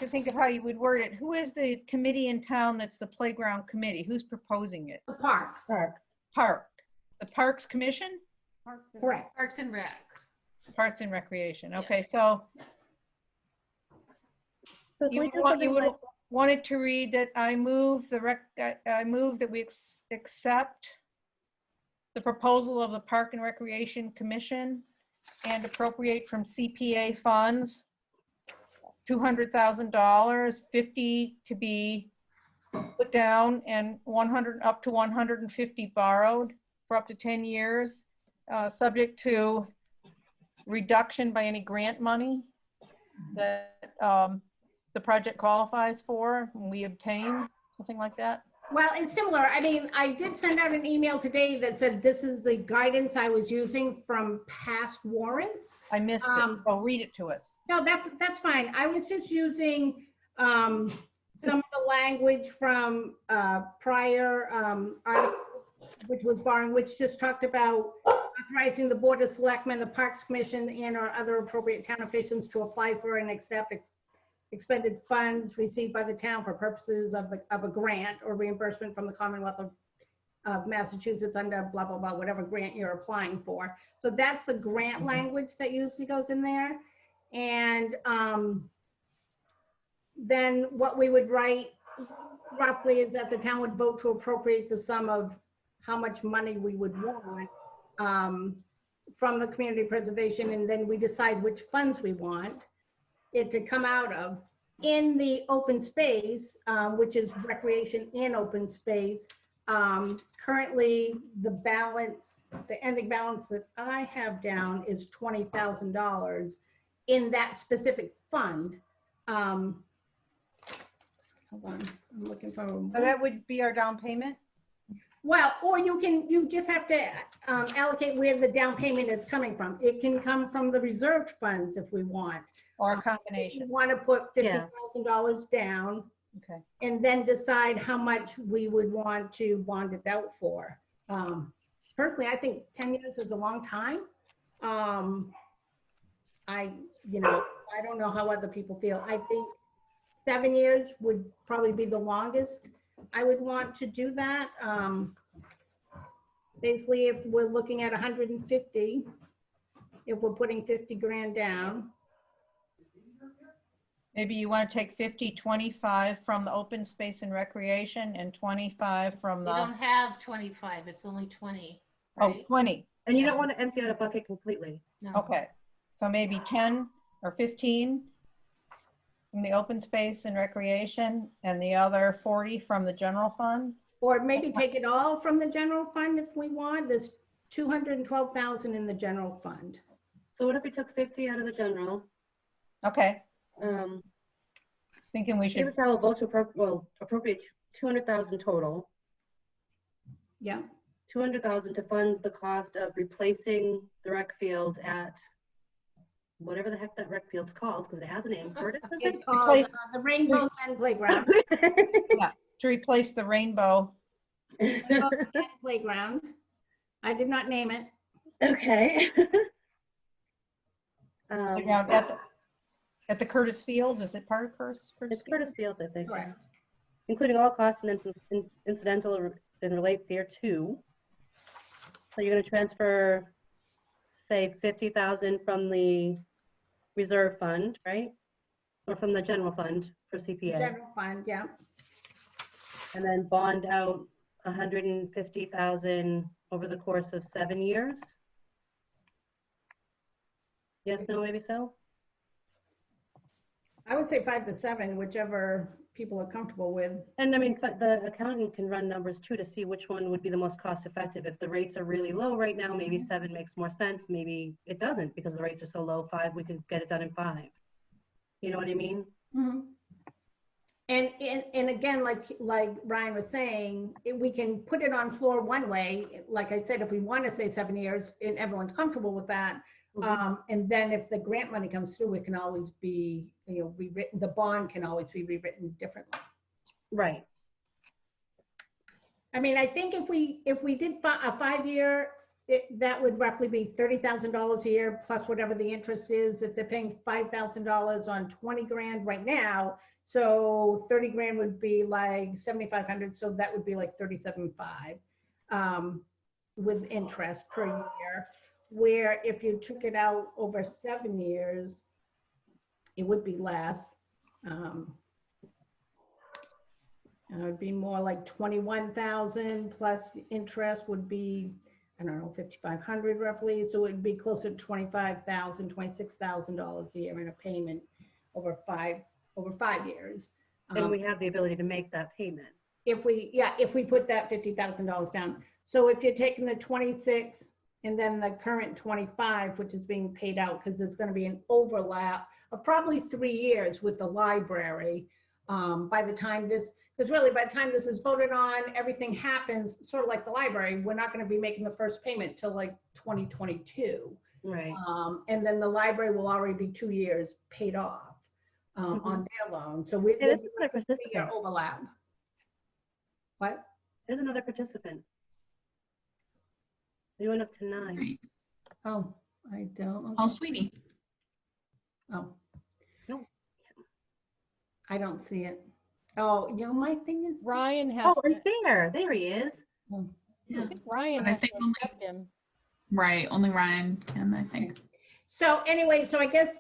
think of how you would word it. Who is the committee in town that's the playground committee? Who's proposing it? The parks. The Parks Commission? Correct. Parks and Rec. Parks and Recreation. Okay, so So can you we do want, something you would like, want it to read that I move that we accept the proposal of the Park and Recreation Commission and appropriate from CPA funds $200,000, 50 to be put down and 100 up to 150 borrowed for up to 10 years, subject to reduction by any grant money that the project qualifies for, and we obtain, something like that. Well, it's similar. I mean, I did send out an email today that said this is the guidance I was using from past warrants. I missed it. Oh, read it to us. No, that's fine. I was just using some of the language from prior article, which was borrowing, which just talked about authorizing the Board of Selectmen, the Parks Commission, and or other appropriate town officials to apply for and accept expended funds received by the town for purposes of a grant or reimbursement from the Commonwealth of Massachusetts under blah, blah, blah, whatever grant you're applying for. So that's the grant language that usually goes in there. And then what we would write roughly is that the town would vote to appropriate the sum of how much money we would want from the community preservation, and then we decide which funds we want it to come out of. In the open space, which is recreation and open space, currently the ending balance that I have down is $20,000 in that specific fund. Hold on, I'm looking for. So that would be our down payment? Well, or you just have to allocate where the down payment is coming from. It can come from the reserved funds if we want. Or a If combination? you want to put $50,000 down Okay. and then decide how much we would want to bond it out for. Personally, I think 10 years is a long time. I don't know how other people feel. I think 7 years would probably be the longest I would want to do that. Basically, if we're looking at 150, if we're putting 50 grand down. Maybe you want to take 50, 25 from the open space and recreation and 25 from We the, don't have 25, it's only 20, oh, right? 20. and you don't want to empty out a bucket completely. No. Okay. So maybe 10 or 15 from the open space and recreation and the other 40 from the general fund? Or maybe take it all from the general fund if we want. There's 212,000 in the general fund. So what if we took 50 out of the general? Okay, Um, thinking we Give should, the town a vote to appropriate 200,000 total, Yeah. 200,000 to fund the cost of replacing the rec field at whatever the heck that rec field's called, because it has a name. Curtis, is It's it? called Replace- the Rainbow Den Playground. to replace the rainbow. Rainbow Den Playground. I did not name it. Okay. Playground at the Curtis Fields, is it part of Curtis? It's Curtis Fields, I think. Correct. Including all costs and incidental and relate thereto. So you're gonna transfer, say, 50,000 from the reserve fund, right? Or from the general fund for CPA, General fund, yeah. and then bond out 150,000 over the course of 7 years? Yes, no, maybe so? I would say 5 to 7, whichever people are comfortable with. And I mean, the accountant can run numbers too to see which one would be the most cost effective. If the rates are really low right now, maybe 7 makes more sense. Maybe it doesn't because the rates are so low. 5, we could get it done in 5. You know what I mean? Mhm. And again, like Ryan was saying, we can put it on floor one way. Like I said, if we want to say 7 years and everyone's comfortable with that. And then if the grant money comes through, it can always be, rewritten. The bond can always be rewritten differently. Right. I mean, I think if we did a 5-year, that would roughly be $30,000 a year plus whatever the interest is. If they're paying $5,000 on 20 grand right now, so 30 grand would be like 7,500. So that would be like 37.5 with interest per year. Where if you took it out over 7 years, it would be less. It would be more like 21,000 plus interest would be, I don't know, 5,500 roughly. So it'd be closer to $25,000, $26,000 a year in a payment over five years. And we have the ability to make that payment. If we put that $50,000 down. So if you're taking the 26 and then the current 25, which is being paid out, because there's going to be an overlap of probably 3 years with the library. By the time this is voted on, everything happens, sort of like the library, we're not going to be making the first payment till like 2022. Right. And then the library will already be 2 years paid off on their loan. So Hey, there's there's another a 3-year participant. overlap. What? There's another participant. We went up to 9. Right. Oh, I don't. Paul Okay. Sweeney. Oh. No. I don't see it. Oh, my thing is. Ryan has, Oh, right there. There he is. I think Ryan But I has to think only- accept him. Right. Only Ryan can, I think. So anyway, so I guess,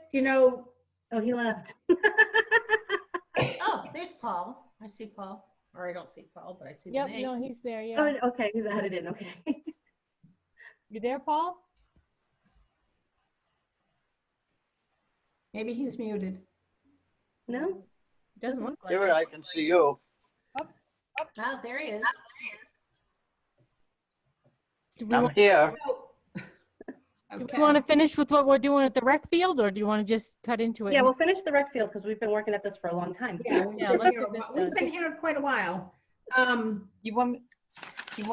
Oh, he left. Oh, there's Paul. I see Paul. Or I don't see Paul, but I see the Yep, name. no, he's there, yeah. Oh, okay. He's added in. Okay. You there, Paul? maybe he's muted. No? Doesn't look like Here, it. I can see you. Oh, there he is. Do we I'm want, here. do we want to finish with what we're doing at the rec field, or do you want to just cut into it? Yeah, we'll finish the rec field because we've been working at this for a long time. Yeah, Yeah, let's get this we've done. been here quite a while. You want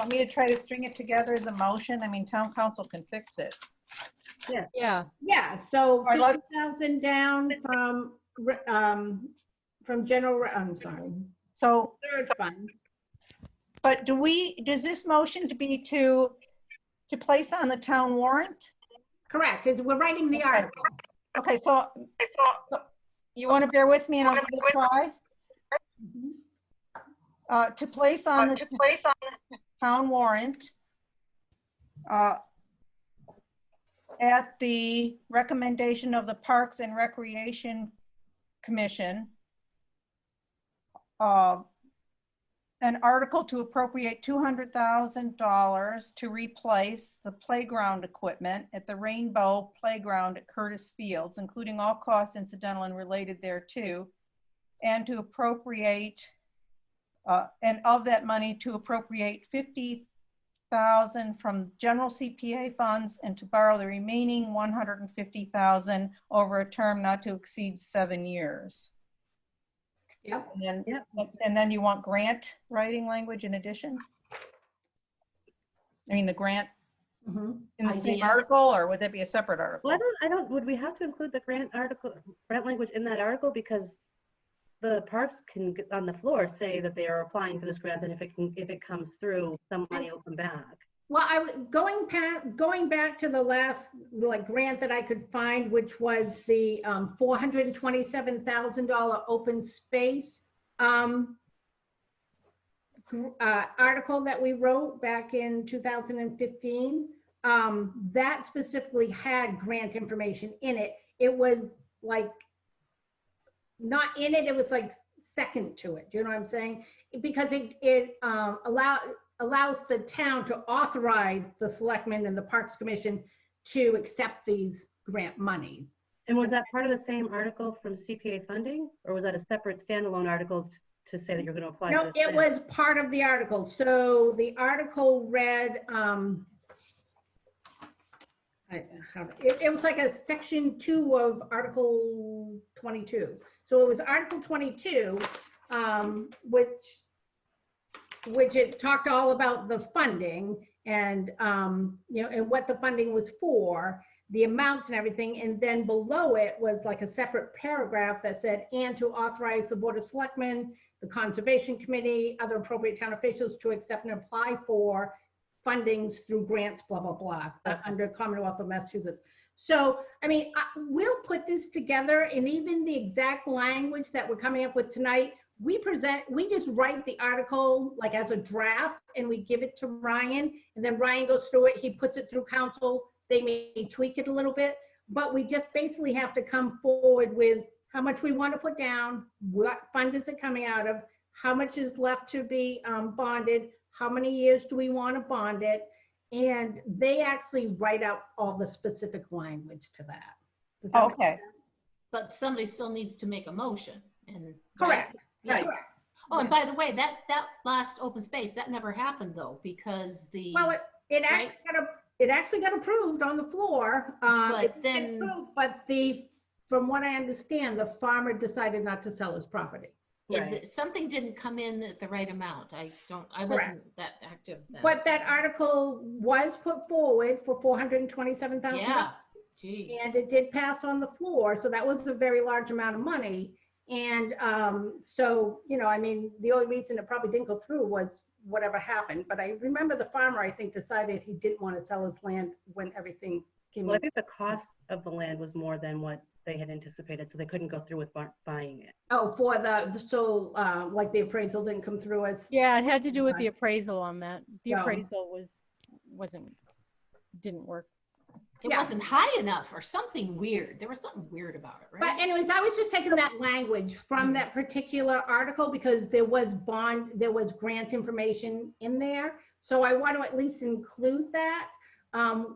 me to try to string it together as a motion? I mean, town council can fix it. Yeah, Yeah, so Or let's- 50,000 down from general, I'm sorry, So, reserve funds. but does this motion to be to place on the town warrant? Correct, we're writing the Okay. article. Okay, so you want to bear with me and I'll give it a try? To place on the town warrant at the recommendation of the Parks and Recreation Commission, an article to appropriate $200,000 to replace the playground equipment at the Rainbow Playground at Curtis Fields, including all costs incidental and related thereto, and to appropriate, and of that money to appropriate $50,000 from general CPA funds and to borrow the remaining $150,000 over a term not to exceed 7 years. Yep. And then you want grant writing language in addition? I mean, the grant Mhm. in the same Idea. article, or would that be a separate article? Well, would we have to include the grant language in that article? Because the parks can, on the floor, say that they are applying for this grant, and if it comes through, some money will come back. Well, going back to the last like grant that I could find, which was the $427,000 open space article that we wrote back in 2015. That specifically had grant information in it. It was like not in it. It was like second to it. Do you know what I'm saying? Because it allows the town to authorize the selectmen and the Parks Commission to accept these grant monies. And was that part of the same article from CPA funding, or was that a separate standalone article to say that you're going to apply? No, for this it grant? was part of the article. So the article read, it was like a section 2 of Article 22. So it was Article 22, which it talked all about the funding and, you know, and what the funding was for, the amounts and everything. And then below it was like a separate paragraph that said, and to authorize the Board of Selectmen, the Conservation Committee, other appropriate town officials to accept and apply for fundings through grants, blah, blah, blah, under Commonwealth of Massachusetts. So, I mean, we'll put this together, and even the exact language that we're coming up with tonight, we just write the article like as a draft, and we give it to Ryan, and then Ryan goes through it, he puts it through council, they may tweak it a little bit, but we just basically have to come forward with how much we want to put down, what fund is it coming out of, how much is left to be bonded, how many years do we want to bond it, and they actually write out all the specific language to that. Does that make Okay. sense? But somebody still needs to make a motion and. Correct. Yeah. Correct. Oh, and by the way, that last open space, that never happened though, because the. Well, it actually got approved on the floor. But It did then- approve, but from what I understand, the farmer decided not to sell his property. Yeah, Right. something didn't come in at the right amount. I wasn't that active then. But that article was put forward for $427,000. Yeah, gee. And it did pass on the floor, so that was a very large amount of money. And so, you know, I mean, the only reason it probably didn't go through was whatever happened. But I remember the farmer, I think, decided he didn't want to sell his land when everything came Well, I in. think the cost of the land was more than what they had anticipated, so they couldn't go through with buying it. Oh, like the appraisal didn't come through as, Yeah, it had to do with the Okay. appraisal on that. The So- appraisal didn't work. It Yeah. wasn't high enough or something weird. There was something weird about it, but right? anyways, I was just taking that language from that particular article because there was grant information in there. So I want to at least include that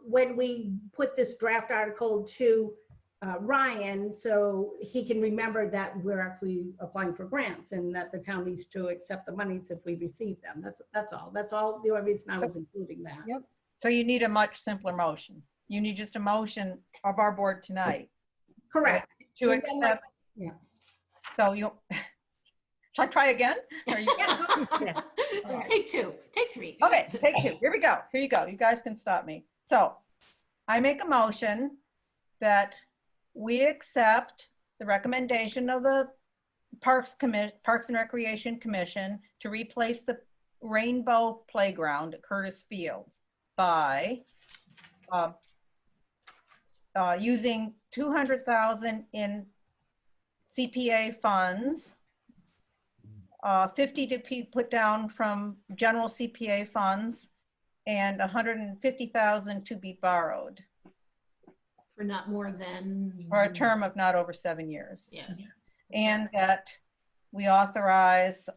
when we put this draft article to Ryan, so he can remember that we're actually applying for grants and that the town needs to accept the monies if we receive them. That's all. That's all the only reason I was including that. Yep. So you need a much simpler motion. You need just a motion of our board tonight Correct. to And then accept. yeah. So you, shall I try again? Or you- Yeah. Take two, take three. Okay, take 2. Here we go. Here you go. You guys can stop me. So I make a motion that we accept the recommendation of the Parks and Recreation Commission to replace the Rainbow Playground at Curtis Fields by using $200,000 in CPA funds, 50 to be put down from general CPA funds, and 150,000 to be borrowed For not more than. for a term of not over 7 years. Yeah. And that we authorize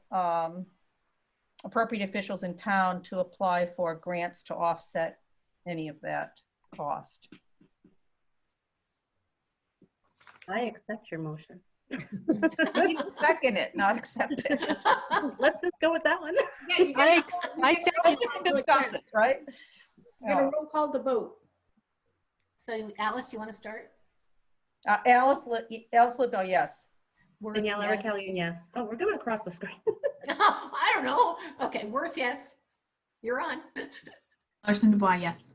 appropriate officials in town to apply for grants to offset any of that cost. I accept your motion. I need to second it, not accept it. Let's just go with that one. Yeah, you gotta- I you second gotta- Discuss it, right? you gotta roll call the vote. So Alice, you want to start? Alice Liddell, yes. Worth, Danielle yes. Kelly, yes. Oh, we're going across the screen. I don't know. Okay, Worth, yes. You're on. Larson Dubois, yes.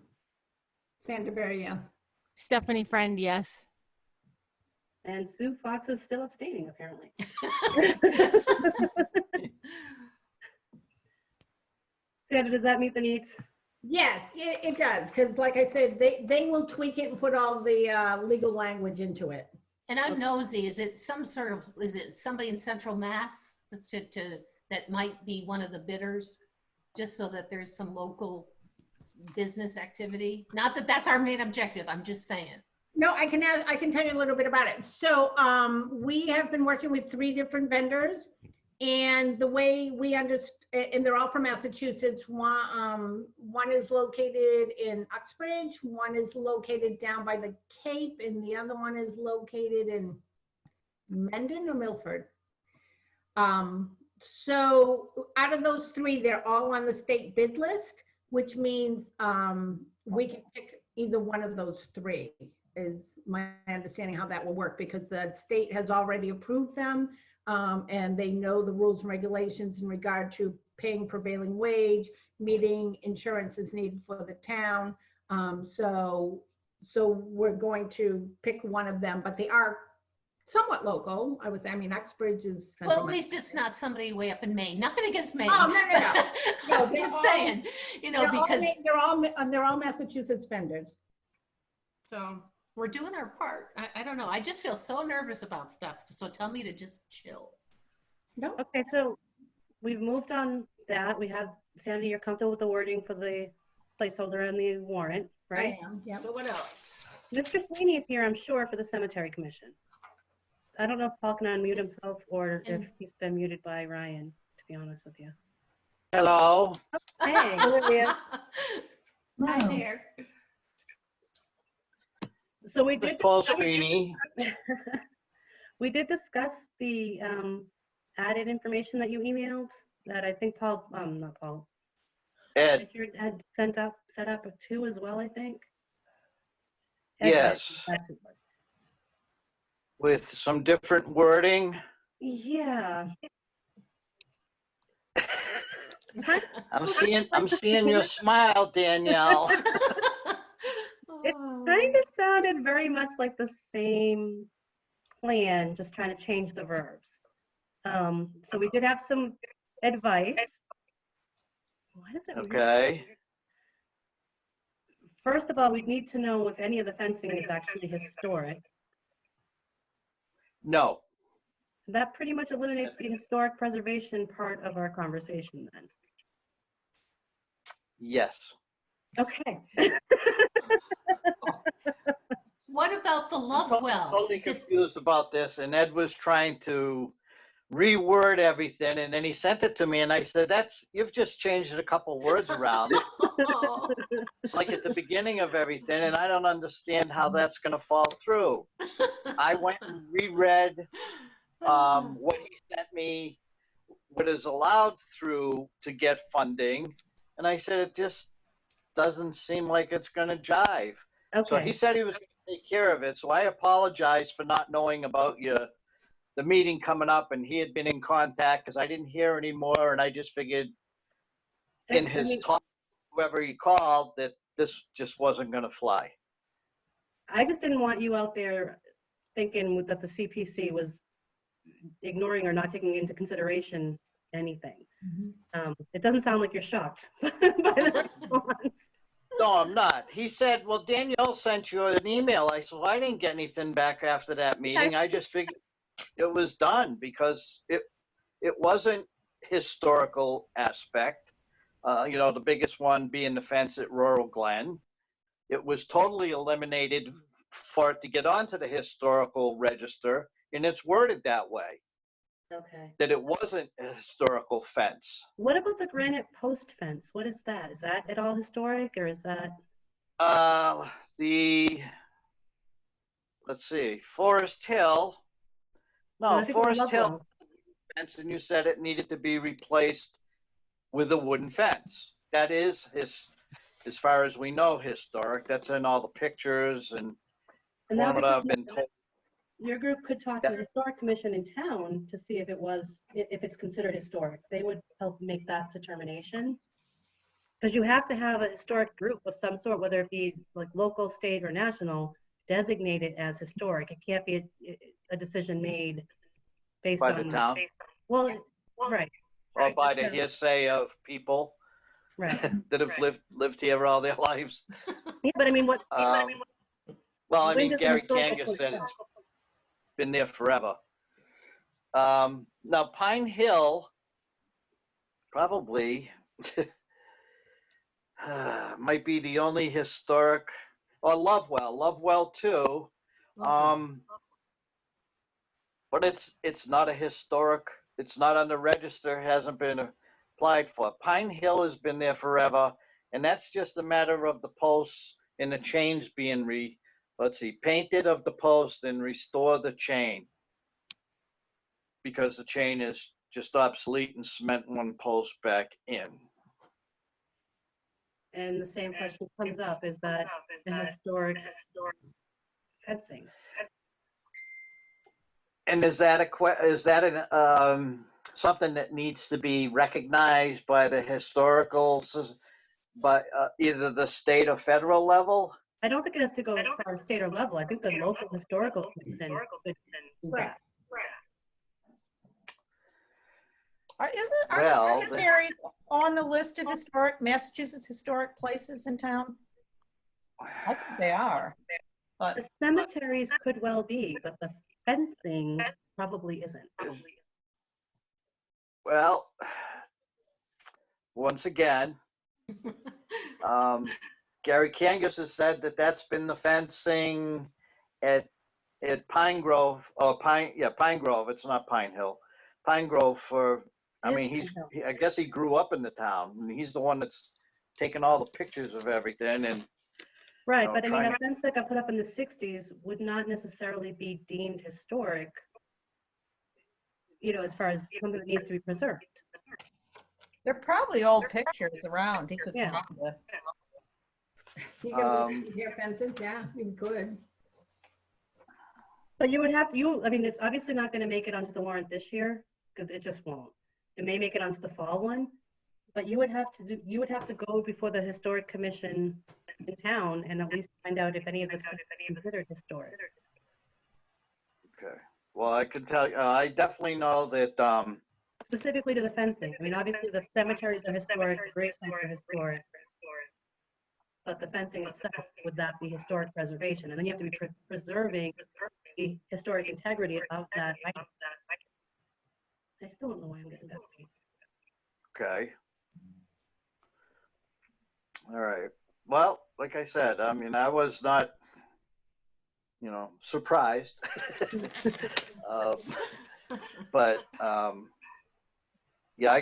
Sandra Berry, yes. Stephanie Friend, yes. And Sue Fox is still abstaining, apparently. Sandra, does that meet the needs? Yes, it does, because like I said, they will tweak it and put all the legal language into it. And I'm nosy, is it somebody in Central Mass that might be one of the bidders? Just so that there's some local business activity? Not that that's our main objective, I'm just saying. No, I can tell you a little bit about it. So we have been working with 3 different vendors, and the way we understand, and they're all from Massachusetts. One is located in Uxbridge, one is located down by the Cape, and the other one is located in Mendon or Milford. So out of those 3, they're all on the state bid list, which means we can pick either one of those 3, is my understanding how that will work, because the state has already approved them, and they know the rules and regulations in regard to paying prevailing wage, meeting insurances needed for the town. So we're going to pick one of them, but they are somewhat local, I would say. I mean, Uxbridge is. Well, at least it's not somebody way up in Maine. Nothing against Maine. Oh, no. No, I'm just saying, because they're all Massachusetts vendors. so we're doing our part. I don't know. I just feel so nervous about stuff. So tell me to just chill. No, Okay, so we've moved on that. We have, Sandy, you're comfortable with the wording for the placeholder and the warrant, right? I am, yeah. So what else? Mr. Sweeney is here, I'm sure, for the cemetery commission. I don't know if Paul can unmute himself or if he's been muted by Ryan, to be honest with you. Hello. Hey. Hi there. So we This did, is Paul Sweeney. we did discuss the added information that you emailed that I think Paul, not Paul, Ed, Richard had set up 2 as well, I think. Yes. That's who it was. with some different wording. Yeah. I'm seeing your smile, Danielle. It kind of sounded very much like the same plan, just trying to change the verbs. So we did have some advice. Why does it? Okay. First of all, we need to know if any of the fencing is actually historic. No. That pretty much eliminates the historic preservation part of our conversation then. Yes. Okay. What about the love well? Totally confused about this, and Ed was trying to reword everything, and then he sent it to me, and I said, you've just changed a couple words around, like at the beginning of everything, and I don't understand how that's going to fall through. I went and reread what he sent me, what is allowed through to get funding, and I said, it just doesn't seem like it's going to jive. Okay. So he said he was going to take care of it. So I apologize for not knowing about the meeting coming up, and he had been in contact because I didn't hear anymore, and I just figured in his talk, whoever he called, that this just wasn't going to fly. I just didn't want you out there thinking that the CPC was ignoring or not taking into consideration anything. It doesn't sound like you're shocked by the response. No, I'm not. He said, well, Danielle sent you an email. I said, well, I didn't get anything back after that meeting. I just figured it was done because it wasn't historical aspect. The biggest one being the fence at Rural Glen. It was totally eliminated for it to get onto the historical register, and it's worded that way, Okay. that it wasn't a historical fence. What about the granite post fence? What is that? Is that at all historic, or is that? Let's see, Forest Hill. No, I think it was Forest Hill Lovewell. fence, and you said it needed to be replaced with a wooden fence. That is, as far as we know, historic. That's in all the pictures and And from that what was I've been told. your group could talk to the historic commission in town to see if it's considered historic. They would help make that determination. Because you have to have a historic group of some sort, whether it be like local, state, or national, designated as historic. It can't be a decision made based By on. the town? Well, right. Or by the hearsay of people. Right. that have lived here all their lives. Yeah, but I mean, what, Well, I when mean, does the Gary historical Kangas place said stop? it's been there forever. Now Pine Hill, probably might be the only historic, or Lovewell too. But it's not a historic, it's not on the register, hasn't been applied for. Pine Hill has been there forever, and that's just a matter of the posts and the chains being painted of the post and restore the chain. Because the chain is just obsolete and cement one post back in. And the same question comes up, is that the historic fencing? And is that something that needs to be recognized by the by either the state or federal level? I don't think it has to go as far as state or level. I think the local historical commission could do that. Aren't Well, the cemeteries on the list of Massachusetts historic places in town? I think they are. But The cemeteries could well be, but the fencing probably isn't. Well, once again, Gary Kangas has said that that's been the fencing at Pine Grove, Pine Grove. It's not Pine Hill. Pine Grove for, I It is mean, Pine Hill. I guess he grew up in the town, and he's the one that's taken all the pictures of everything. And Right, know, but I mean, trying a fence that got put up in the 60s would not necessarily be deemed historic, as far as something that needs to be preserved. there are probably old pictures around. He could Yeah. come up with. You can hear fences, yeah, you could. But you would have to, I mean, it's obviously not going to make it onto the warrant this year, because it just won't. It may make it onto the fall one, but you would have to go before the historic commission in town and at least find out if any of this is considered historic. okay, well, I can tell you, I definitely know that. Specifically to the fencing. I mean, obviously the cemeteries are historic, the grave sites are historic. But the fencing itself, would that be historic preservation? And then you have to be preserving the historic integrity of that item. I still don't know why I'm getting that. Okay. All right. Well, like I said, I mean, I was not, surprised. But yeah,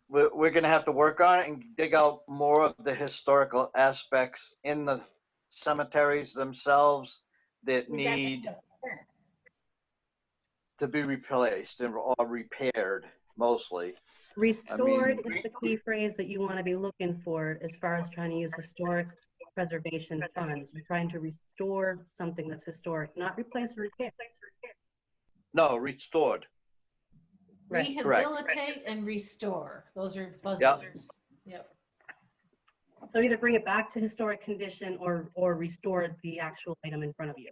we're going to have to work on it and dig out more of the historical aspects in the cemeteries themselves that need to be replaced or repaired mostly. Restored is the key phrase that you want to be looking for as far as trying to use historic preservation funds. You're trying to restore something that's historic, not replace or repair. No, restored. Right. Rehabilitate and restore. Those are buzzwords. Yep. So either bring it back to historic condition or restore the actual item in front of you.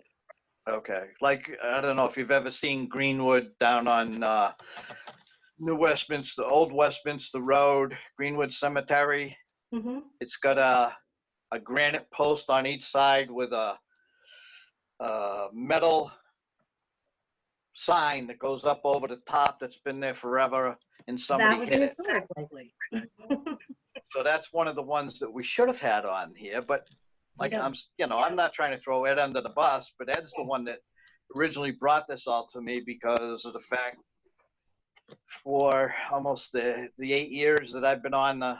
Okay. Like, I don't know if you've ever seen Greenwood down on New Westminster, Old Westminster Road, Greenwood Cemetery. Mm-hmm. It's got a granite post on each side with a metal sign that goes up over the top that's been there forever, and That somebody would hit be it. historic, likely. So that's one of the ones that we should have had on here, but like Yeah. I'm not trying to throw Ed under the bus, but Ed's the one that originally brought this all to me because of the fact for almost the 8 years that I've been on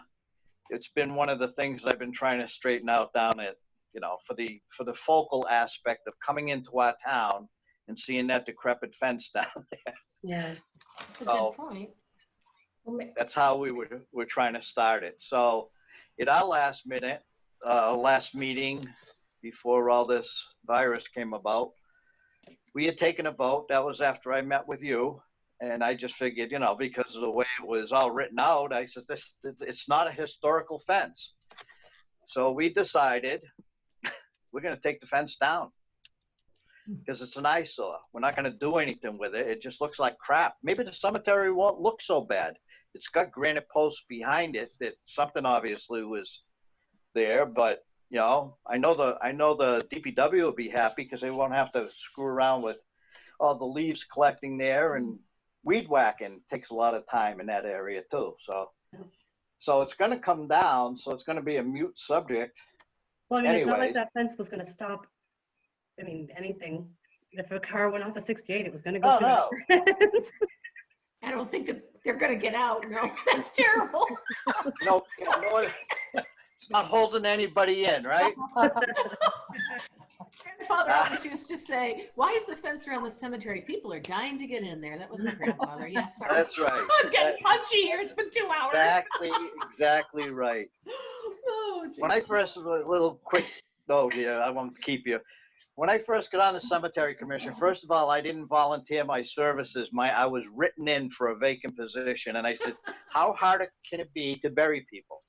it's been one of the things that I've been trying to straighten out down at, for the focal aspect of coming into our town and seeing that decrepit fence down there. Yeah. That's a So- good point. That's how we're trying to start it. So at our last meeting before all this virus came about, we had taken a vote. That was after I met with you. And I just figured, because of the way it was all written out, I said, it's not a historical fence. So we decided we're going to take the fence down because it's an eyesore. We're not going to do anything with it. It just looks like crap. Maybe the cemetery won't look so bad. it's got granite posts behind it that something obviously was there, but you know, I know the DPW will be happy because they won't have to screw around with all the leaves collecting there, and weed whacking takes a lot of time in that area too. So it's going to come down. So it's going to be a mute subject. Well, I mean, it's not like Anyways. that fence was gonna stop, I mean, anything. If a car went off at 68, it was gonna go Oh, through no. that fence. I don't think that they're gonna get out. No, that's terrible. No, it's not holding anybody in, right? Grandfather always used to say, why is the fence around the cemetery? People are dying to get in there. That was my grandfather. Yeah, sorry. That's right. I'm getting punchy here. It's been 2 hours. Exactly right. Oh, When I first, a little quick note here, I won't keep you. When I first got on the cemetery commission, first of all, I didn't volunteer my services. I was written in for a vacant position, and I said, how hard can it be to bury people?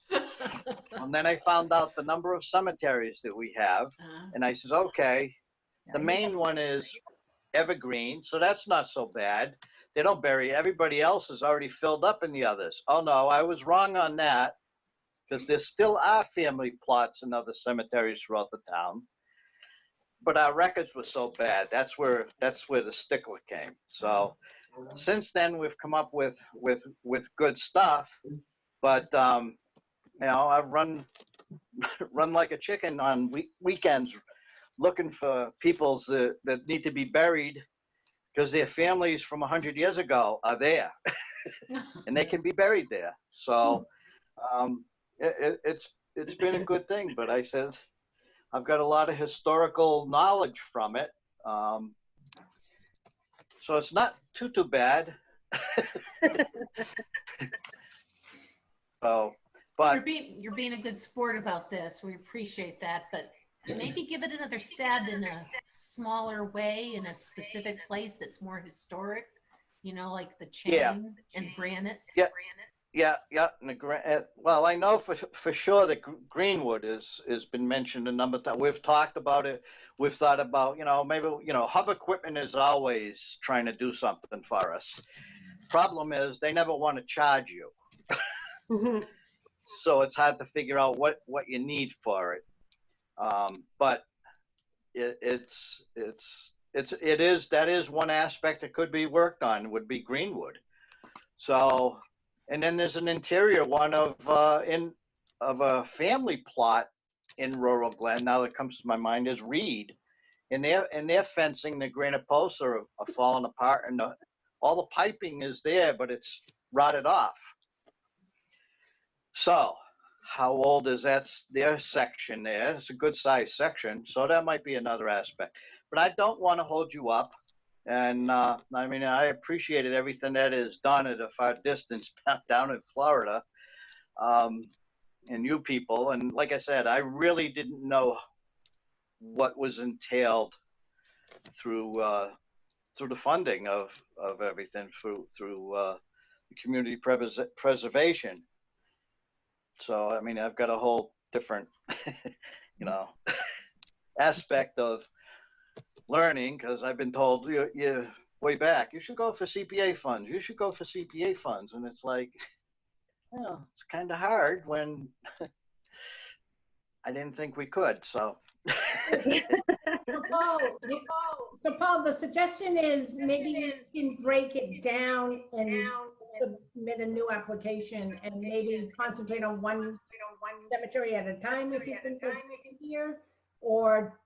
And then I found out the number of cemeteries that we have, and I said, okay, the main one is Evergreen, so that's not so bad. They don't bury, everybody else is already filled up in the others. Oh no, I was wrong on that, because there still are family plots in other cemeteries throughout the town. But our records were so bad. That's where the stickler came. So since then we've come up with good stuff. But you know, I've run like a chicken on weekends looking for people that need to be buried because their families from 100 years ago are there and they can be buried there. So it's been a good thing. But I said, I've got a lot of historical knowledge from it. So it's not too bad. So, but you're being a good sport about this. We appreciate that, but maybe give it another stab in a smaller way in a specific place that's more historic. You know, like the chain and granite. Yeah. Yeah. And well, I know for sure that Greenwood has been mentioned a number of times. We've talked about it. We've thought about, you know, maybe, you know, Hub Equipment is always trying to do something for us. Problem is they never want to charge you. So it's hard to figure out what you need for it. But that is one aspect that could be worked on, would be Greenwood. So, and then there's an interior one of a family plot in rural Glen. Now that comes to my mind is Reed, and their fencing, the granite posts are falling apart, and all the piping is there, but it's rotted off. So, how old is their section there? It's a good sized section, so that might be another aspect. But I don't want to hold you up. And I mean, I appreciated everything that is done at a far distance down in Florida, and you people. And like I said, I really didn't know what was entailed through the funding of everything through the community preservation. So I mean, I've got a whole different, you know, aspect of learning, because I've been told you way back, you should go for CPA funds. You should go for CPA funds. And it's like, well, it's kind of hard when I didn't think we could. So. So Paul, the suggestion is maybe you can break it down and submit a new application and maybe concentrate on one cemetery at a time if you think it's easier. Or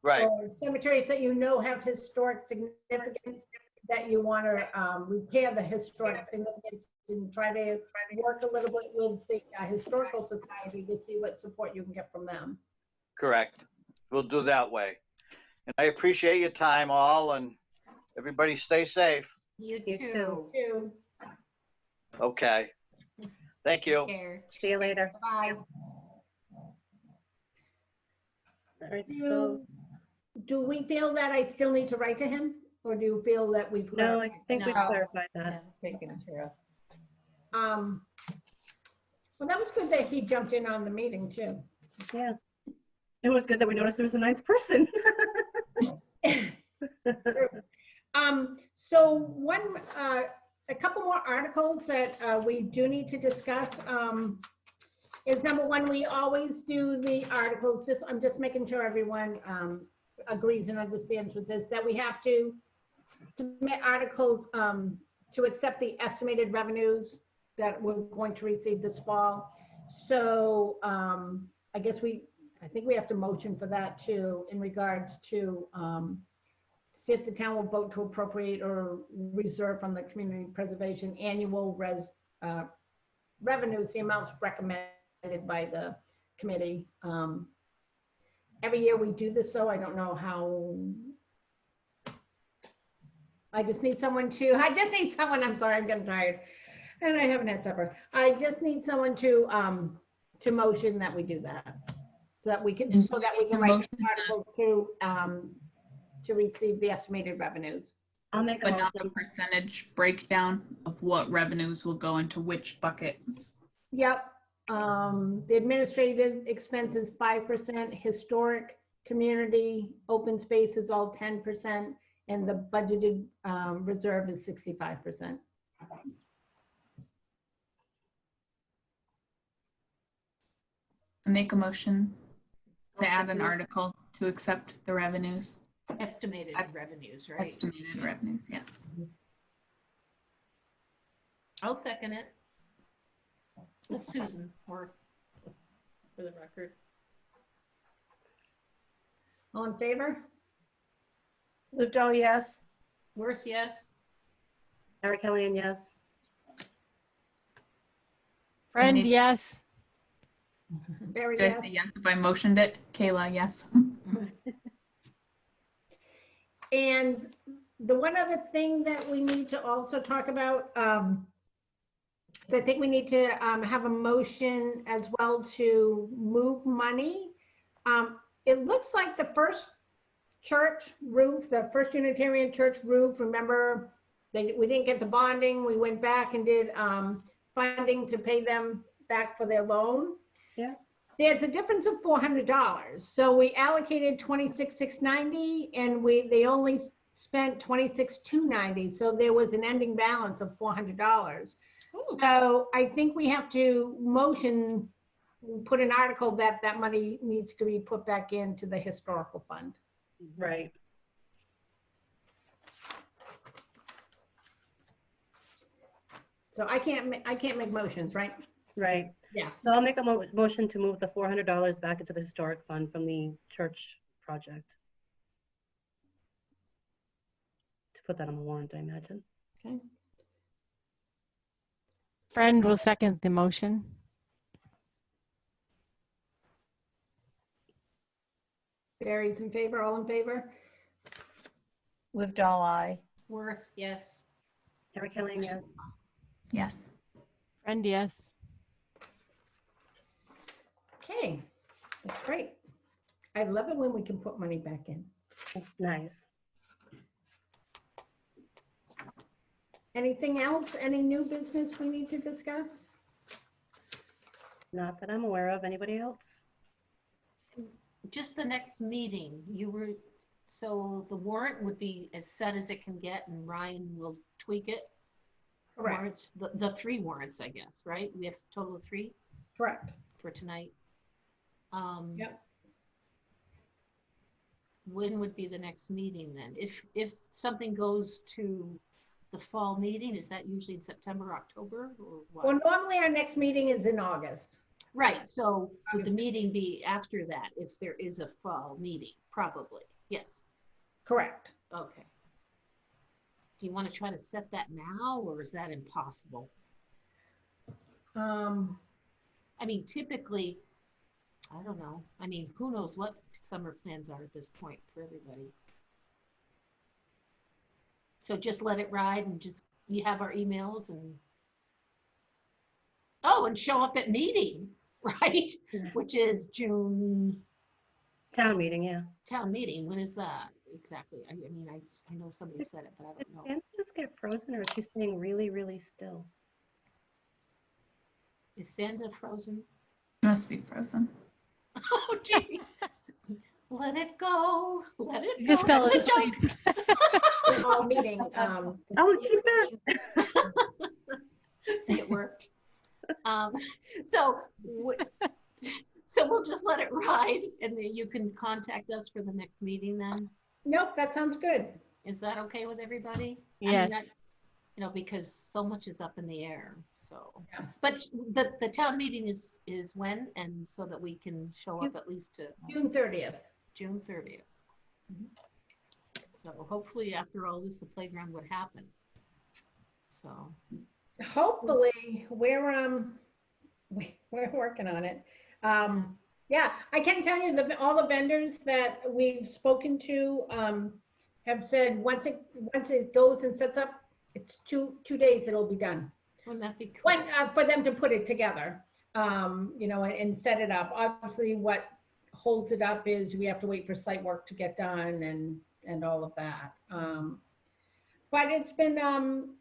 cemeteries that you know have historic significance that you want to repair the historic significance and try to work a little bit with the historical society to see what support you can get from them. Correct. We'll do that way. And I appreciate your time all, and everybody stay safe. You You too. Too. Okay. Thank you. Take care. See you later. Bye. All right, so, Do we feel that I still need to write to him, or do you feel that we've? no, I think we No. clarified that. Taken care of. Well, that was good that he jumped in on the meeting too. Yeah. It was good that we noticed there was a ninth person. So one a couple more articles that we do need to discuss. Is number one, we always do the articles, I'm just making sure everyone agrees and understands with this, that we have to submit articles to accept the estimated revenues that we're going to receive this fall. So I think we have to motion for that too, in regards to see if the town will vote to appropriate or reserve from the community preservation annual revenues, the amounts recommended by the committee. Every year we do this, so I don't know how. I just need someone, I'm sorry, I'm getting tired and I haven't had supper. I just need someone to motion that we do that. So that we can write an article to receive the estimated revenues. I'll make a But not the motion. percentage breakdown of what revenues will go into which bucket. Yep. The administrative expenses 5%, historic, community, open space is all 10%, and the budgeted reserve is 65%. I make a motion to add an article to accept the revenues, Estimated revenues, right? estimated revenues, yes. I'll second it. That's Susan Worth, for the record. All in favor? Livedall, yes. Worth, yes. Eric Kelly, yes. Friend, need- yes. Very Did I yes. say yes if I motioned it? Kayla, yes. And the one other thing that we need to also talk about, I think we need to have a motion as well to move money. It looks like the first church roof, the First Unitarian Church roof, remember, we didn't get the bonding. We went back and did funding to pay them back for their loan. Yeah. There's a difference of $400. So we allocated $26,690 and they only spent $26,290. So there was an ending balance of $400. So I think we have to put an article that money needs to be put back into the historical fund. Right. So I can't make motions, right? Right. Yeah. So I'll make a motion to move the $400 back into the historic fund from the church project. To put that on the warrant, I imagine. Okay. Friend will second the motion. Barry's in favor, all in favor? Livedall, aye. Worth, yes. Eric Kelly, yes. Yes. Friend, yes. Okay, that's great. I love it when we can put money back in. Nice. Anything else? Any new business we need to discuss? Not that I'm aware of. Anybody else? Just the next meeting, so the warrant would be as set as it can get and Ryan will tweak it? Correct, Warrants, the 3 warrants, I guess, right? We have a total of 3 correct. for tonight. Yep. When would be the next meeting then? If something goes to the fall meeting, is that usually in September, October, or what? Well, normally our next meeting is in August. Right, so would the August. meeting be after that if there is a fall meeting? Probably, yes. Correct. Okay. Do you want to try to set that now or is that impossible? I mean, typically, I don't know. I mean, who knows what summer plans are at this point for everybody. So just let it ride and you have our emails and, and show up at meeting, right? Yeah. Which is June Town meeting, yeah. town meeting. When is that exactly? I mean, I know somebody said it, but I Did don't know. Anna just get frozen or is she staying really, really still? Is Santa frozen? Must be frozen. Oh, gee. Let it go. Let it He go. just fell That's a asleep. joke. We're all meeting. Oh, she's back. see it worked. So, so we'll just let it ride, and then you can contact us for the next meeting then? Nope, that sounds good. Is that okay with everybody? I mean, that- Yes. You know, because so much is up in the air, so. Yeah. But the town meeting is when, and so that we can show up at least to June 30th. June 30th. So hopefully after all this, the playground would happen. So, Hopefully, we're working on it. Yeah, I can tell you that all the vendors that we've spoken to have said once it goes and sets up, it's two days it'll be done. wouldn't that be cool? When for them to put it together, you know, and set it up. Obviously, what holds it up is we have to wait for site work to get done and all of that. But it's been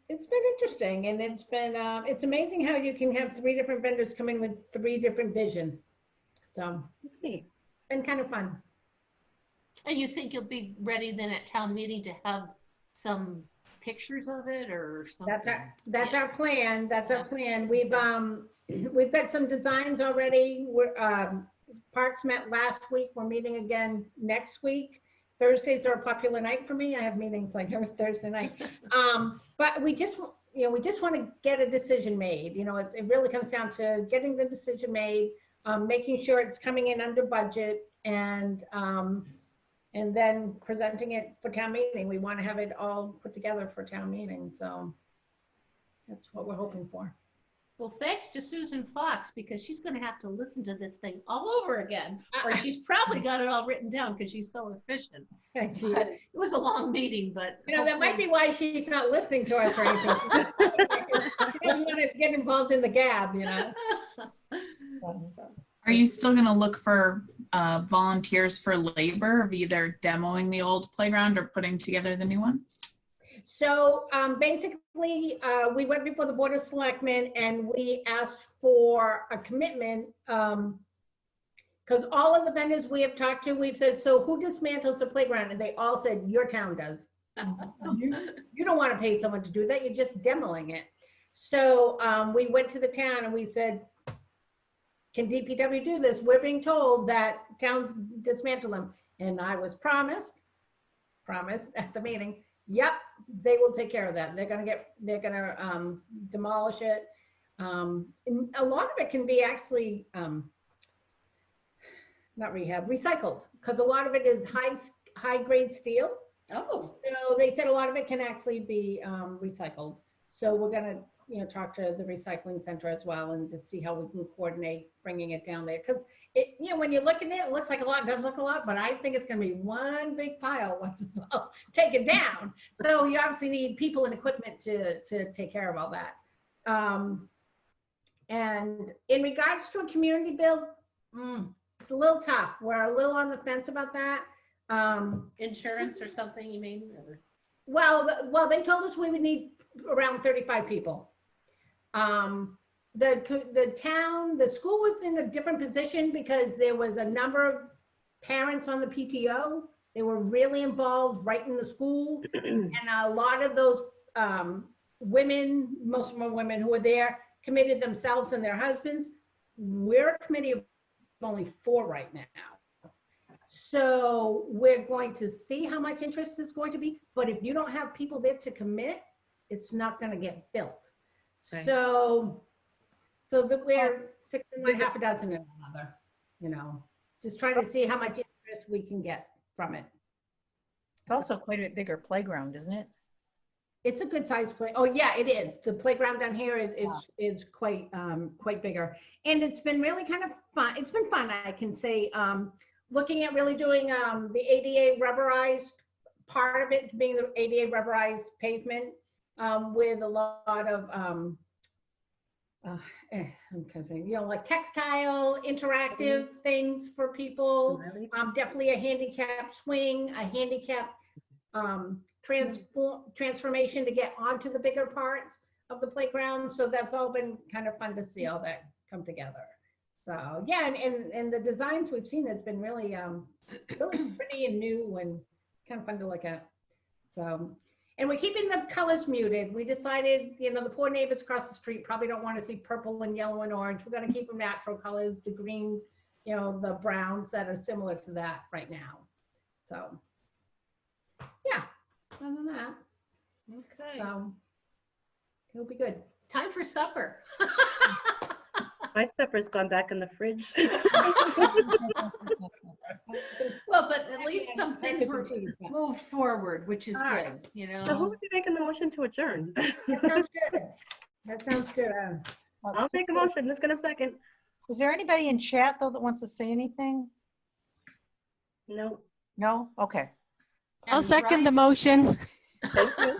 interesting, and it's amazing how you can have 3 different vendors come in with 3 different visions. So Let's see. been kind of fun. And you think you'll be ready then at town meeting to have some pictures of it or something? That's our plan. That's our plan. We've got some designs already. Parks met last week. We're meeting again next week. Thursdays are a popular night for me. I have meetings like every Thursday night. But we just want to get a decision made. You know, it really comes down to getting the decision made, making sure it's coming in under budget, and then presenting it for town meeting. We want to have it all put together for town meeting. So that's what we're hoping for. Well, thanks to Susan Fox, because she's going to have to listen to this thing all over again, or she's probably got it all written down because she's so efficient. Thank But it was a long meeting, but You know, that might be why she's not listening to us or anything. She doesn't want to get involved in the gab, you know. Are you still going to look for volunteers for labor of either demoing the old playground or putting together the new one? So basically, we went before the Board of Selectmen and we asked for a commitment. Because all of the vendors we have talked to, we've said, so who dismantles the playground? And they all said, your town does. You don't want to pay someone to do that. You're just demoing it. So we went to the town and we said, can DPW do this? We're being told that towns dismantle them. And I was promised at the meeting, yep, they will take care of that. They're gonna demolish it. And a lot of it can be actually, not rehab, recycled, because a lot of it is high grade steel. oh, So they said a lot of it can actually be recycled. So we're gonna, talk to the recycling center as well and just see how we can coordinate bringing it down there. Because when you look at it, it looks like a lot, it does look a lot, but I think it's gonna be one big pile once it's all taken down. So you obviously need people and equipment to take care of all that. And in regards to a community build, it's a little tough. We're a little on the fence about that. insurance or something, you mean? Or- Well, they told us we would need around 35 people. The school was in a different position because there was a number of parents on the PTO. They were really involved right in the school. And a lot of those women, most of them women who were there, committed themselves and their husbands. We're a committee of only 4 right now. So we're going to see how much interest is going to be, but if you don't have people there to commit, it's not going to get built. Okay. So that we're 6 and half a dozen in another, just trying to see how much interest we can get from it. It's also quite a bit bigger playground, isn't it? It's a good sized play. Oh yeah, it is. The playground down here is quite bigger, and it's been really kind of fun. It's been fun, I can say. Looking at really doing the ADA rubberized part of it, being the ADA rubberized pavement with a lot of I'm kind of saying, like textile interactive things for people. Definitely a handicap swing, a handicap transformation to get onto the bigger parts of the playground. So that's all been kind of fun to see all that come together. So yeah, and the designs we've seen has been really, really pretty and new and kind of fun to look at. So, And we're keeping the colors muted. We decided, you know, the poor neighbors across the street probably don't want to see purple and yellow and orange. We're gonna keep them natural colors, the greens, you know, the browns that are similar to that right now. So, yeah, other than that, Okay, so it'll be good. time for supper. My supper's gone back in the fridge. Well, but at least some things Mac were and cheese, yeah. moved forward, which is All right. good, you So who know? would be making the motion to adjourn? That sounds good. That sounds good. I'll take a motion. Who's gonna second? Is there anybody in chat though that wants to say anything? No. No? Okay. I'll And second the Brian- motion. Thank you.